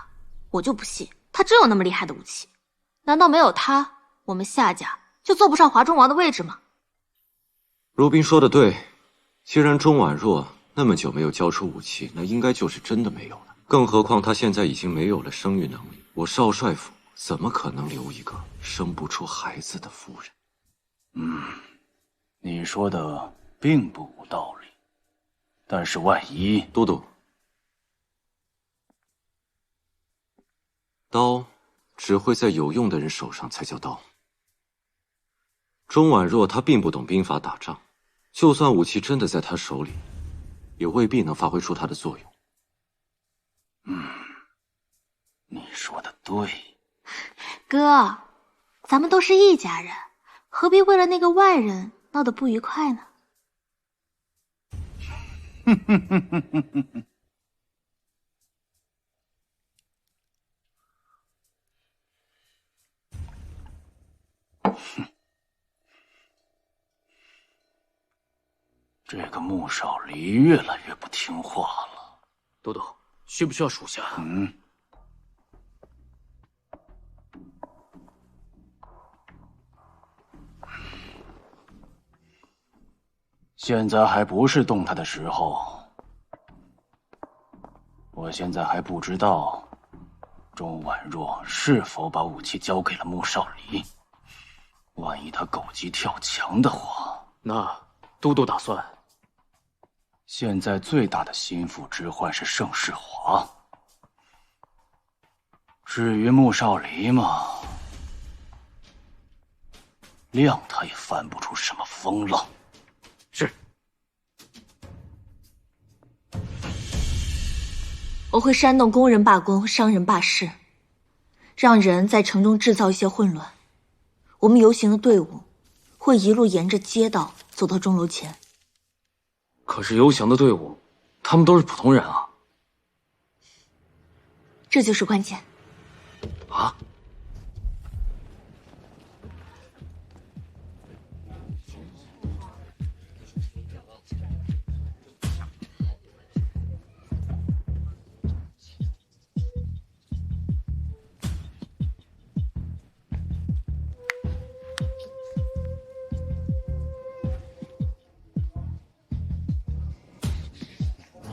我就不信他真有那么厉害的武器。难道没有他，我们夏家就坐不上华中王的位置吗？如冰说的对，既然钟婉若那么久没有交出武器，那应该就是真的没有了。更何况她现在已经没有了生育能力，我少帅府怎么可能留一个生不出孩子的夫人？你说的并不无道理，但是万一……都督，刀只会在有用的人手上才叫刀。钟婉若她并不懂兵法打仗，就算武器真的在她手里，也未必能发挥出它的作用。你说的对。哥，咱们都是一家人，何必为了那个外人闹得不愉快呢？这个穆少离越来越不听话了。都督，需不需要属下？现在还不是动他的时候。我现在还不知道钟婉若是否把武器交给了穆少离。万一他狗急跳墙的话，那都督打算？现在最大的心腹之患是盛世华。至于穆少离嘛，谅他也翻不出什么风浪。是。我会煽动工人罢工、商人罢市，让人在城中制造一些混乱。我们游行的队伍会一路沿着街道走到钟楼前。可是游行的队伍，他们都是普通人啊。这就是关键。啊？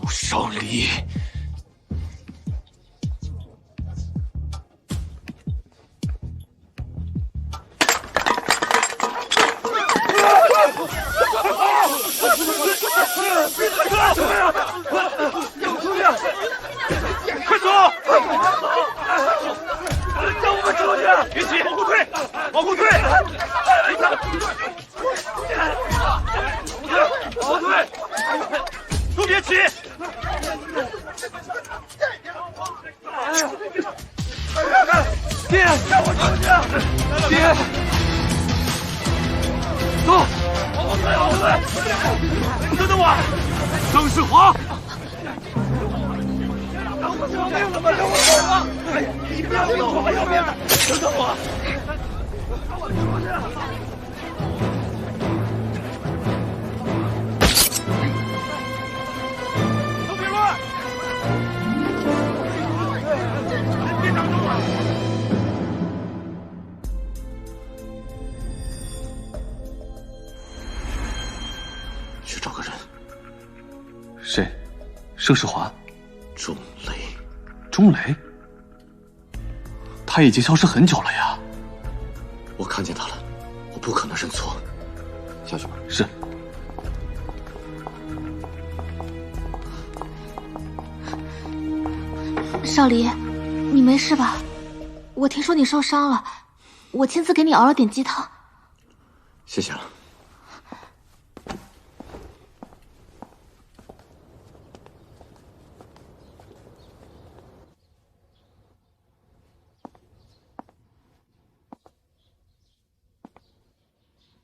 穆少离，爹，走，后退！等等我，郑世华。我要命了吗？让我走吧！你不要动我，要命！等等我！让我出去！都别乱！别挡住我！去找个人。谁？盛世华。钟雷。钟雷？他已经消失很久了呀。我看见他了，我不可能认错。下去吧。是。少离，你没事吧？我听说你受伤了，我亲自给你熬了点鸡汤。谢谢了。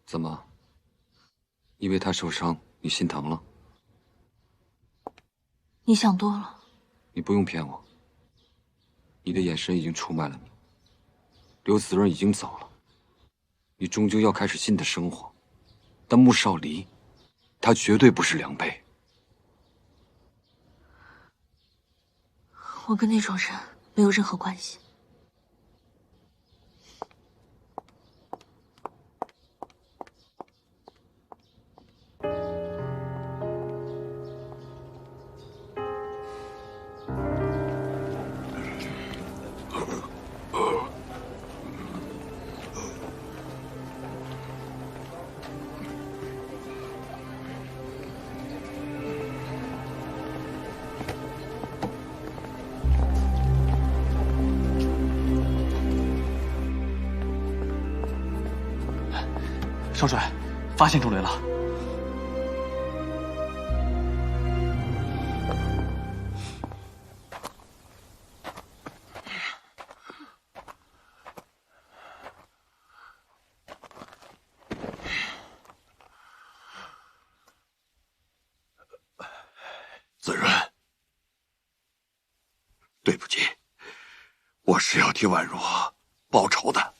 怎么？因为他受伤，你心疼了？你想多了。你不用骗我，你的眼神已经出卖了你。刘子润已经走了，你终究要开始新的生活。但穆少离，他绝对不是良配。我跟那种人没有任何关系。少帅，发现钟雷了。子润，对不起，我是要替婉若报仇的。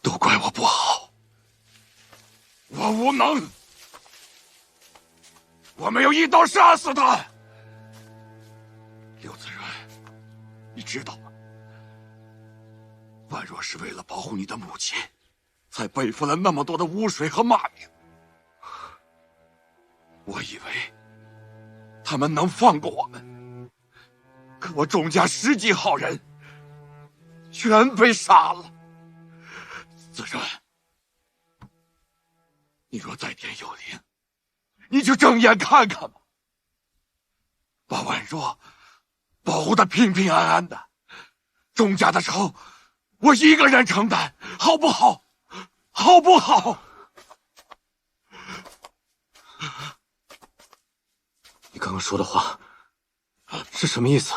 都怪我不好，我无能，我没有一刀杀死他。刘子润，你知道吗？婉若是为了保护你的母亲，才背负了那么多的污水和骂名。我以为他们能放过我们，可我钟家10几号人全被杀了。子润，你若在天有灵，你就睁眼看看吧，把婉若保护得平平安安的。钟家的仇，我一个人承担，好不好？好不好？你刚刚说的话是什么意思？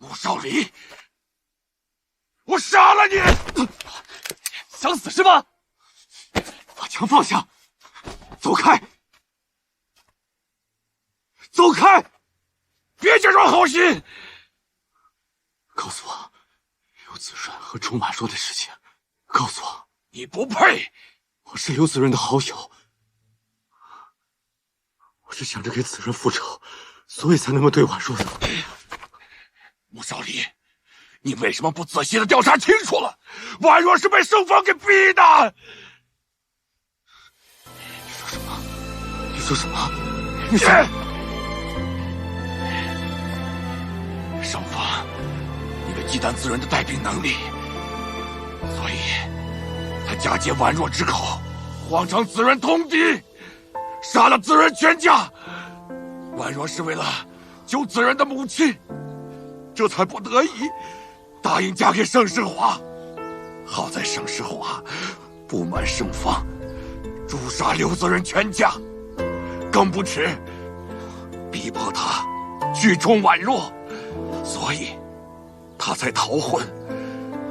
穆少离，我杀了你！想死是吧？把枪放下，走开！走开！别假装好心！告诉我，刘子润和钟婉若的事情。告诉我，你不配！我是刘子润的好友，我是想着给子润复仇，所以才那么对婉若的。穆少离，你为什么不仔细的调查清楚了？婉若是被圣方给逼的。你说什么？你说什么？你说圣方因为忌惮子润的带兵能力，所以才假借婉若之口，谎称子润通敌，杀了子润全家。婉若是为了救子润的母亲，这才不得已答应嫁给盛世华。好在盛世华不满圣方，诛杀刘子润全家，更不耻逼迫他惧钟婉若，所以他才逃婚，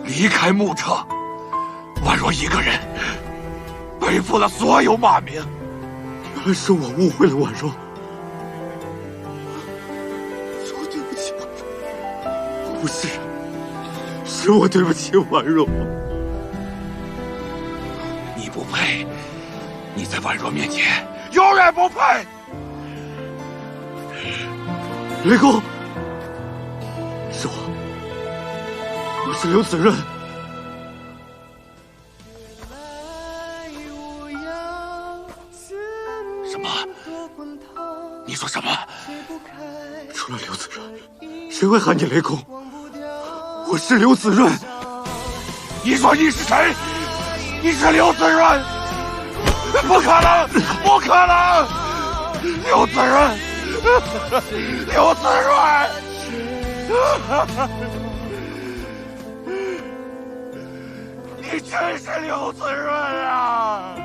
离开牧城。婉若一个人背负了所有骂名。原来是我误会了婉若，我对不起婉若，我不是人，是我对不起婉若。你不配，你在婉若面前永远不配。雷公，是我是刘子润。什么？你说什么？除了刘子润，谁会喊你雷公？我是刘子润。你说你是谁？你是刘子润？不可能，不可能！刘子润，刘子润，你真是刘子润啊！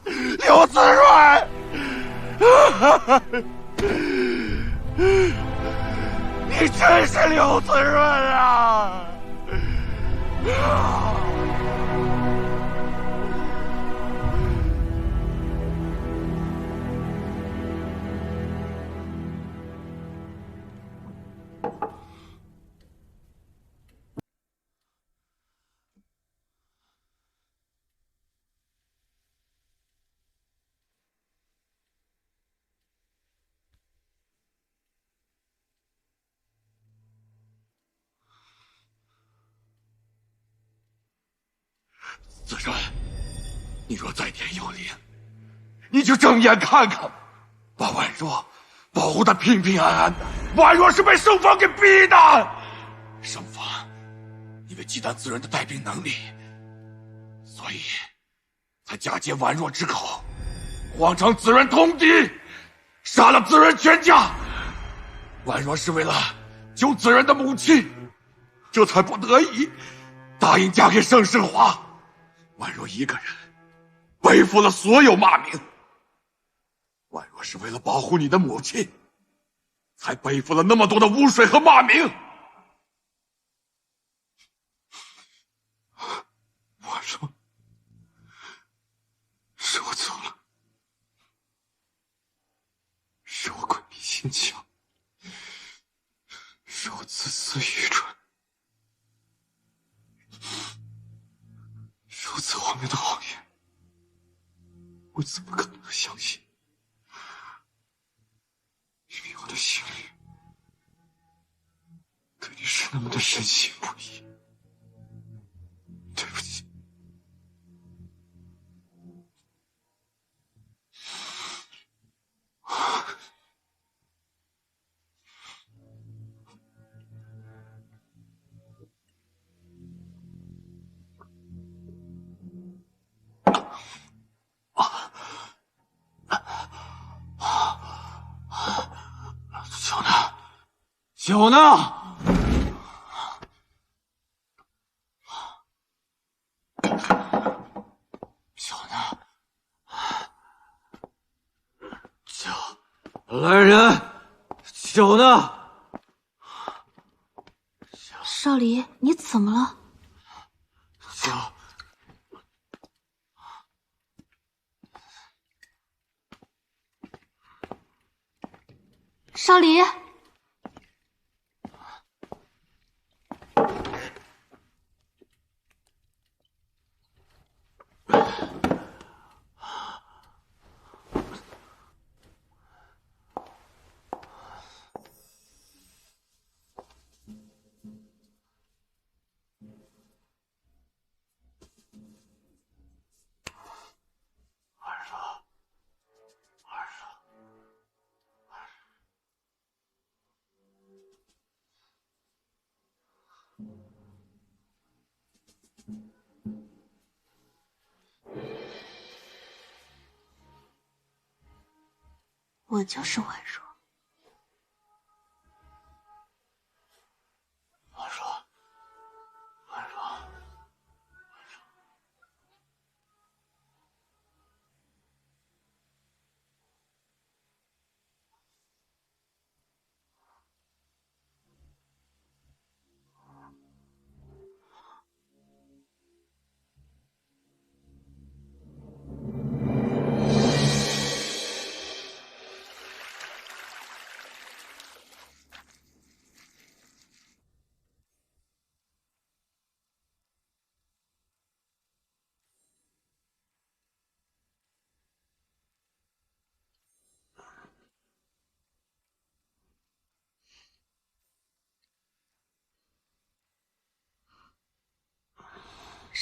刘子润，你真是刘子润啊！子润，你若在天有灵，你就睁眼看看，把婉若保护得平平安安。婉若是被圣方给逼的，圣方因为忌惮子润的带兵能力，所以才假借婉若之口，谎称子润通敌，杀了子润全家。婉若是为了救子润的母亲，这才不得已答应嫁给盛世华。婉若一个人背负了所有骂名。婉若是为了保护你的母亲，才背负了那么多的污水和骂名。婉若，是我错了，是我鬼迷心窍，是我自私愚蠢。如此荒谬的谎言，我怎么可能相信？明明我的心里对你是那么的深信不疑。对不起。酒呢？酒呢？酒，来人！酒呢？少离，你怎么了？酒。少离。我就是婉若。婉若，婉若，婉若。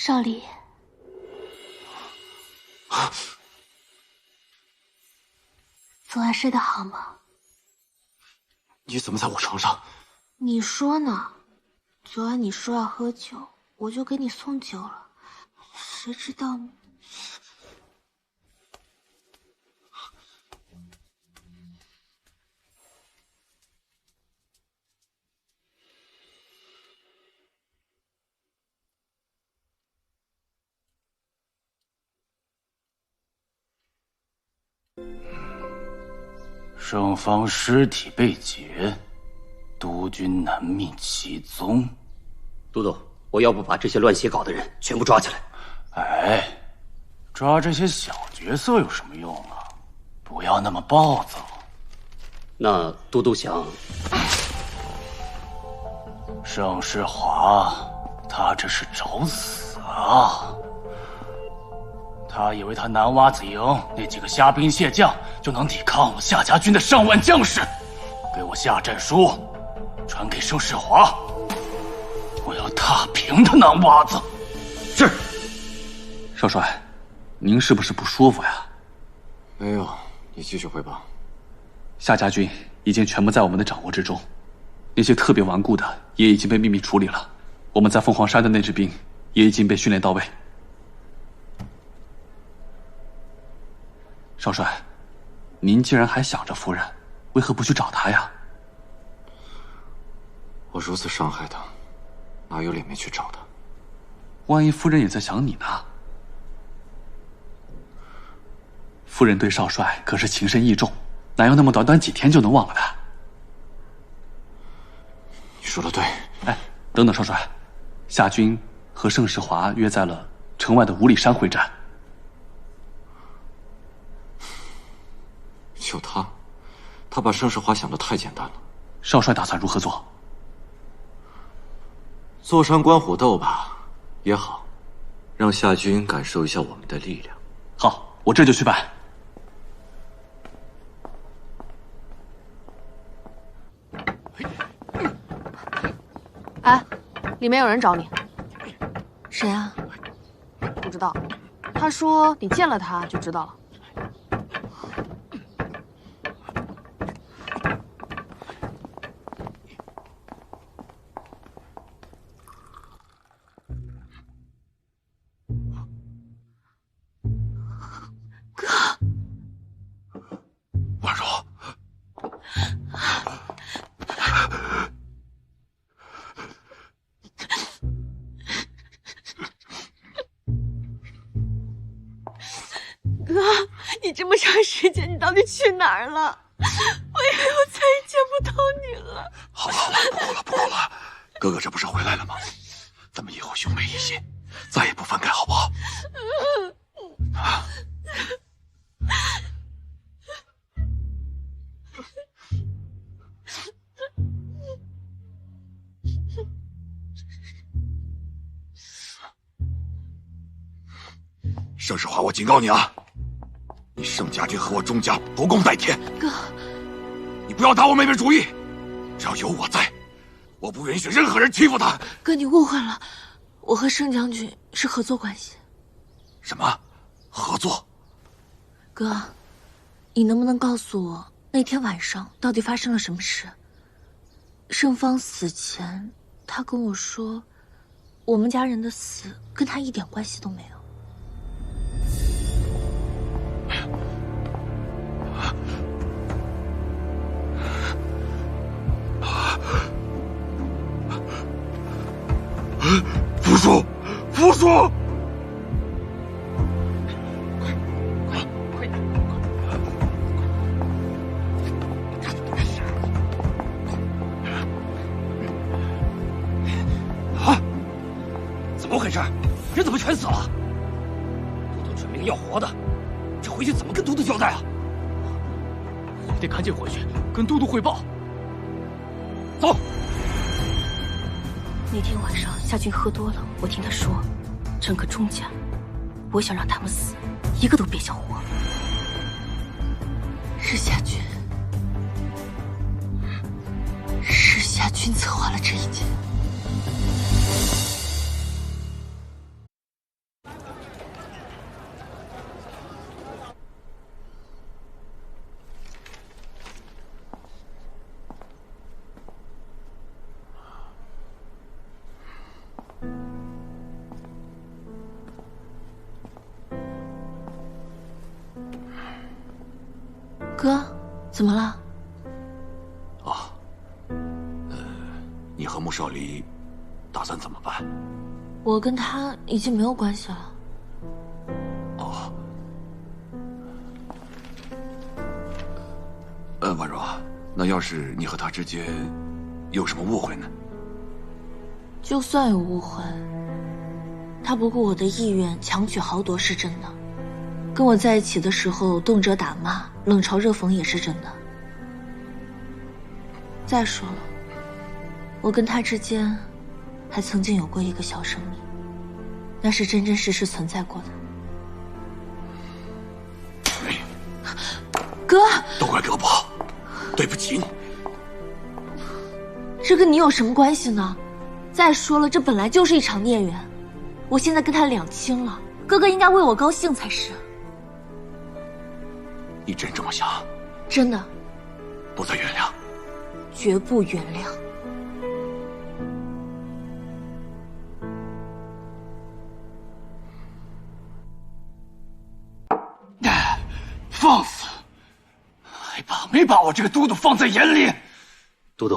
少离，昨晚睡得好吗？你怎么在我床上？你说呢？昨晚你说要喝酒，我就给你送酒了，谁知道呢？圣方尸体被劫，督军难觅其踪。都督，我要不把这些乱写稿的人全部抓起来？哎，抓这些小角色有什么用啊？不要那么暴躁。那都督想，盛世华，他这是找死啊！他以为他南洼子营那几个虾兵蟹将就能抵抗我夏家军的上万将士，给我下战书，传给盛世华。我要踏平他南洼子。是。少帅，您是不是不舒服呀？没有，你继续汇报。夏家军已经全部在我们的掌握之中，那些特别顽固的也已经被秘密处理了。我们在凤凰山的那支兵也已经被训练到位。少帅，您既然还想着夫人，为何不去找她呀？我如此伤害她，哪有脸面去找她？万一夫人也在想你呢？夫人对少帅可是情深意重，哪有那么短短几天就能忘了他？你说的对。哎，等等，少帅，夏军和盛世华约在了城外的五里山会战。就他把盛世华想得太简单了。少帅打算如何做？坐山观虎斗吧，也好，让夏军感受一下我们的力量。好，我这就去办。哎，里面有人找你。谁啊？不知道。他说你见了他就知道了。婉柔，哥，你这么长时间，你到底去哪儿了？我以为我再也见不到你了。好了，不哭了，不哭了。哥哥这不是回来了吗？咱们以后兄妹一心，再也不分开，好不好？啊！盛世华，我警告你啊！你盛家军和我钟家不共戴天。哥，你不要打我妹妹主意，只要有我在，我不允许任何人欺负她。哥，你误会了，我和盛将军是合作关系。什么？合作？哥，你能不能告诉我那天晚上到底发生了什么事？盛芳死前，他跟我说，我们家人的死跟他一点关系都没有。福叔，福叔！啊！怎么回事？人怎么全死了？都督准命要活的，这回去怎么跟都督交代啊？我得赶紧回去跟都督汇报。走。那天晚上夏军喝多了，我听他说，整个钟家，我想让他们死，一个都别想活。是夏军，是夏军策划了这一切。怎么了？你和穆少离打算怎么办？我跟他已经没有关系了。婉若，那要是你和他之间有什么误会呢？就算有误会，他不顾我的意愿强取豪夺是真的，跟我在一起的时候动辄打骂、冷嘲热讽也是真的。再说了，我跟他之间还曾经有过一个小生命，那是真真实实存在过的。哥，都怪哥不好，对不起你。这跟你有什么关系呢？再说了，这本来就是一场孽缘，我现在跟他两清了，哥哥应该为我高兴才是。你真这么想？真的。不再原谅？绝不原谅。放肆！没把我这个都督放在眼里。都督，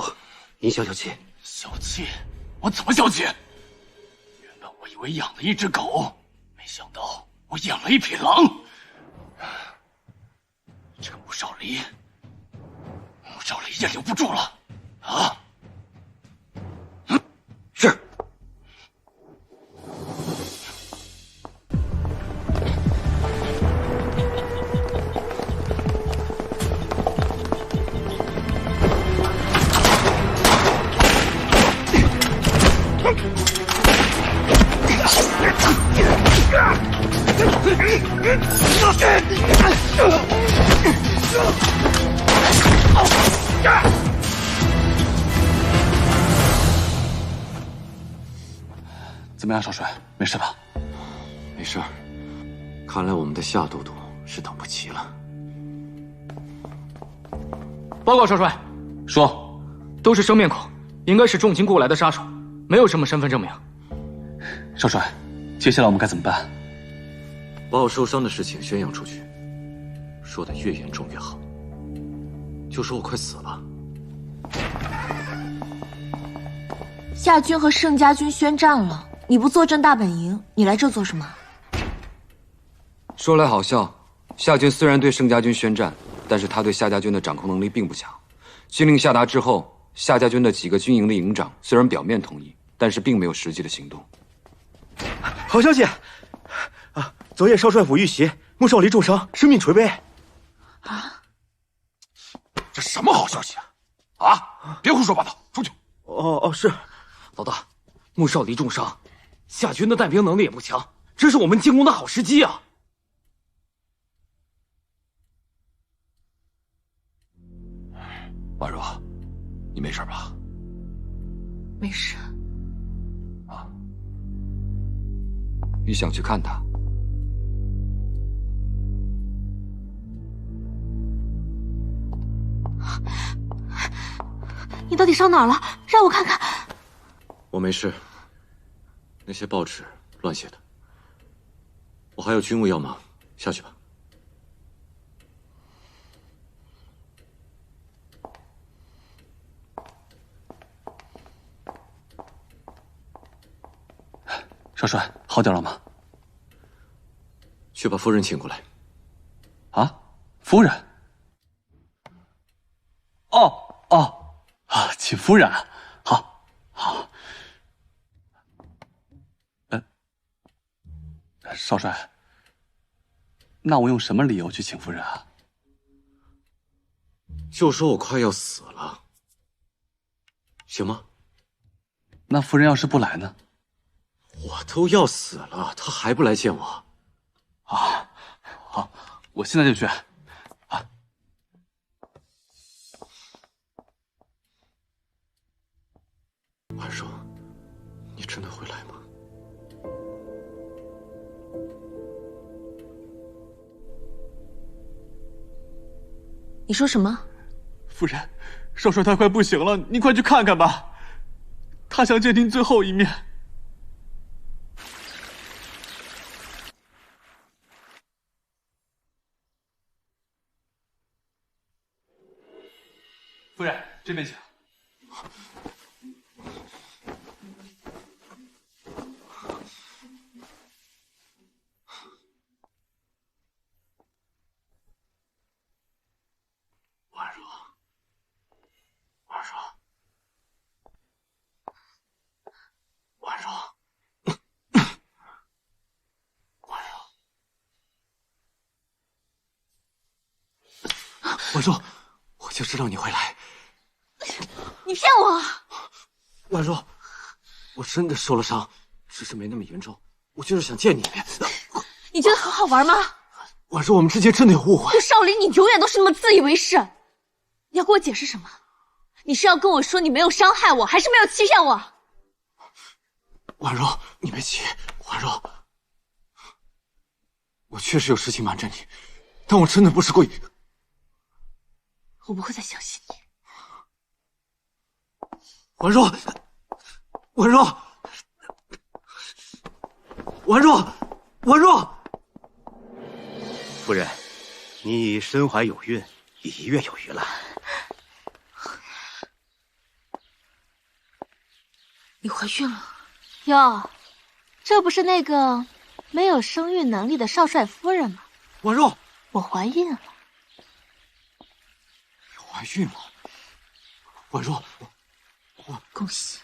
您消消气。小气？我怎么小气？原本我以为养了一只狗，没想到我养了一匹狼。这个穆少离也留不住了啊！是。怎么样，少帅，没事吧？没事儿。看来我们的夏都督是等不及了。报告少帅，说，都是生面孔，应该是重金雇来的杀手，没有什么身份证明。少帅，接下来我们该怎么办？把我受伤的事情宣扬出去，说的越严重越好。就说我快死了。夏军和盛家军宣战了，你不坐镇大本营，你来这做什么？说来好笑，夏军虽然对盛家军宣战，但是他对夏家军的掌控能力并不强。军令下达之后，夏家军的几个军营的营长虽然表面同意，但是并没有实际的行动。好消息！昨夜少帅府遇袭，穆少离重伤，生命垂危。这什么好消息啊！别胡说八道，出去！是。老大，穆少离重伤，夏军的带兵能力也不强，这是我们进攻的好时机啊！婉若，你没事吧？没事。你想去看他？你到底伤哪了？让我看看。我没事，那些报纸乱写的。我还有军务要忙，下去吧。少帅，好点了吗？去把夫人请过来。啊，夫人？请夫人啊，好。少帅，那我用什么理由去请夫人啊？就说我快要死了，行吗？那夫人要是不来呢？我都要死了，她还不来见我？好，我现在就去。婉若，你真的会来吗？你说什么？夫人，少帅他快不行了，你快去看看吧，他想见您最后一面。这边请。婉若，婉若，婉若，婉若，婉若，我就知道你会来。你骗我！婉若，我真的受了伤，只是没那么严重。我就是想见你一面。你觉得很好玩吗？婉若，我们之间真的有误会。顾少林，你永远都是那么自以为是。你要给我解释什么？你是要跟我说你没有伤害我，还是没有欺骗我？婉若，你别急。婉若，我确实有事情瞒着你，但我真的不是故意。我不会再相信你。婉若，婉若，婉若，婉若，夫人，你身怀有孕，已月有余了。你怀孕了？哟，这不是那个没有生育能力的少帅夫人吗？婉若，我怀孕了。你怀孕了？婉若，恭喜！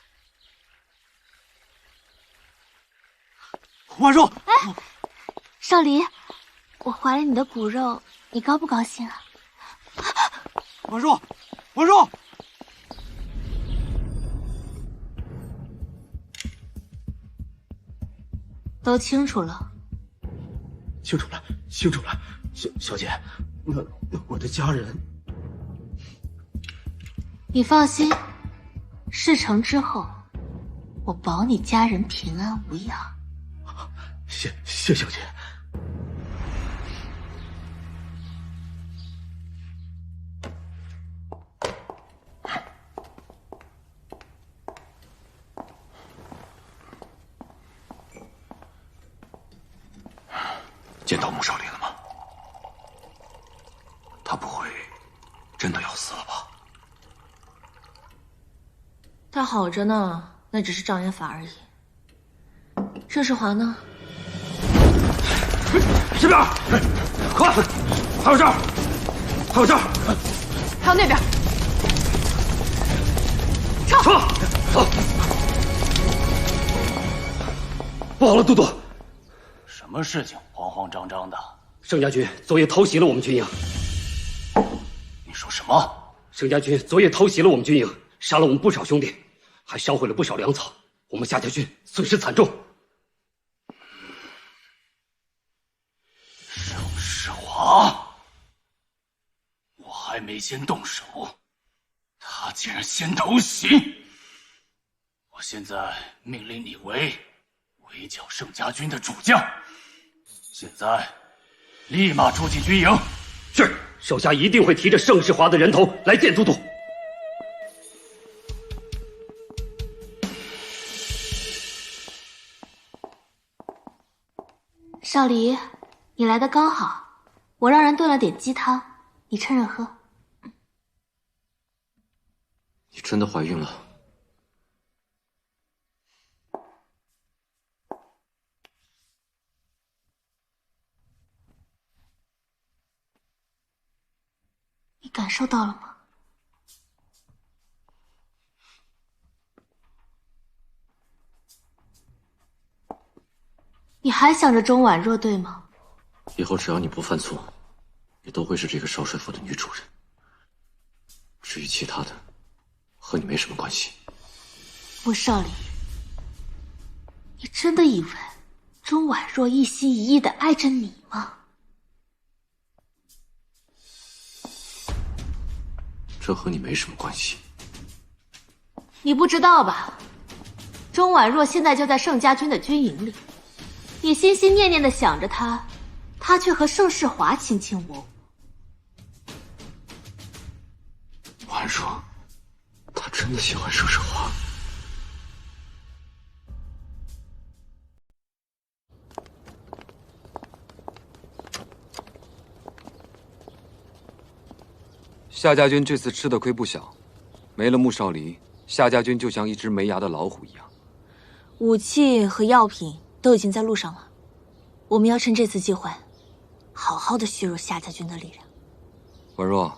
婉若，哎，少离，我怀了你的骨肉，你高不高兴啊？婉若，婉若，都清楚了。清楚了，清楚了，小姐，那我的家人，你放心。事成之后，我保你家人平安无恙。谢小姐。见到穆少林了吗？他不会真的要死了吧？他好着呢，那只是障眼法而已。盛世华呢？这边，快！还有这儿，还有这儿，还有那边。撤！走！不好了，都督！什么事情？慌慌张张的。盛家军昨夜偷袭了我们军营。你说什么？盛家军昨夜偷袭了我们军营，杀了我们不少兄弟，还烧毁了不少粮草，我们夏家军损失惨重。盛世华，我还没先动手，他竟然先偷袭！我现在命令你围剿盛家军的主将，现在立马出进军营。是，手下一定会提着盛世华的人头来见都督。少离，你来的刚好，我让人炖了点鸡汤，你趁热喝。你真的怀孕了？你感受到了吗？你还想着钟婉若对吗？以后只要你不犯错，你都会是这个少帅府的女主人。至于其他的，和你没什么关系。穆少林，你真的以为钟婉若一心一意的爱着你吗？这和你没什么关系。你不知道吧？钟婉若现在就在盛家军的军营里，你心心念念的想着她，她却和盛世华卿卿我我。婉若，她真的喜欢盛世华？夏家军这次吃的亏不小，没了穆少离，夏家军就像一只没牙的老虎一样。武器和药品都已经在路上了，我们要趁这次机会，好好的削弱夏家军的力量。婉若，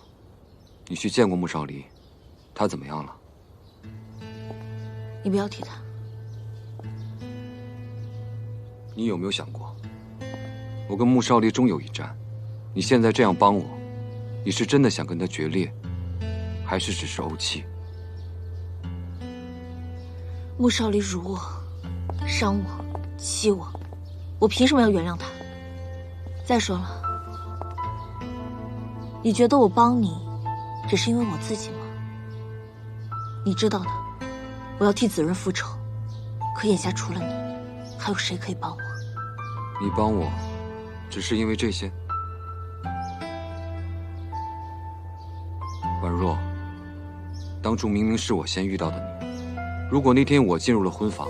你去见过穆少离，他怎么样了？你不要提他。你有没有想过，我跟穆少离终有一战？你现在这样帮我，你是真的想跟他决裂，还是只是怄气？穆少离辱我、伤我、欺我，我凭什么要原谅他？再说了，你觉得我帮你，只是因为我自己吗？你知道的，我要替子润复仇，可眼下除了你，还有谁可以帮我？你帮我，只是因为这些？婉若，当初明明是我先遇到的你，如果那天我进入了婚房，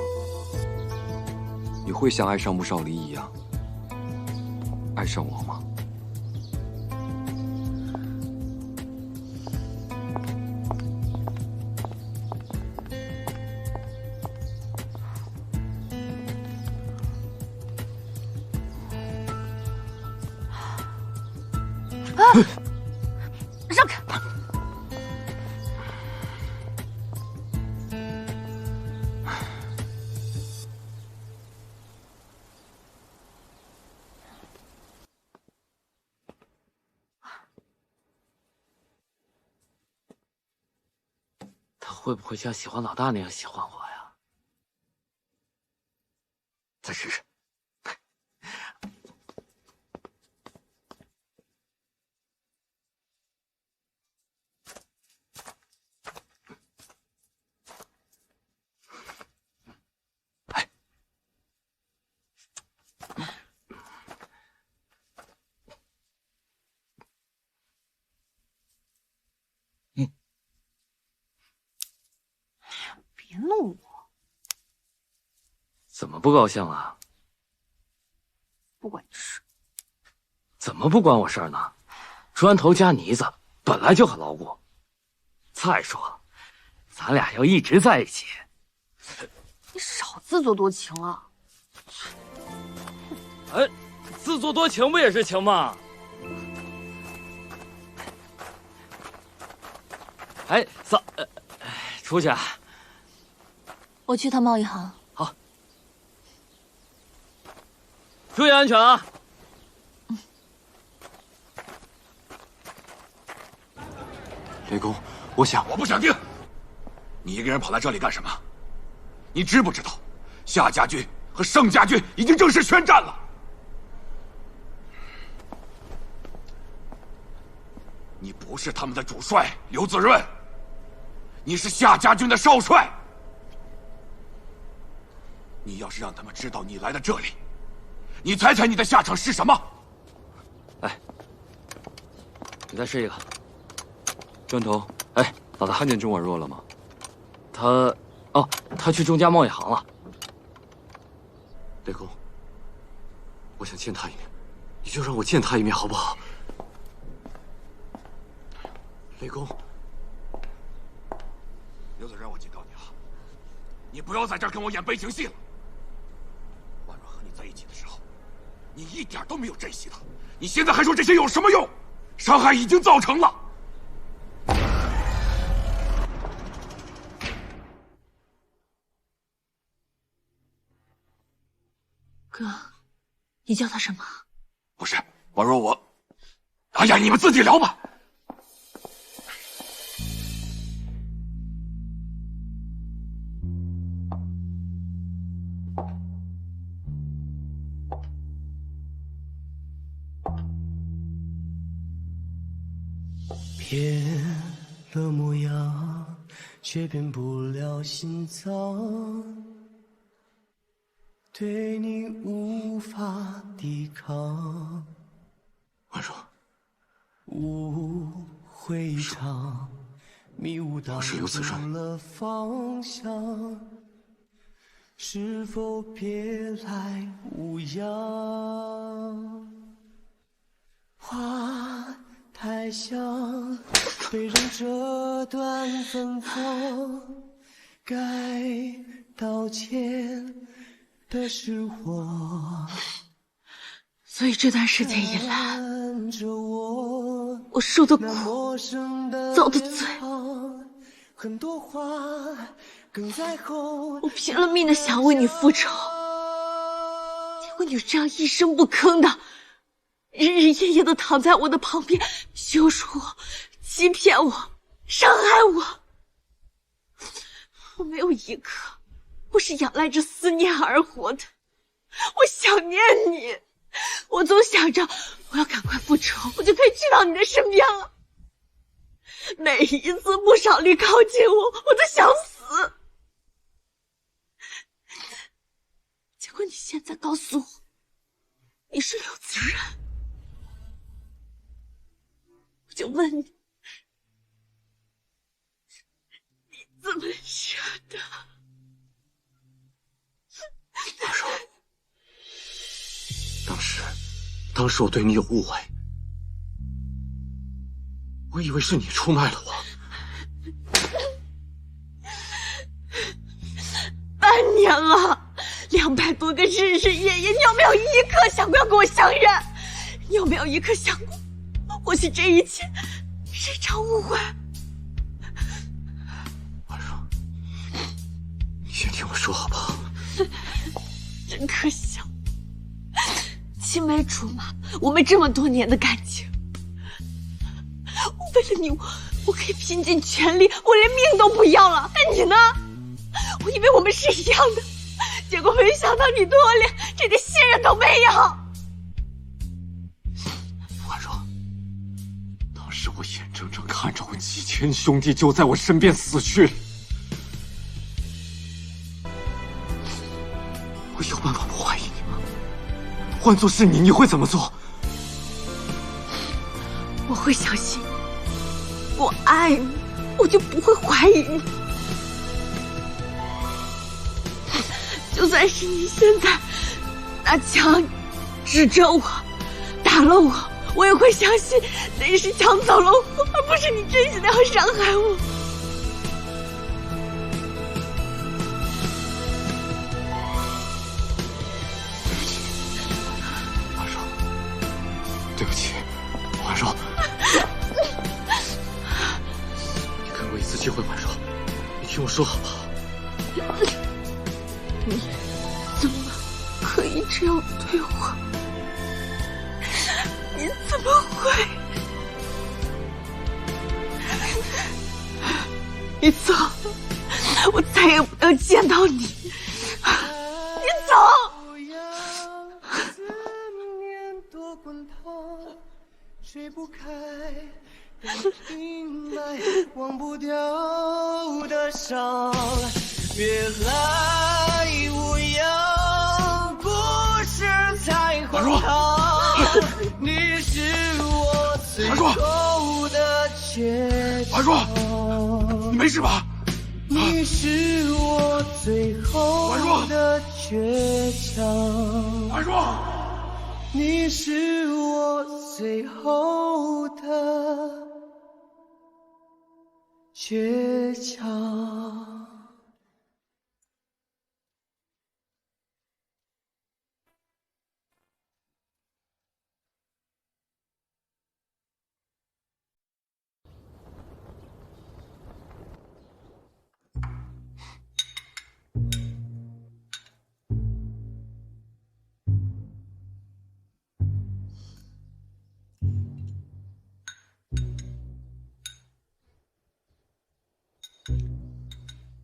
你会像爱上穆少离一样爱上我吗？让开！他会不会像喜欢老大那样喜欢我呀？再试试。别弄我！怎么不高兴啊？不关你事。怎么不关我事儿呢？砖头加泥子本来就很牢固。再说了，咱俩要一直在一起。你少自作多情了。哎，自作多情不也是情吗？哎，出去啊。我去趟贸易行。好，注意安全啊！雷公，我不想听。你一个人跑来这里干什么？你知不知道，夏家军和盛家军已经正式宣战了？你不是他们的主帅刘子润，你是夏家军的少帅。你要是让他们知道你来了这里，你猜猜你的下场是什么？哎，你再试一个。砖头，哎，老大，看见钟婉若了吗？他去钟家贸易行了。雷公，我想见他一面，你就让我见他一面好不好？雷公，刘子润，我警告你了，你不要在这儿跟我演悲情戏了。婉若和你在一起的时候，你一点都没有珍惜她，你现在还说这些有什么用？伤害已经造成了。哥，你叫他什么？不是，婉若，我……哎呀，你们自己聊吧。变了模样，却变不了心脏，对你无法抵抗。婉若，误会一场，迷雾挡住了方向，是否别来无恙？花太香。别让这段芬芳该道歉的是我。所以这段时间以来，我受的苦，遭的罪，我拼了命的想为你复仇，结果你就这样一声不吭的，日日夜夜的躺在我的旁边，羞辱我，欺骗我，伤害我。我没有一刻不是仰赖着思念而活的，我想念你。我总想着我要赶快复仇，我就可以去到你的身边了。每一次穆少丽靠近我，我都想死。结果你现在告诉我你是刘子仁，我就问你，你怎么舍得？阿柔，当时我对你有误会，我以为是你出卖了我。半年了，200多个日日夜夜，你有没有一刻想过要跟我相认？你有没有一刻想过，或许这一切是一场误会？婉若，你先听我说好不好？真可笑，青梅竹马，我们这么多年的感情，为了你，我可以拼尽全力，我连命都不要了。但你呢？我以为我们是一样的，结果没想到你对我连这点信任都没有。婉若，当时我眼睁睁看着我几千兄弟就在我身边死去，我有办法不怀疑你吗？换作是你，你会怎么做？我会相信你，我爱你，我就不会怀疑你。就算是你现在拿枪指着我，打了我，我也会相信那是枪走了我，而不是你真心的要伤害我。对不起，婉若，你给我一次机会，婉若，你听我说好不好？你怎么可以这样对我？你怎么会？你走，我再也不要见到你。你走。吹不开，阴霾忘不掉的伤，别来无恙，故事才荒唐。你是我最后的倔强。婉若，你没事吧？你是我最后的倔强。婉若，你是我最后的倔强。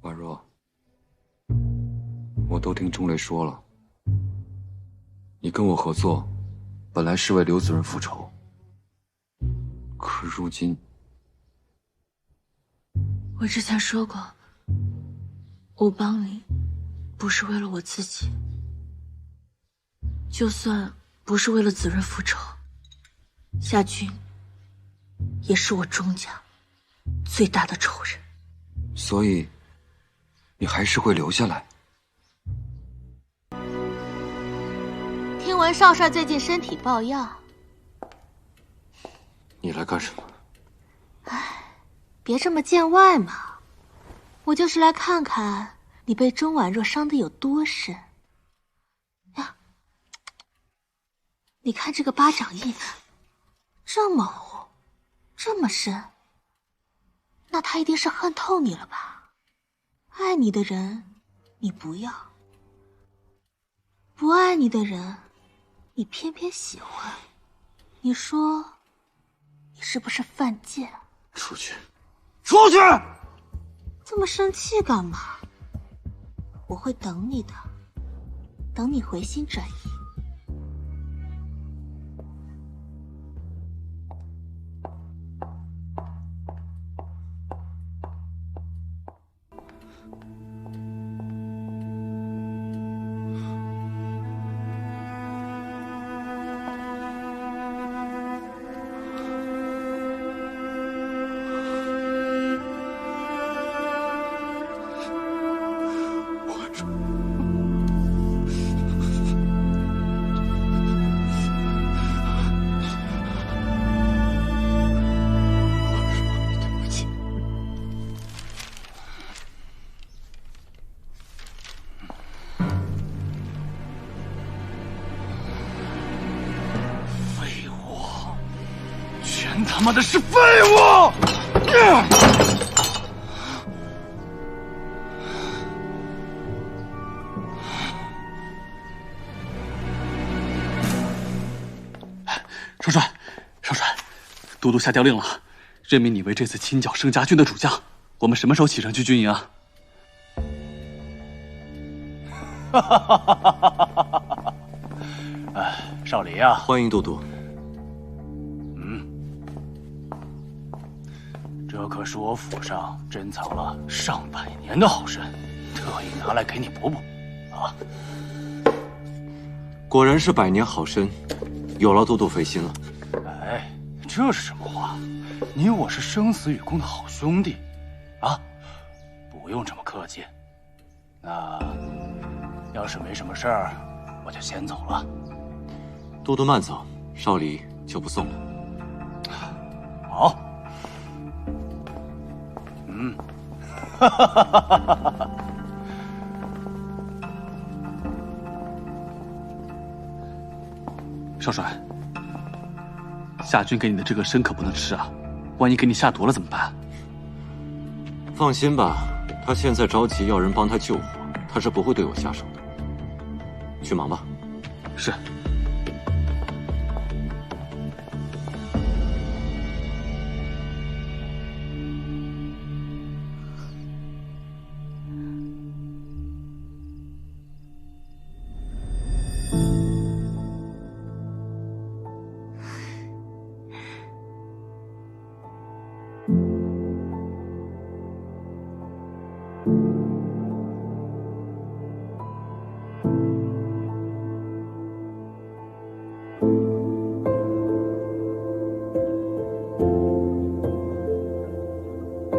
婉若，我都听钟雷说了，你跟我合作，本来是为刘子润复仇，可如今，我之前说过，我帮你不是为了我自己，就算不是为了子润复仇，夏军也是我钟家最大的仇人。所以，你还是会留下来。听闻少帅最近身体抱恙，你来干什么？别这么见外嘛。我就是来看看你被钟婉若伤得有多深。呀，你看这个巴掌印，这么红，这么深，那他一定是恨透你了吧？爱你的人，你不要；不爱你的人，你偏偏喜欢。你说，你是不是犯贱？出去！出去！这么生气干嘛？我会等你的，等你回心转意。他妈的是废物！少帅，少帅，都督下调令了，任命你为这次清剿盛家军的主将。我们什么时候启程去军营啊？少黎啊，欢迎都督。这可是我府上珍藏了上百年的好参，特意拿来给你补补。啊，果然是百年好参，有劳都督费心了。哎，这是什么话？你我是生死与共的好兄弟，啊，不用这么客气。那要是没什么事儿，我就先走了。都督慢走，少黎就不送了。好。哈哈哈哈哈！少帅，夏军给你的这个参可不能吃啊，万一给你下毒了怎么办？放心吧，他现在着急要人帮他救火，他是不会对我下手的。去忙吧。是。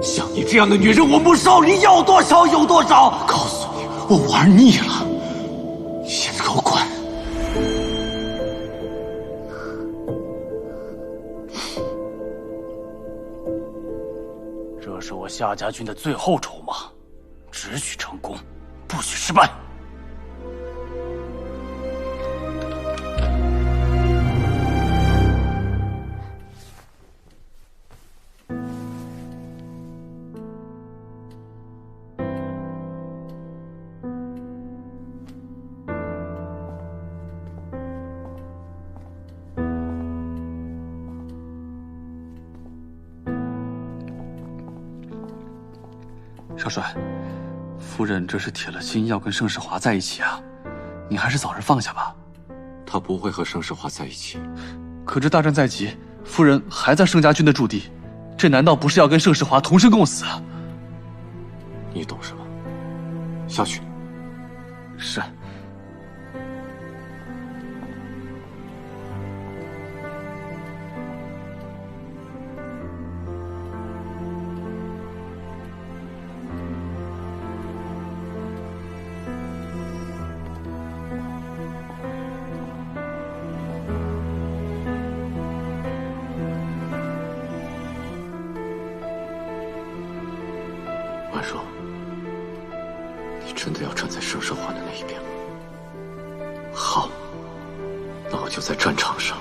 像你这样的女人，我穆少黎要多少有多少。告诉你，我玩腻了，你现在给我滚！这是我夏家军的最后筹码，只许成功，不许失败。少帅，夫人这是铁了心要跟盛世华在一起啊，你还是早日放下吧。他不会和盛世华在一起。可这大战在即，夫人还在盛家军的驻地，这难道不是要跟盛世华同生共死？你懂什么？下去。是。婉若，你真的要站在盛世华的那一边吗？好，那我就在战场上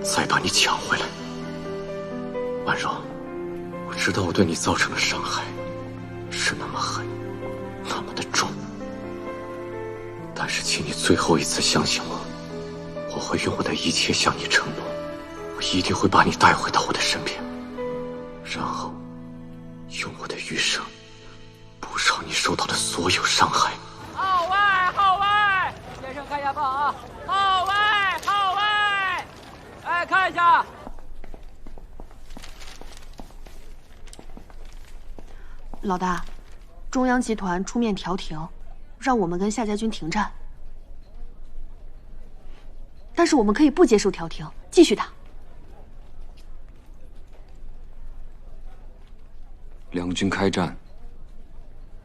再把你抢回来。婉若，我知道我对你造成的伤害是那么狠，那么的重，但是请你最后一次相信我，我会用我的一切向你承诺，我一定会把你带回到我的身边，然后用我的余生补偿你受到的所有伤害。号外，号外！先生看一下报啊！号外，号外！哎，看一下。老大，中央集团出面调停，让我们跟夏家军停战。但是我们可以不接受调停，继续打。两军开战，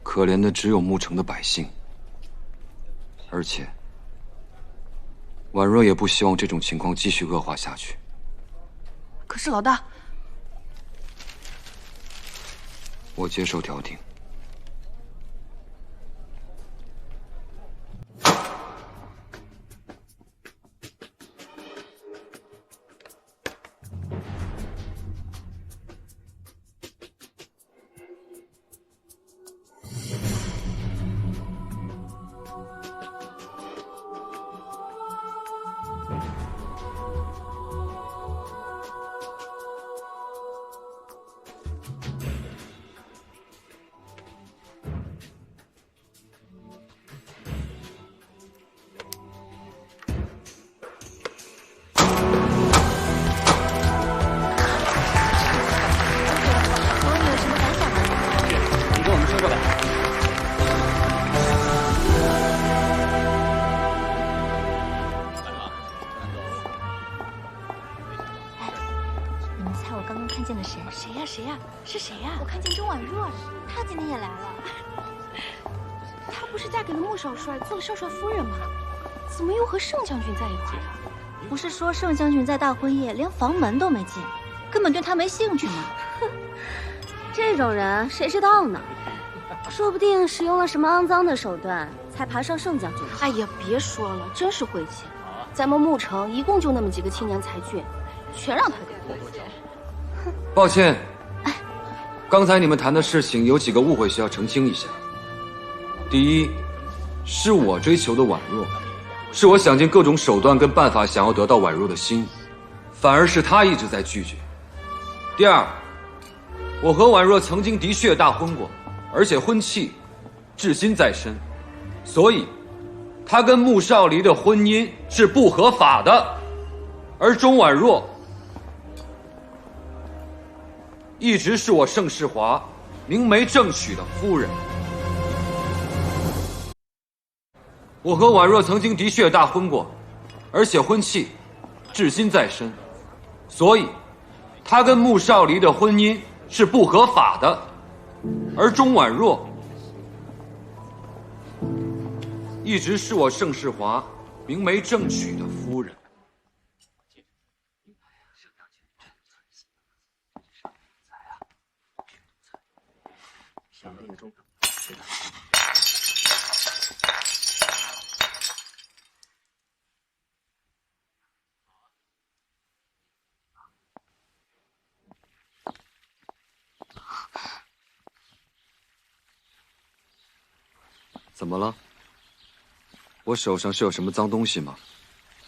可怜的只有牧城的百姓，而且婉若也不希望这种情况继续恶化下去。可是老大，我接受调停。谁呀？是谁呀？我看见钟婉若了，她今天也来了。她不是嫁给了穆少帅，做了少帅夫人吗？怎么又和盛将军在一块了？不是说盛将军在大婚夜连房门都没进，根本对他没兴趣吗？这种人谁知道呢？说不定使用了什么肮脏的手段，才爬上盛将军。哎呀，别说了，真是晦气！咱们牧城一共就那么几个青年才俊，全让他给破坏掉。抱歉，刚才你们谈的事情有几个误会需要澄清一下。第一，是我追求的婉若，是我想尽各种手段跟办法想要得到婉若的心，反而是她一直在拒绝。第二，我和婉若曾经的确大婚过，而且婚契至今在身，所以她跟穆少离的婚姻是不合法的，而钟婉若一直是我盛世华明媒正娶的夫人。我和婉若曾经的确大婚过，而且婚契至今在身，所以她跟穆少离的婚姻是不合法的，而钟婉若一直是我盛世华明媒正娶的夫人。怎么了？我手上是有什么脏东西吗？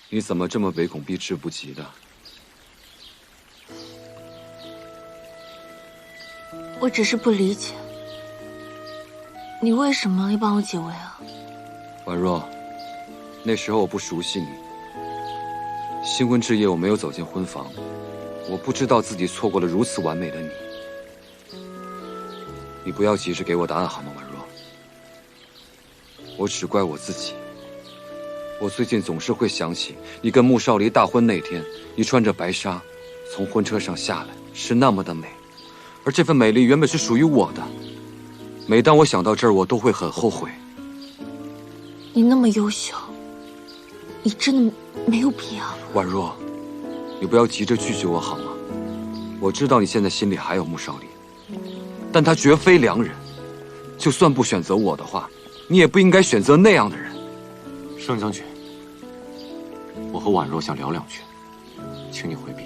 你怎么这么唯恐避之不及的？我只是不理解，你为什么要帮我解围啊？婉若，那时候我不熟悉你，新婚之夜我没有走进婚房，我不知道自己错过了如此完美的你。你不要急着给我答案好吗，婉若？我只怪我自己。我最近总是会想起你跟穆少离大婚那天，你穿着白纱从婚车上下来，是那么的美，而这份美丽原本是属于我的。每当我想到这儿，我都会很后悔。你那么优秀，你真的没有必要。婉若，你不要急着拒绝我好吗？我知道你现在心里还有穆少离，但他绝非良人。就算不选择我的话，你也不应该选择那样的人。盛将军，我和婉若想聊两句，请你回避。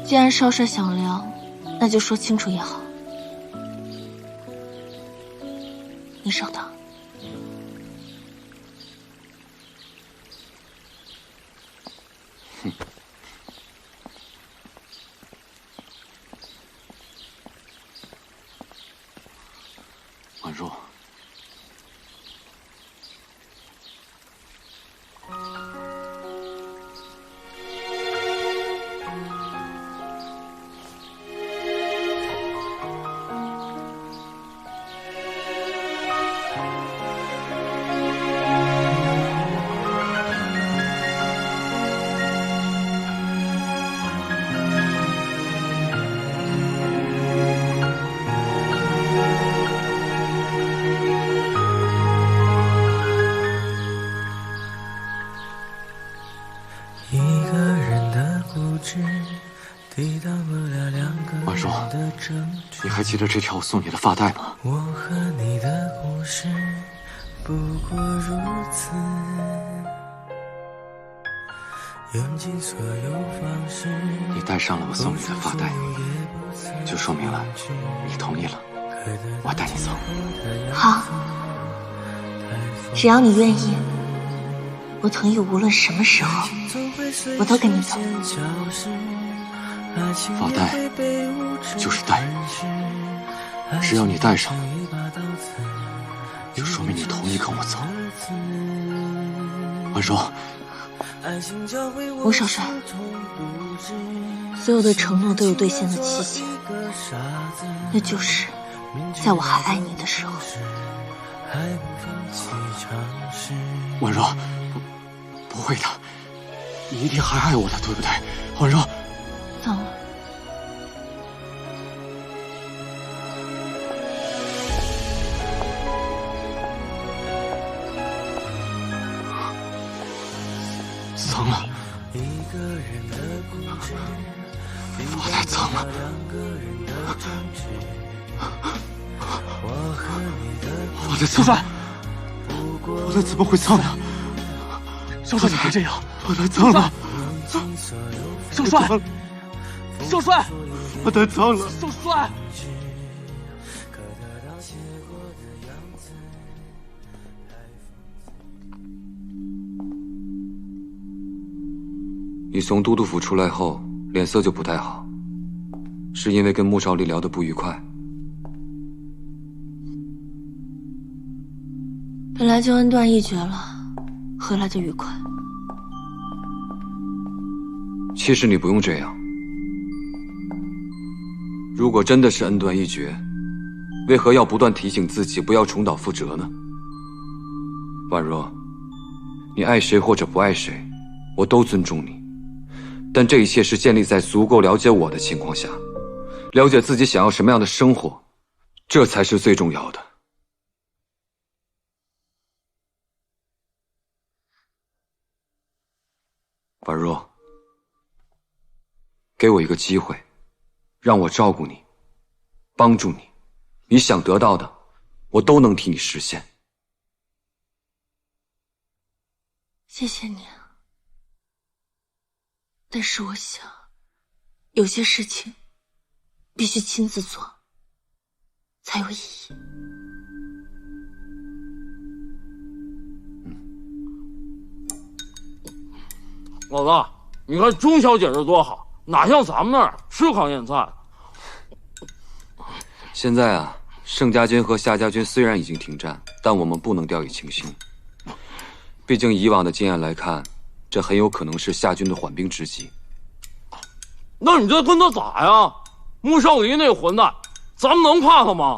既然少帅想聊，那就说清楚也好。你稍等。哼。婉若，婉若，你还记得这条我送你的发带吗？我和你的故事不过如此，用尽所有方式。你戴上了我送你的发带，就说明了你同意了，我带你走。好，只要你愿意，我同意无论什么时候，我都跟你走。发带就是带，只要你戴上了，就说明你同意跟我走。婉若，吴少帅，所有的承诺都有兑现的期限，那就是在我还爱你的时候。婉若，不会的，你一定还爱我的，对不对？婉若。算了，脏了，发带脏了。发带少帅，发带怎么会脏呢？少帅，你别这样，发带脏了。少帅。少帅，发带脏了。少帅，你从都督府出来后，脸色就不太好，是因为跟穆少丽聊得不愉快？本来就恩断义绝了，何来的愉快？其实你不用这样。如果真的是恩断义绝，为何要不断提醒自己不要重蹈覆辙呢？婉若，你爱谁或者不爱谁，我都尊重你，但这一切是建立在足够了解我的情况下，了解自己想要什么样的生活，这才是最重要的。婉若，给我一个机会，让我照顾你，帮助你，你想得到的，我都能替你实现。谢谢你，但是我想，有些事情必须亲自做，才有意义。老大，你看钟小姐这多好，哪像咱们那儿吃糠咽菜。现在啊，盛家军和夏家军虽然已经停战，但我们不能掉以轻心。毕竟以往的经验来看，这很有可能是夏军的缓兵之计。那你这跟他打呀？穆少离那混蛋，咱们能怕他吗？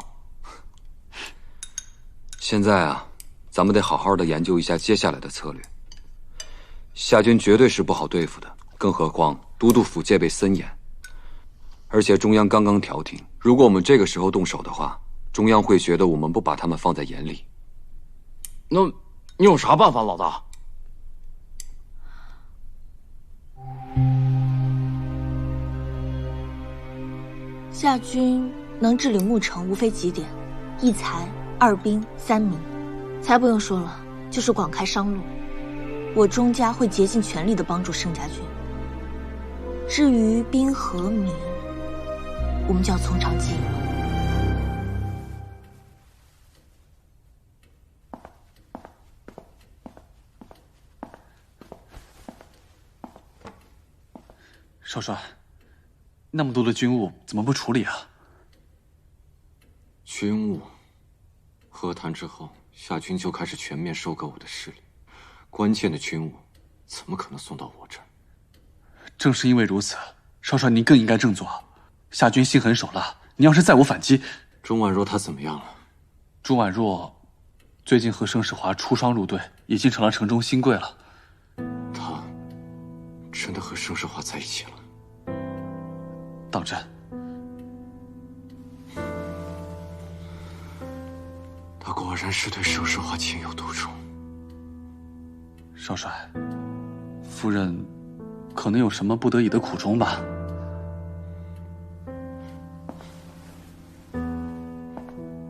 现在啊，咱们得好好的研究一下接下来的策略。夏军绝对是不好对付的，更何况都督府戒备森严，而且中央刚刚调停，如果我们这个时候动手的话，中央会觉得我们不把他们放在眼里。那你有啥办法，老大？夏军能治理牧城无非几点：一财、二兵、三民。财不用说了，就是广开商路。我钟家会竭尽全力的帮助盛家军。至于兵和民，我们就要从长计议了。少帅，那么多的军务怎么不处理啊？军务，和谈之后，夏军就开始全面收割我的势力，关键的军务怎么可能送到我这儿？正是因为如此，少帅您更应该振作。夏军心狠手辣，你要是再无反击，钟婉若她怎么样了？钟婉若最近和盛世华出双入对，已经成了城中新贵了。她真的和盛世华在一起了？当真？他果然是对盛世华情有独钟。少帅，夫人可能有什么不得已的苦衷吧？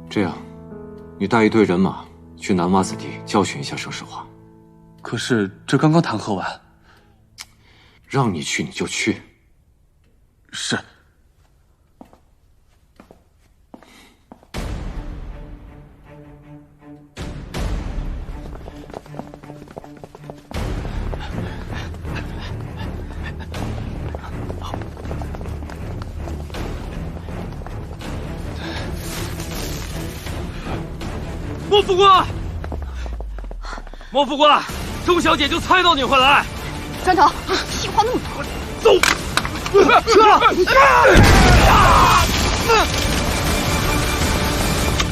这样，你带一队人马去南洼子地教训一下盛世华。可是这刚刚谈和完。让你去你就去。是。莫副官，莫副官，钟小姐就猜到你会来。砖头，屁话那么多，走！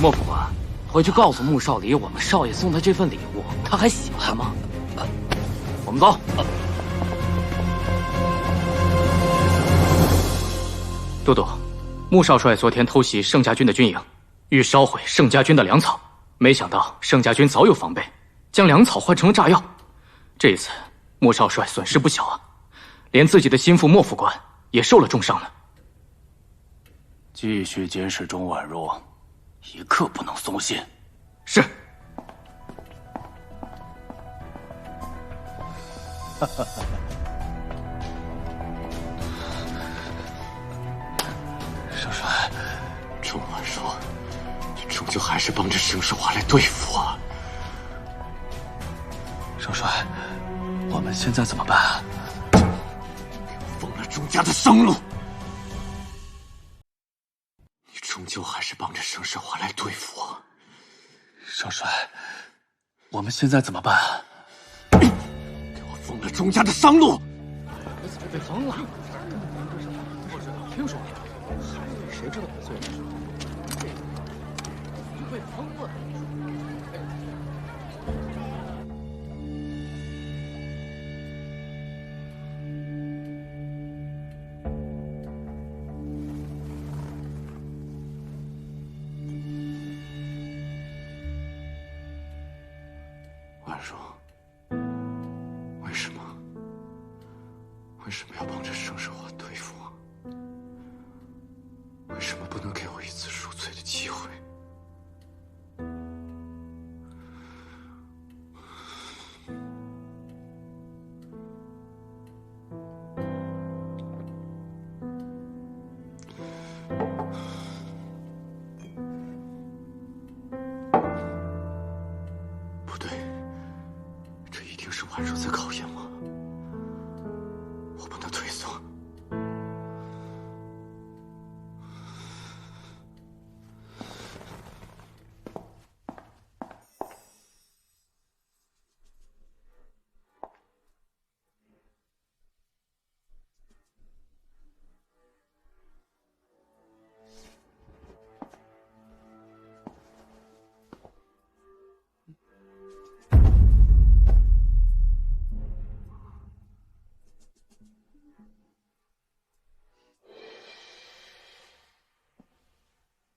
莫副官，回去告诉穆少离，我们少爷送他这份礼物，他还喜欢吗？我们走。都督，穆少帅昨天偷袭盛家军的军营，欲烧毁盛家军的粮草，没想到盛家军早有防备，将粮草换成了炸药。这一次，穆少帅损失不小啊，连自己的心腹莫副官也受了重伤呢。继续监视钟婉若，一刻不能松懈。是。少帅，钟婉若，你终究还是帮着盛世华来对付我。少帅，我们现在怎么办？封了钟家的生路，你终究还是帮着盛世华来对付我。少帅，我们现在怎么办？给我封了钟家的商路！你怎么被封了？听说谁知道我做的什么？就被封了。婉若，为什么？为什么要帮着盛世华对付我？为什么不能给我一次赎罪的机会？不对，这一定是婉若在考验我，我不能退缩。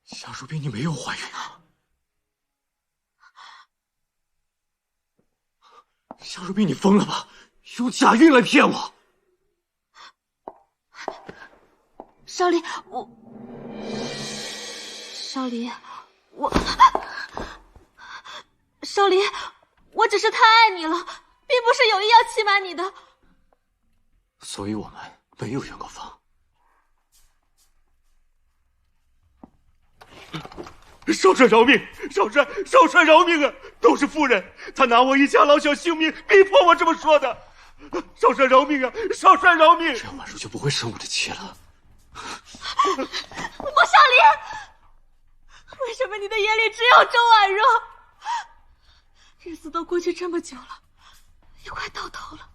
夏如冰，你没有怀孕啊？夏如冰，你疯了吧？用假孕来骗我？少离，少离，少离，我只是太爱你了，并不是有意要欺瞒你的。所以我们没有圆过房。少帅饶命！少帅饶命啊！都是夫人，他拿我一家老小性命逼迫我这么说的。少帅饶命啊！少帅饶命！这样婉如就不会生我的气了。莫少离，为什么你的眼里只有周婉若？日子都过去这么久了，也快到头了，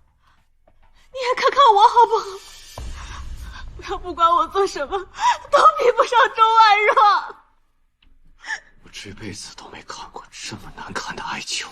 你也看看我好不好？不然不管我做什么，都比不上周婉若。我这辈子都没看过这么难看的哀求。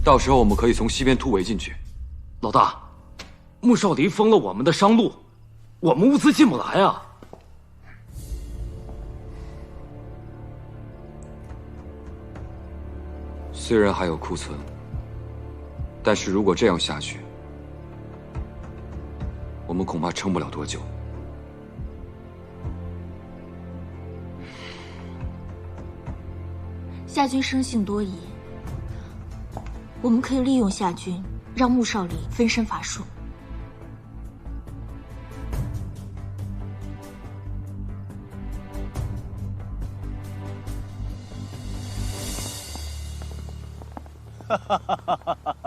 到时候我们可以从西边突围进去。老大，穆少离封了我们的商路，我们物资进不来啊。虽然还有库存，但是如果这样下去，我们恐怕撑不了多久。夏军生性多疑，我们可以利用夏军，让穆少离分身乏术。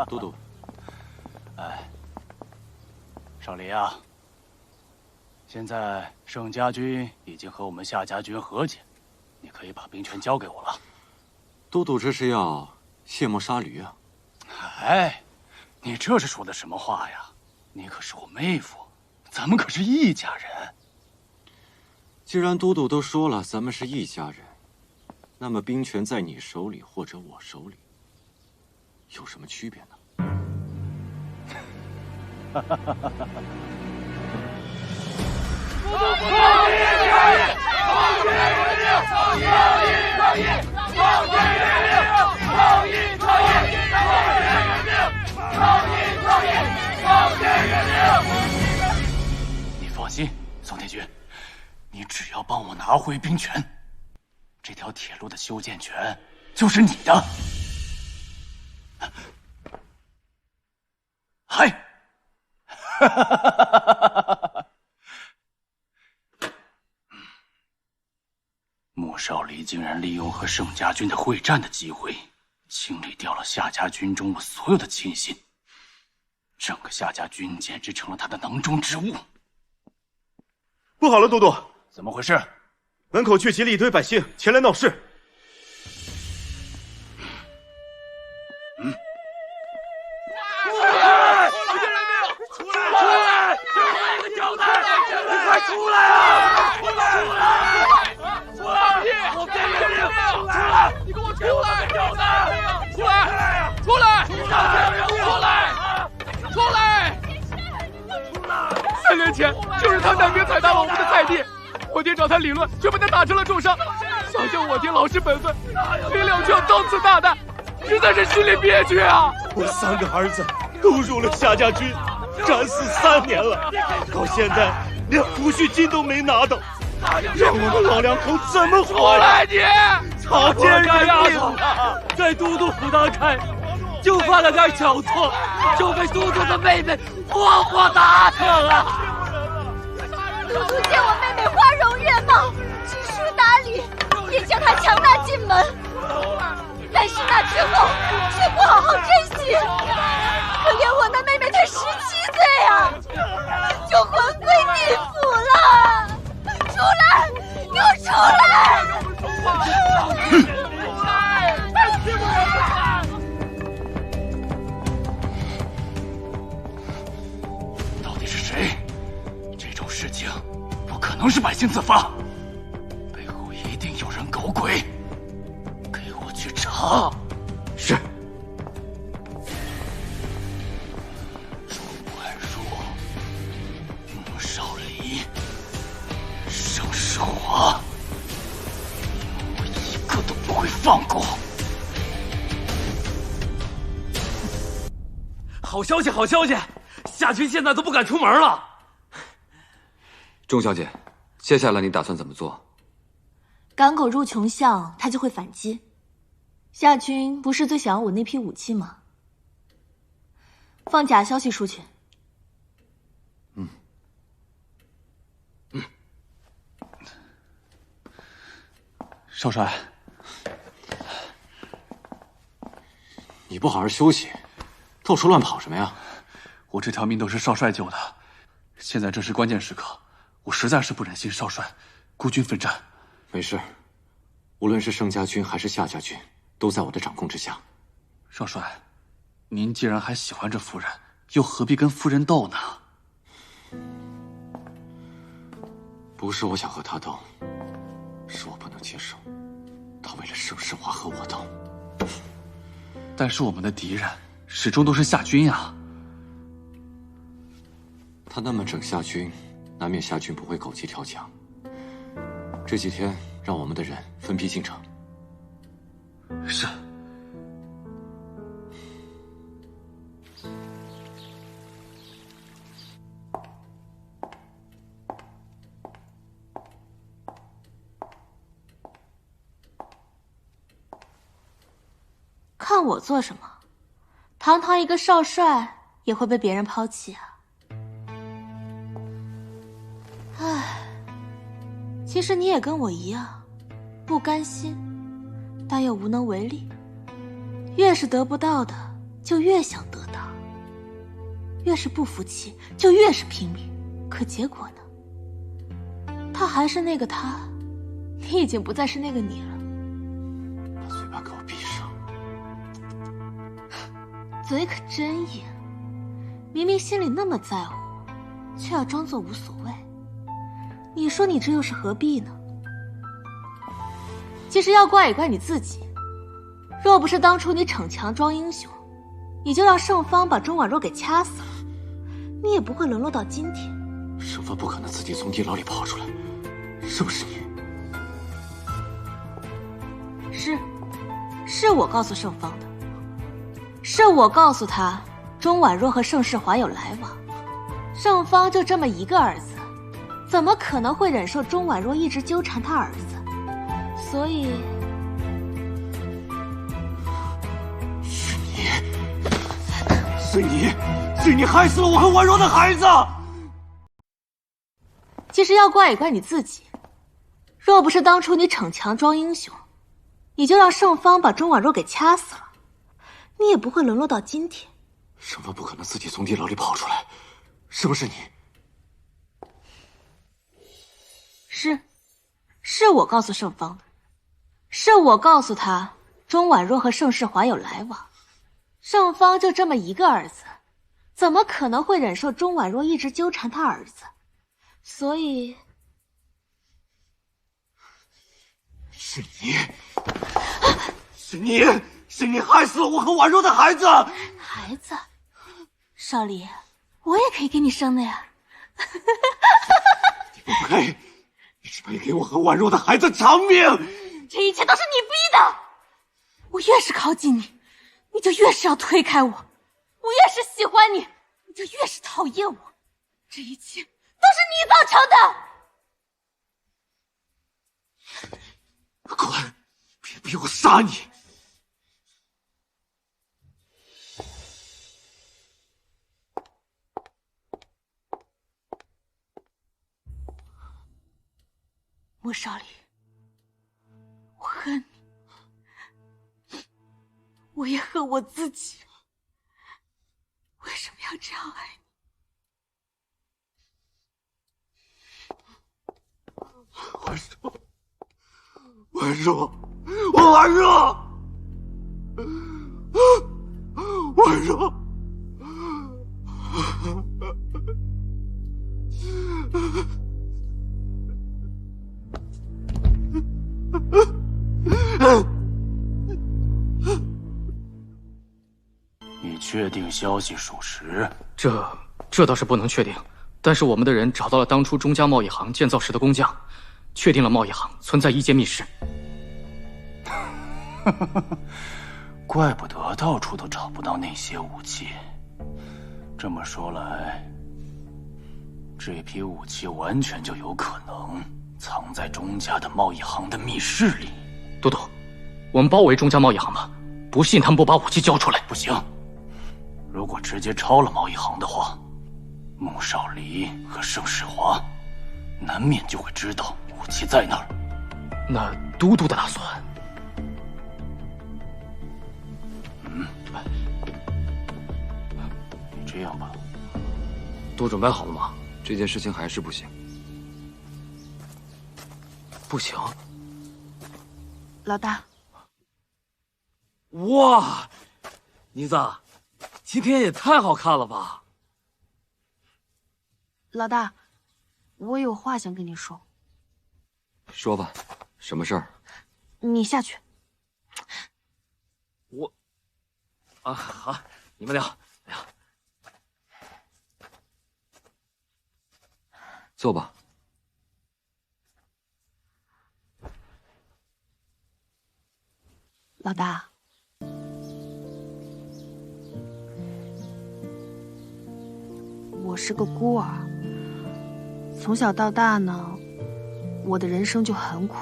都督，哎，少离啊，现在盛家军已经和我们夏家军和解，你可以把兵权交给我了。都督这是要卸磨杀驴啊！哎，你这是说的什么话呀？你可是我妹夫，咱们可是一家人。既然都督都说了咱们是一家人，那么兵权在你手里或者我手里，有什么区别呢？哈哈哈哈哈！你放心，宋天军，你只要帮我拿回兵权，这条铁路的修建权就是你的。嗨！穆少离竟然利用和盛家军的会战的机会，清理掉了夏家军中我所有的亲信，整个夏家军简直成了他的囊中之物。不好了，都督，怎么回事？门口聚集了一堆百姓前来闹事。出来啊！出来！出来！我给你命！出来！你给我出来！出来！出来！出来！出来！3年前就是他带兵踩踏了我们的菜地，我爹找他理论，却被他打成了重伤。想想我爹老实本分，临了就要当此大难，实在是心里憋屈啊！我3个儿子都入了夏家军，战死3年了，到现在连抚恤金都没拿到，让我们老两口怎么活呀？草菅人命啊！在都督府当差，就犯了点小错，就被都督的妹妹活活打死了。都督见我妹妹花容月貌，知书达理，也将她强纳进门。但是那之后却不好好珍惜，可怜我那妹妹才17岁啊，就魂归地府了。出来，给我出来！到底是谁？这种事情不可能是百姓自发，背后一定有人搞鬼。给我去查！是。周婉若好消息，好消息！夏军现在都不敢出门了。钟小姐，接下来你打算怎么做？赶狗入穷巷，他就会反击。夏军不是最想要我那批武器吗？放假消息出去。少帅，你不好好休息，到处乱跑什么呀？我这条命都是少帅救的，现在这是关键时刻，我实在是不忍心少帅孤军奋战。没事，无论是盛家军还是夏家军，都在我的掌控之下。少帅，您既然还喜欢这夫人，又何必跟夫人斗呢？不是我想和他斗，是我不能接受他为了盛世华和我斗。但是我们的敌人始终都是夏军呀。他那么整夏军，难免夏军不会狗急跳墙。这几天让我们的人分批进城。是。看我做什么？堂堂一个少帅也会被别人抛弃啊！唉，其实你也跟我一样，不甘心，但又无能为力。越是得不到的，就越想得到；越是不服气，就越是拼命。可结果呢？他还是那个他，你已经不再是那个你了。把嘴巴给我闭上！嘴可真硬，明明心里那么在乎，却要装作无所谓。你说你这又是何必呢？其实要怪也怪你自己。若不是当初你逞强装英雄，你就让盛芳把钟婉若给掐死了，你也不会沦落到今天。盛芳不可能自己从地牢里跑出来，是不是你？是我告诉盛芳的。是我告诉他，钟婉若和盛世华有来往。盛芳就这么一个儿子，怎么可能会忍受钟婉若一直纠缠他儿子？所以，是你害死了我和婉若的孩子。其实要怪也怪你自己。若不是当初你逞强装英雄，你就让盛芳把钟婉若给掐死了，你也不会沦落到今天。盛芳不可能自己从地牢里跑出来，是不是你？是我告诉盛芳的。是我告诉他，钟婉若和盛世华有来往。盛芳就这么一个儿子，怎么可能会忍受钟婉若一直纠缠他儿子？所以，是你害死了我和婉若的孩子。孩子，少离，我也可以给你生的呀。你不配，你只配给我和婉若的孩子偿命。这一切都是你逼的。我越是靠近你，你就越是要推开我；我越是喜欢你，你就越是讨厌我。这一切都是你造成的。滚！别逼我杀你！莫少离，我恨你，我也恨我自己。为什么要这样爱你？婉若，婉若，婉若，你确定消息属实？这倒是不能确定，但是我们的人找到了当初钟家贸易行建造时的工匠，确定了贸易行存在一间密室。怪不得到处都找不到那些武器。这么说来，这批武器完全就有可能藏在钟家的贸易行的密室里。都督，我们包围钟家贸易行吧，不信他们不把武器交出来。不行，如果直接抄了贸易行的话，穆少离和盛世华难免就会知道武器在那儿。那都督的打算？这样吧，都准备好了吗？这件事情还是不行。不行。老大。哇，妮子，今天也太好看了吧！老大，我有话想跟你说。说吧，什么事儿？你下去。好，你们聊。坐吧。老大，我是个孤儿，从小到大呢，我的人生就很苦，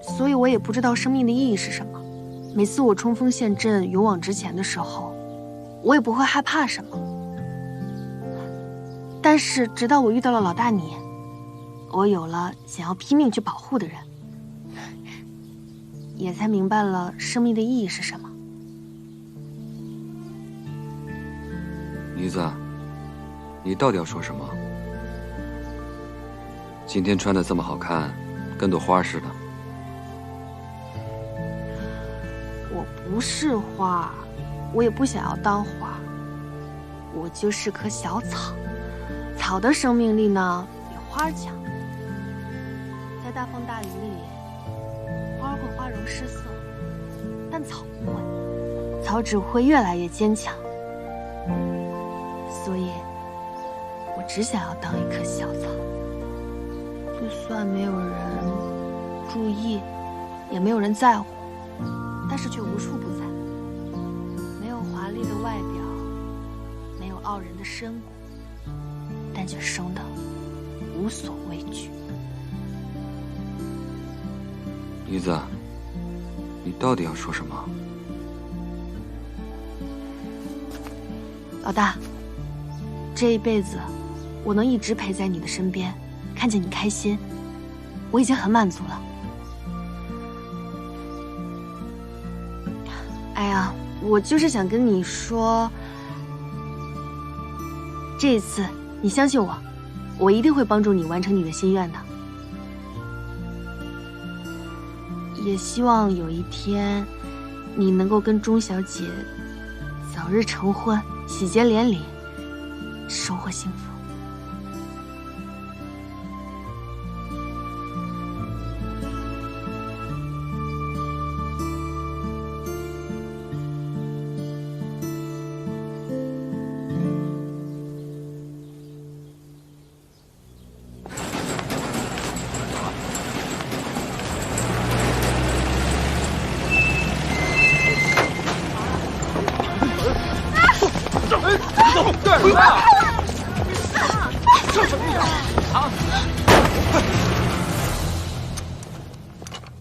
所以我也不知道生命的意义是什么。每次我冲锋陷阵、勇往直前的时候，我也不会害怕什么。但是直到我遇到了老大你，我有了想要拼命去保护的人，也才明白了生命的意义是什么。妮子，你到底要说什么？今天穿的这么好看，跟朵花似的。我不是花，我也不想要当花，我就是棵小草。草的生命力呢，比花强。在大风大雨里，花会花容失色，但草不会，草只会越来越坚强。所以，我只想要当一棵小草，就算没有人注意，也没有人在乎，但是却无处不在。没有华丽的外表，没有傲人的身骨，但却生得无所畏惧。妮子，你到底要说什么？老大，这一辈子我能一直陪在你的身边，看见你开心，我已经很满足了。哎呀，我就是想跟你说，这一次你相信我，我一定会帮助你完成你的心愿的。也希望有一天，你能够跟钟小姐早日成婚，喜结连理，收获幸福。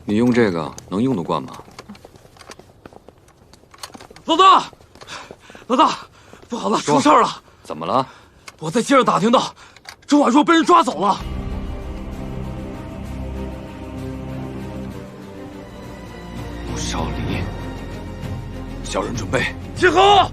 你用这个能用得惯吗？老大，老大，不好了，出事了！怎么了？我在街上打听到，周婉若被人抓走了。穆少离，叫人准备集合！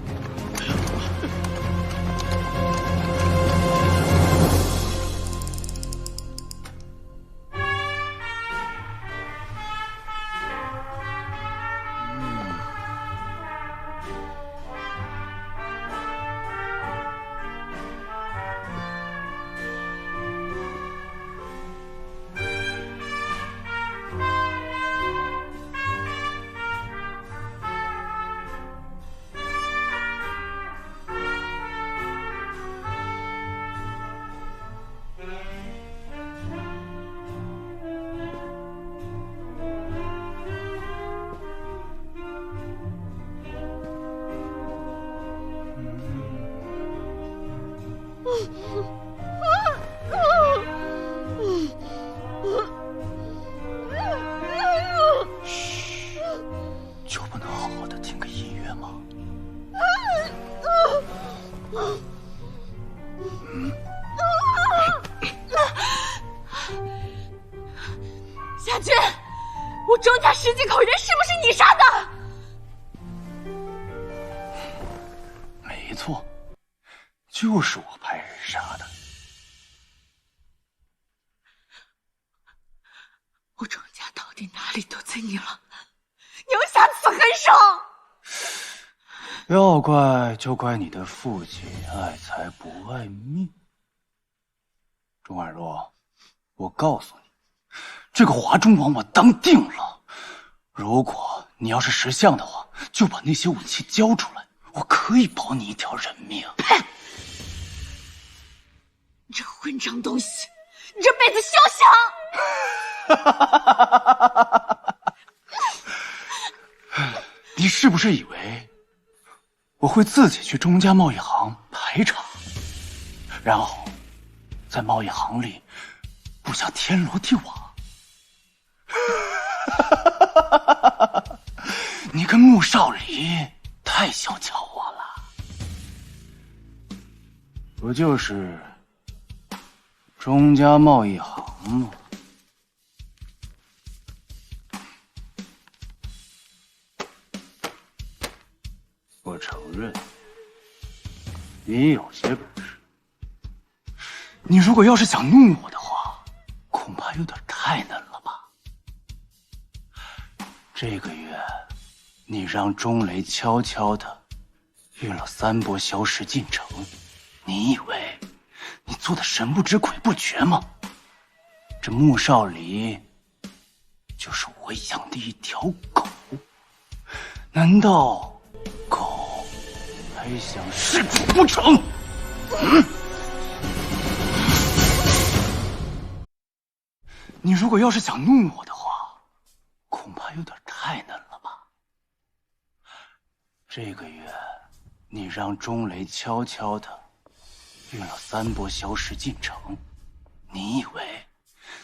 夏君，我庄家10几口人是不是你杀的？没错，就是我派人杀的。我庄家到底哪里得罪你了？你要下此狠手！要怪就怪你的父亲爱财不爱命。钟婉若，我告诉你，这个华中王我当定了。如果你要是识相的话，就把那些武器交出来，我可以保你一条人命。呸！你这混账东西，你这辈子休想！你是不是以为我会自己去钟家贸易行排场，然后在贸易行里布下天罗地网？你跟穆少离太小瞧我了，不就是钟家贸易行吗？我承认，你有些本事。你如果要是想弄我的话，恐怕有点太难了吧？这个月，你让钟雷悄悄的运了3波消食进城，你以为你做的神不知鬼不觉吗？这穆少离就是我养的一条狗，难道狗还想弑主不成？你如果要是想弄我的话，恐怕有点太难了吧？这个月，你让钟雷悄悄的运了3波消食进城，你以为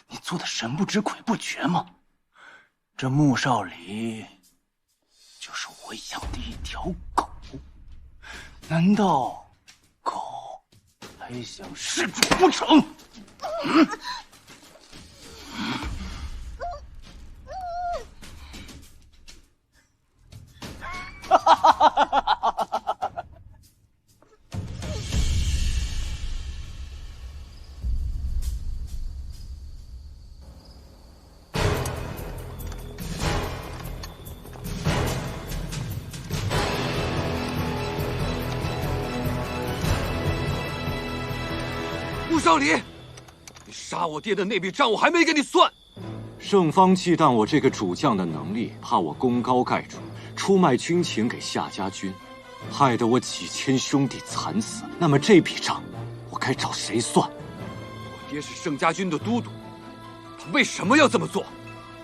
你做的神不知鬼不觉吗？这穆少离就是我养的一条狗，难道狗还想弑主不成？穆少离，你杀我爹的那笔账我还没给你算。圣方忌惮我这个主将的能力，怕我功高盖主，出卖军情给夏家军，害得我几千兄弟惨死。那么这笔账，我该找谁算？我爹是盛家军的都督，他为什么要这么做？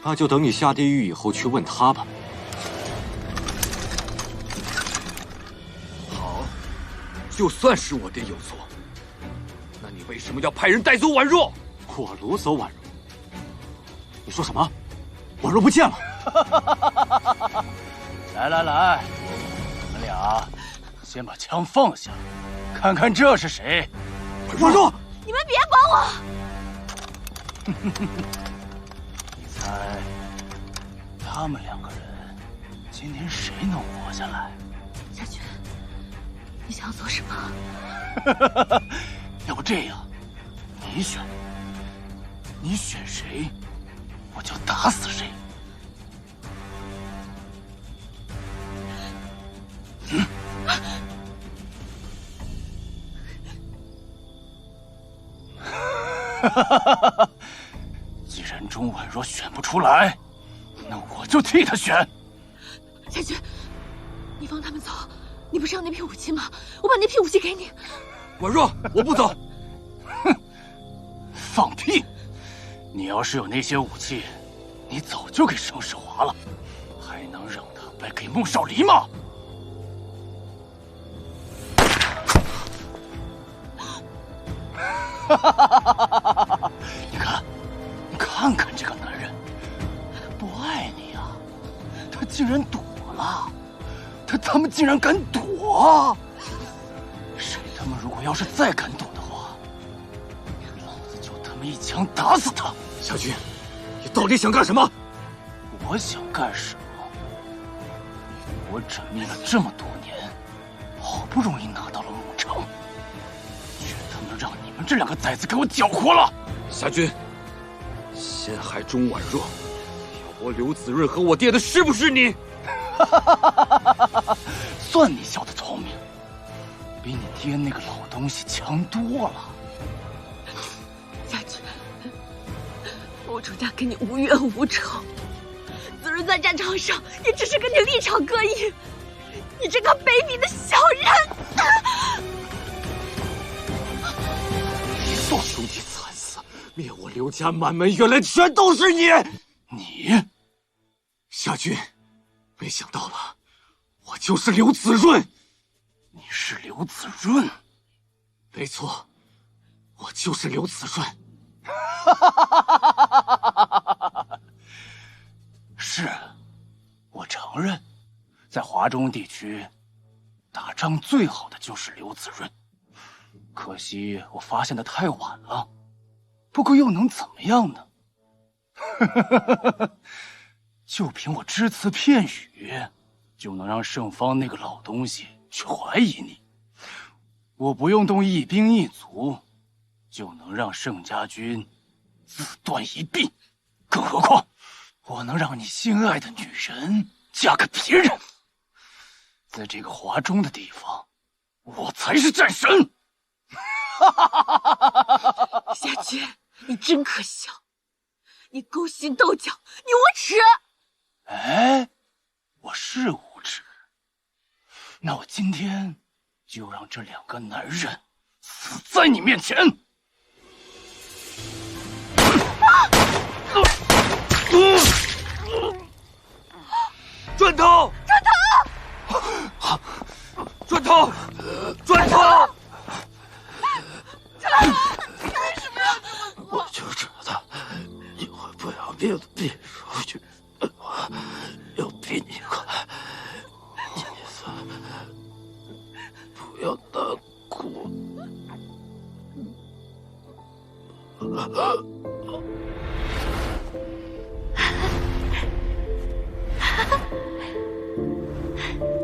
那就等你下地狱以后去问他吧。好，就算是我爹有错，那你为什么要派人带走婉若？我掳走婉若？你说什么？婉若不见了？来来来，你们俩先把枪放下，看看这是谁。婉若，你们别管我！你猜，他们2个人今天谁能活下来？夏君，你想要做什么？要不这样，你选，你选谁，我就打死谁。既然钟婉若选不出来，那我就替他选。夏君，你放他们走，你不是要那批武器吗？我把那批武器给你。婉若，我不走。哼，放屁！你要是有那些武器，你早就给盛世华了，还能让他败给穆少离吗？你看，你看看这个男人，不爱你啊，他竟然躲了，他们竟然敢躲！谁他妈如果要是再敢躲的话，老子就他妈一枪打死他！小军，你到底想干什么？我想干什么？我缜密了这么多年，好不容易拿到了牧城，却他妈让你们这两个崽子给我搅和了！夏军，陷害钟婉若，要我刘子润和我爹的是不是你？算你小子聪明，比你爹那个老东西强多了。夏军，我朱家跟你无冤无仇，子润在战场上也只是跟你立场各异，你这个卑鄙的小人！你做兄弟惨死，灭我刘家满门，原来全都是你！你，夏军，没想到吧？我就是刘子润。你是刘子润？没错，我就是刘子润。是，我承认，在华中地区，打仗最好的就是刘子润。可惜我发现的太晚了，不过又能怎么样呢？就凭我只词片语，就能让盛方那个老东西去怀疑你。我不用动一兵一卒，就能让盛家军自断一臂。更何况，我能让你心爱的女人嫁给别人。在这个华中的地方，我才是战神。夏军，你真可笑！你勾心斗角，你无耻！哎，我是无耻。那我今天就让这两个男人死在你面前！转头！转头！转头！你为什么要这么做？我就知道你会不要命的逼出去，我要逼你快，你不要难过。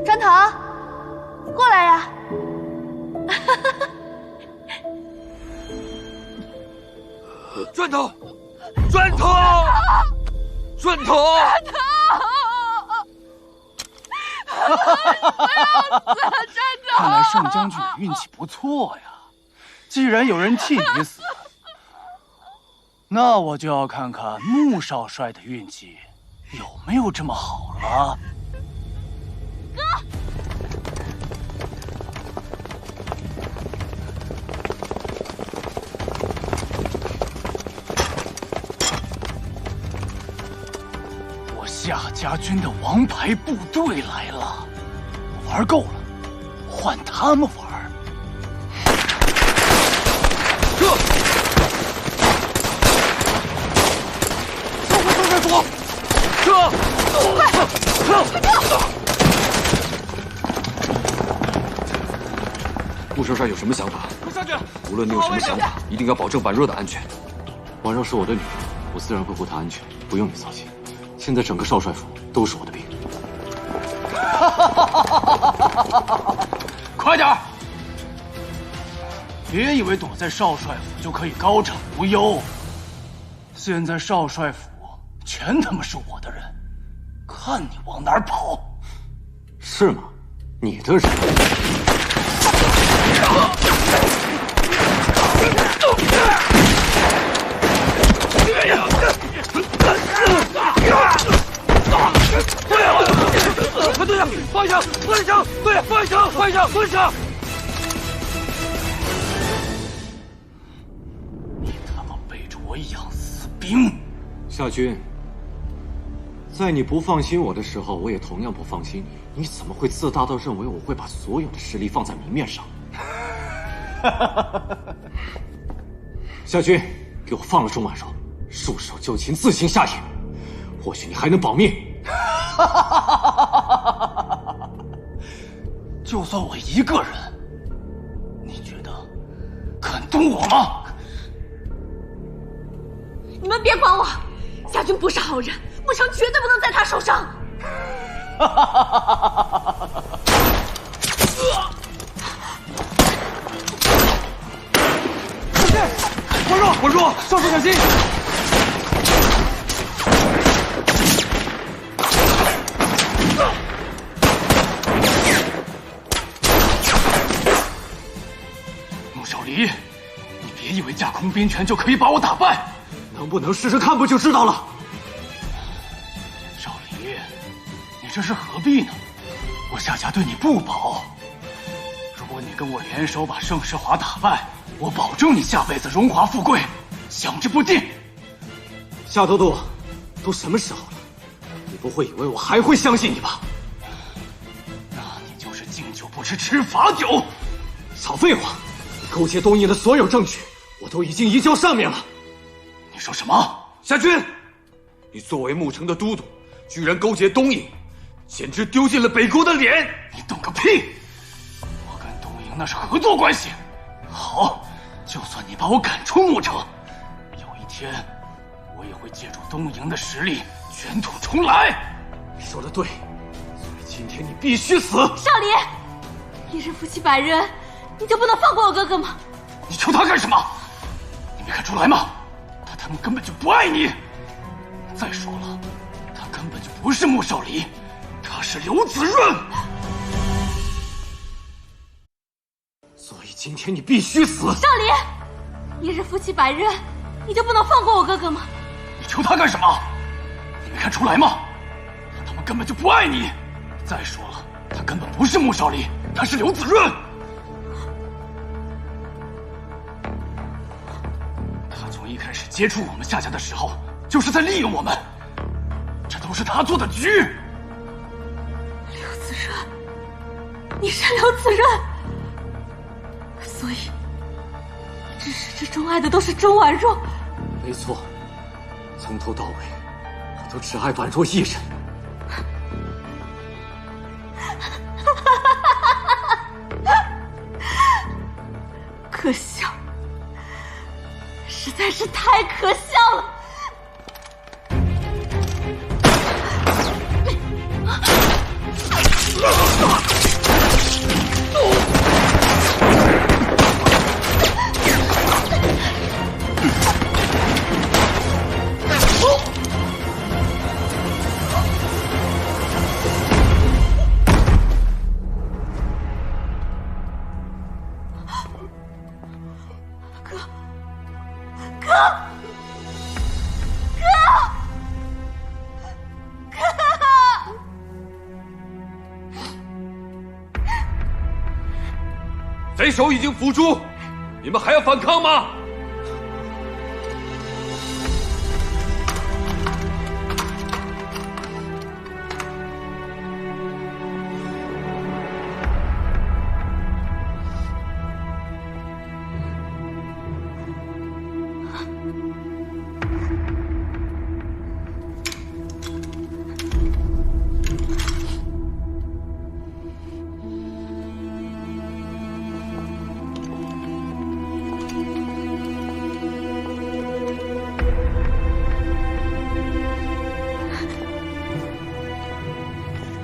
张腾，过来呀！转头，转头，转头！看来盛将军运气不错呀，既然有人替你死，那我就要看看穆少帅的运气有没有这么好了。哥，我夏家军的王牌部队来了，玩够了，换他们玩。撤！撤回少帅府！撤！快撤！穆少帅有什么想法？下去！无论你有什么想法，一定要保证婉若的安全。婉若是我的女人，我自然会护她安全，不用你操心。现在整个少帅府都是我的兵。快点儿！别以为躲在少帅府就可以高枕无忧。现在少帅府全他妈是我的人，看你往哪儿跑！是吗？你的人？队长，放下，放下，对，放下，放下，放下！你他妈背着我养死兵！夏军，在你不放心我的时候，我也同样不放心你。你怎么会自大到认为我会把所有的实力放在明面上？夏军，给我放了钟婉若，束手就擒，自行下野，或许你还能保命。就算我一个人，你觉得敢动我吗？你们别管我！夏军不是好人，慕城绝对不能在他手上。我弱，少主小心！穆少离，你别以为架空兵权就可以把我打败，能不能试试看不就知道了？少离，你这是何必呢？我夏家对你不薄，如果你跟我联手把盛世华打败，我保证你下辈子荣华富贵，享之不尽。夏都督，都什么时候了，你不会以为我还会相信你吧？那你就是敬酒不吃吃罚酒。少废话！你勾结东瀛的所有证据，我都已经移交上面了。你说什么？夏军，你作为牧城的都督，居然勾结东瀛，简直丢尽了北国的脸！你懂个屁！我跟东瀛那是合作关系。好，就算你把我赶出牧城，有一天我也会借助东瀛的实力卷土重来。你说的对，所以今天你必须死！少离，一日夫妻百日恩，你就不能放过我哥哥吗？你求他干什么？你没看出来吗？他们根本就不爱你。再说了，他根本就不是穆少离，他是刘子润。所以今天你必须死！少离，一日夫妻百日恩，你就不能放过我哥哥吗？你求他干什么？你没看出来吗？他们根本就不爱你。再说了，他根本不是穆少离，他是刘子润。他从一开始接触我们夏家的时候，就是在利用我们，这都是他做的局。刘子润，你是刘子润，所以你至始至终爱的都是钟婉若。没错，从头到尾，我都只爱婉若一人。可笑，实在是太可笑了。贼首已经伏诛，你们还要反抗吗？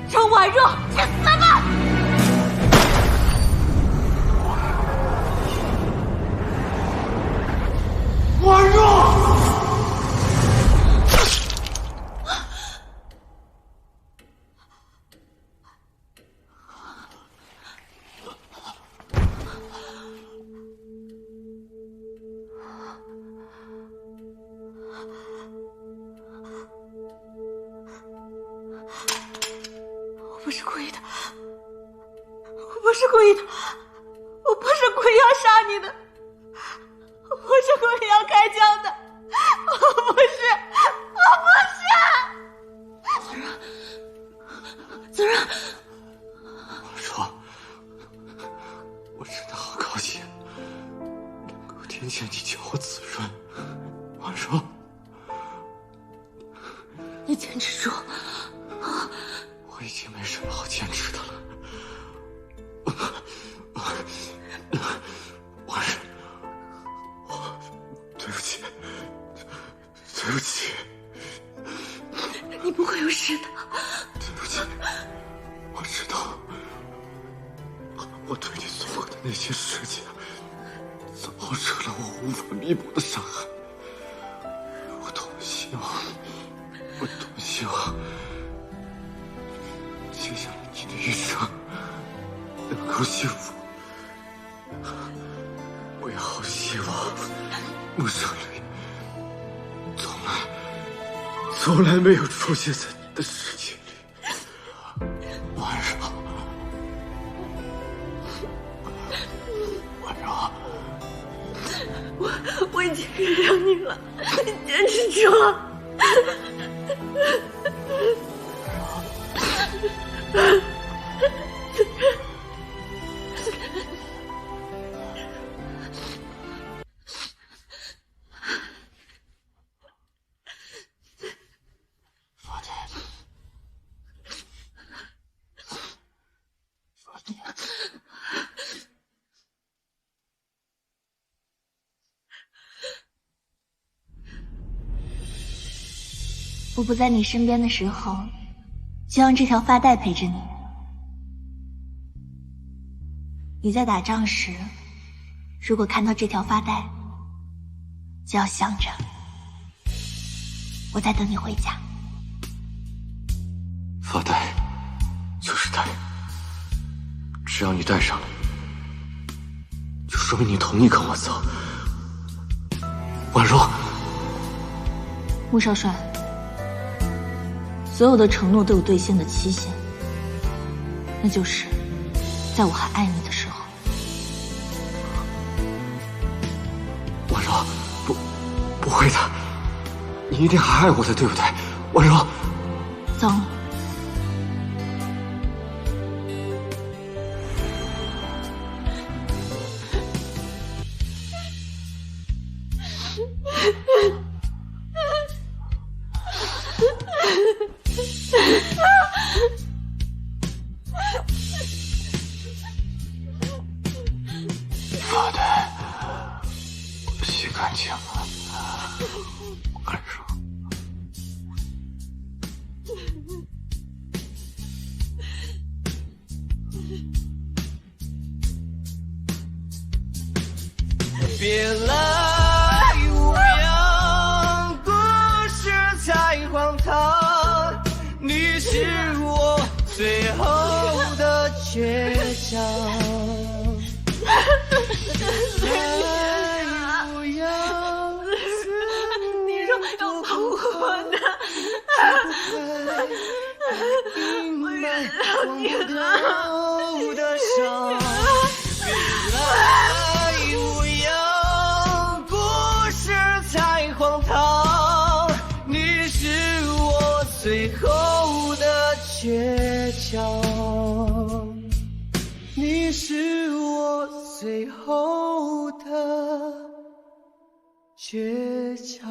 钟婉若，去死吧！婉若，我不是故意的，我不是故意的，我不是故意要杀你的，我不是故意要开枪的，我不是，我不是。子润，婉若，我真的好高兴，能够听见你叫我子润。婉若，你坚持住。我已经没什么好坚持的了。对不起，对不起，你不会有事的。对不起，我知道，我对你做的那些事情，造成了我无法弥补的伤害。我多希望，接下来你的余生能够幸福。我也好希望穆少旅从来没有出现在你的世界里。婉柔，我已经原谅你了，你坚持住。我不在你身边的时候，就让这条发带陪着你。你在打仗时，如果看到这条发带，就要想着我在等你回家。发带就是带，只要你带上了，就说明你同意跟我走。婉柔，穆少帅，所有的承诺都有兑现的期限，那就是在我还爱你的时候。婉柔，不会的，你一定还爱我的，对不对？婉柔，糟了，发带，我洗干净了。婉柔，别来无恙，故事太荒唐，你是我最后的倔强。来无恙，你说要保护我的，我原谅你了。的伤。来无恙，故事太荒唐，你是我最后的倔强，你是我最后的倔强。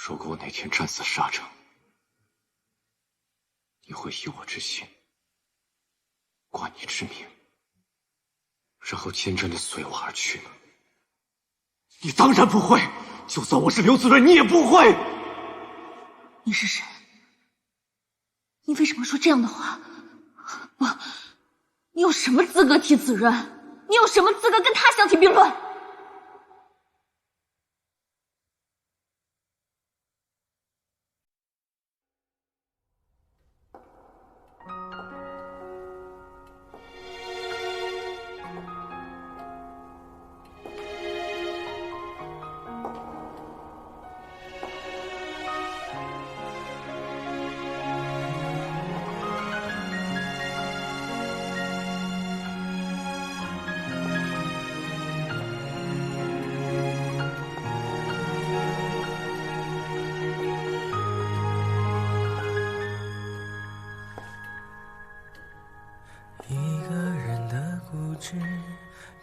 如果我哪天战死沙城，你会以我之心挂你之名，然后坚贞的随我而去吗？你当然不会，就算我是刘子睿，你也不会。你是谁？你为什么说这样的话？你有什么资格提子睿？你有什么资格跟他相提并论？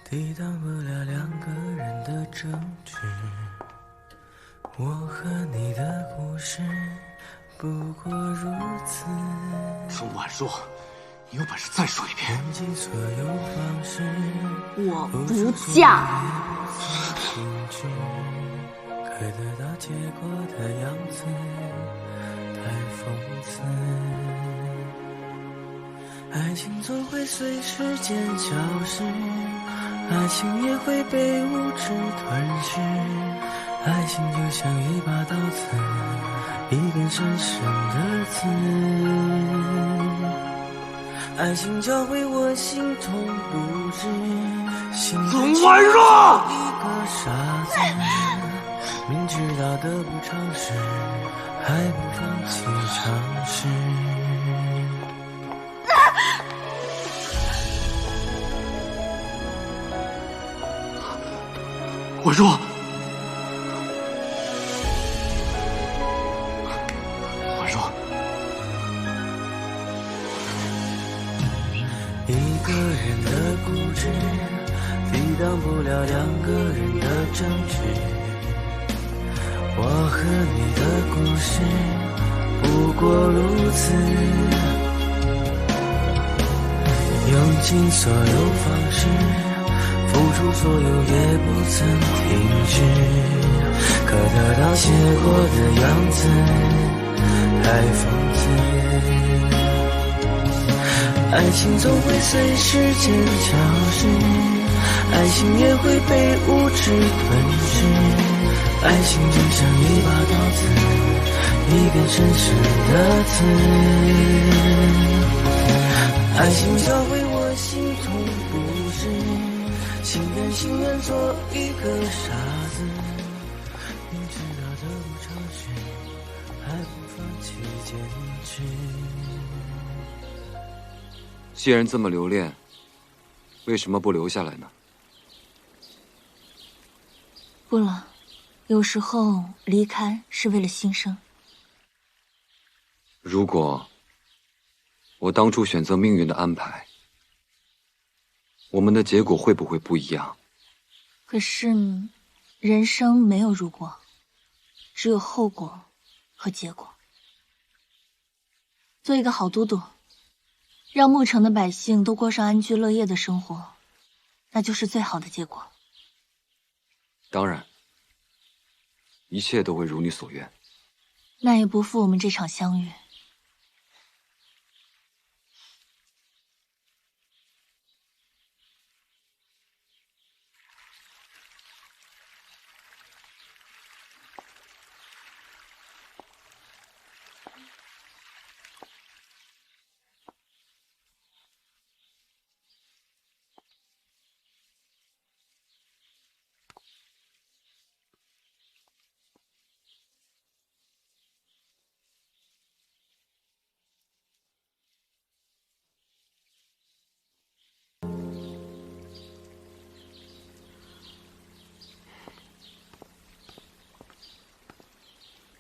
抵挡不了两个人的争执。我和你的故事不过如此。钟婉若，你有本事再说一遍。用尽所有方式，我不嫁。可得到结果的样子太讽刺。爱情总会随时间消失，爱情也会被物质吞噬。爱情就像一把刀子，一根深深的刺。爱情教会我心痛不止，钟婉若，一个傻子，明知道得不偿失，还不放弃尝试。婉若，婉若，一个人的固执，抵挡不了两个人的争执。我和你的故事不过如此，用尽所有方式，付出所有也不曾停止，可得到结果的样子太讽刺。爱情总会随时间消失，爱情也会被物质吞噬。爱情就像一把刀子，一根深深的刺。爱情教会我心痛不止，心甘情愿做一个傻子，明知道得不偿失，还不放弃坚持。既然这么留恋，为什么不留下来呢？不了，有时候离开是为了新生。如果我当初选择命运的安排，我们的结果会不会不一样？可是，人生没有如果，只有后果和结果。做一个好都督，让牧城的百姓都过上安居乐业的生活，那就是最好的结果。当然，一切都会如你所愿。那也不负我们这场相遇。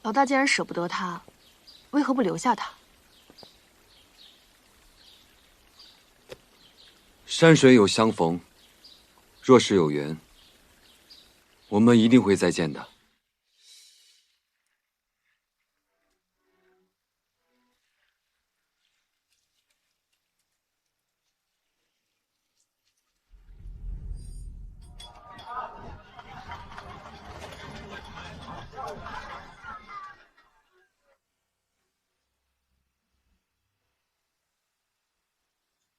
老大既然舍不得他，为何不留下他？山水有相逢，若是有缘，我们一定会再见的。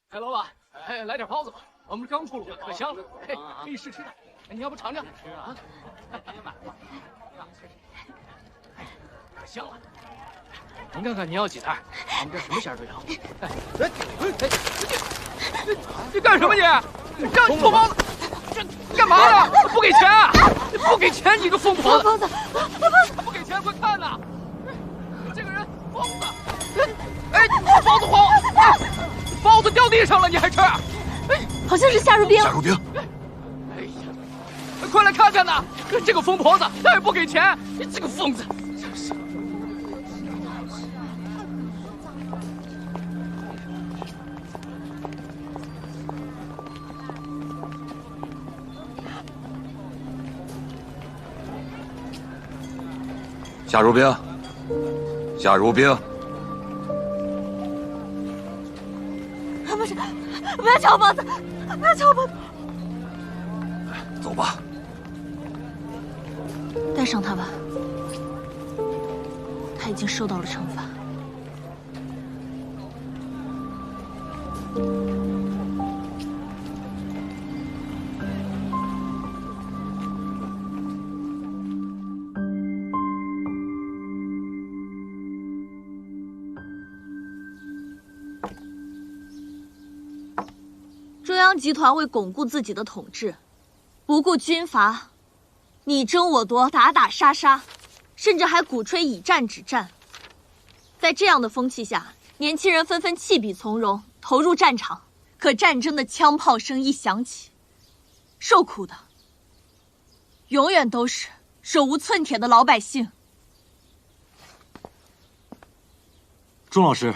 哎，老板，哎，来点包子吧，我们刚出炉，可香了，哎，可以试吃的。哎，你要不尝尝？吃啊！可香了。您看看，你要几袋？我们这什么馅儿都有。你干什么你？让你偷包子，这干嘛呢？不给钱啊？不给钱你个疯婆子！包子，不给钱，快看呐！你这个人疯子！哎，包子黄，包子掉地上了，你还吃？好像是夏如冰。夏如冰。哎呀，快来看看呐！这个疯婆子，她也不给钱，你这个疯子！真是。夏如冰，夏如冰，不是，不要抢我包子，不要抢我包子。走吧。带上他吧，他已经受到了惩罚。中央集团为巩固自己的统治，不顾军阀，你争我夺，打打杀杀，甚至还鼓吹以战止战。在这样的风气下，年轻人纷纷弃笔从戎，投入战场。可战争的枪炮声一响起，受苦的永远都是手无寸铁的老百姓。钟老师，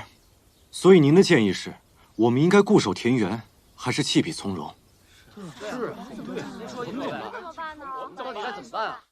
所以您的建议是，我们应该固守田园，还是弃笔从戎？是啊，对，您说的对。怎么办呢？我们到底该怎么办啊？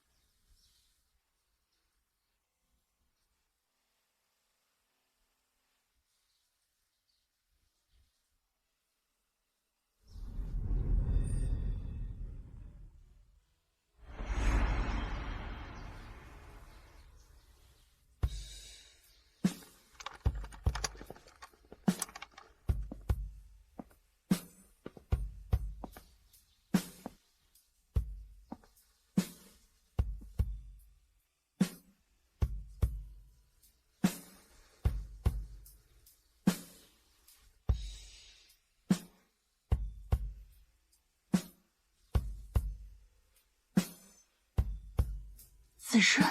子申。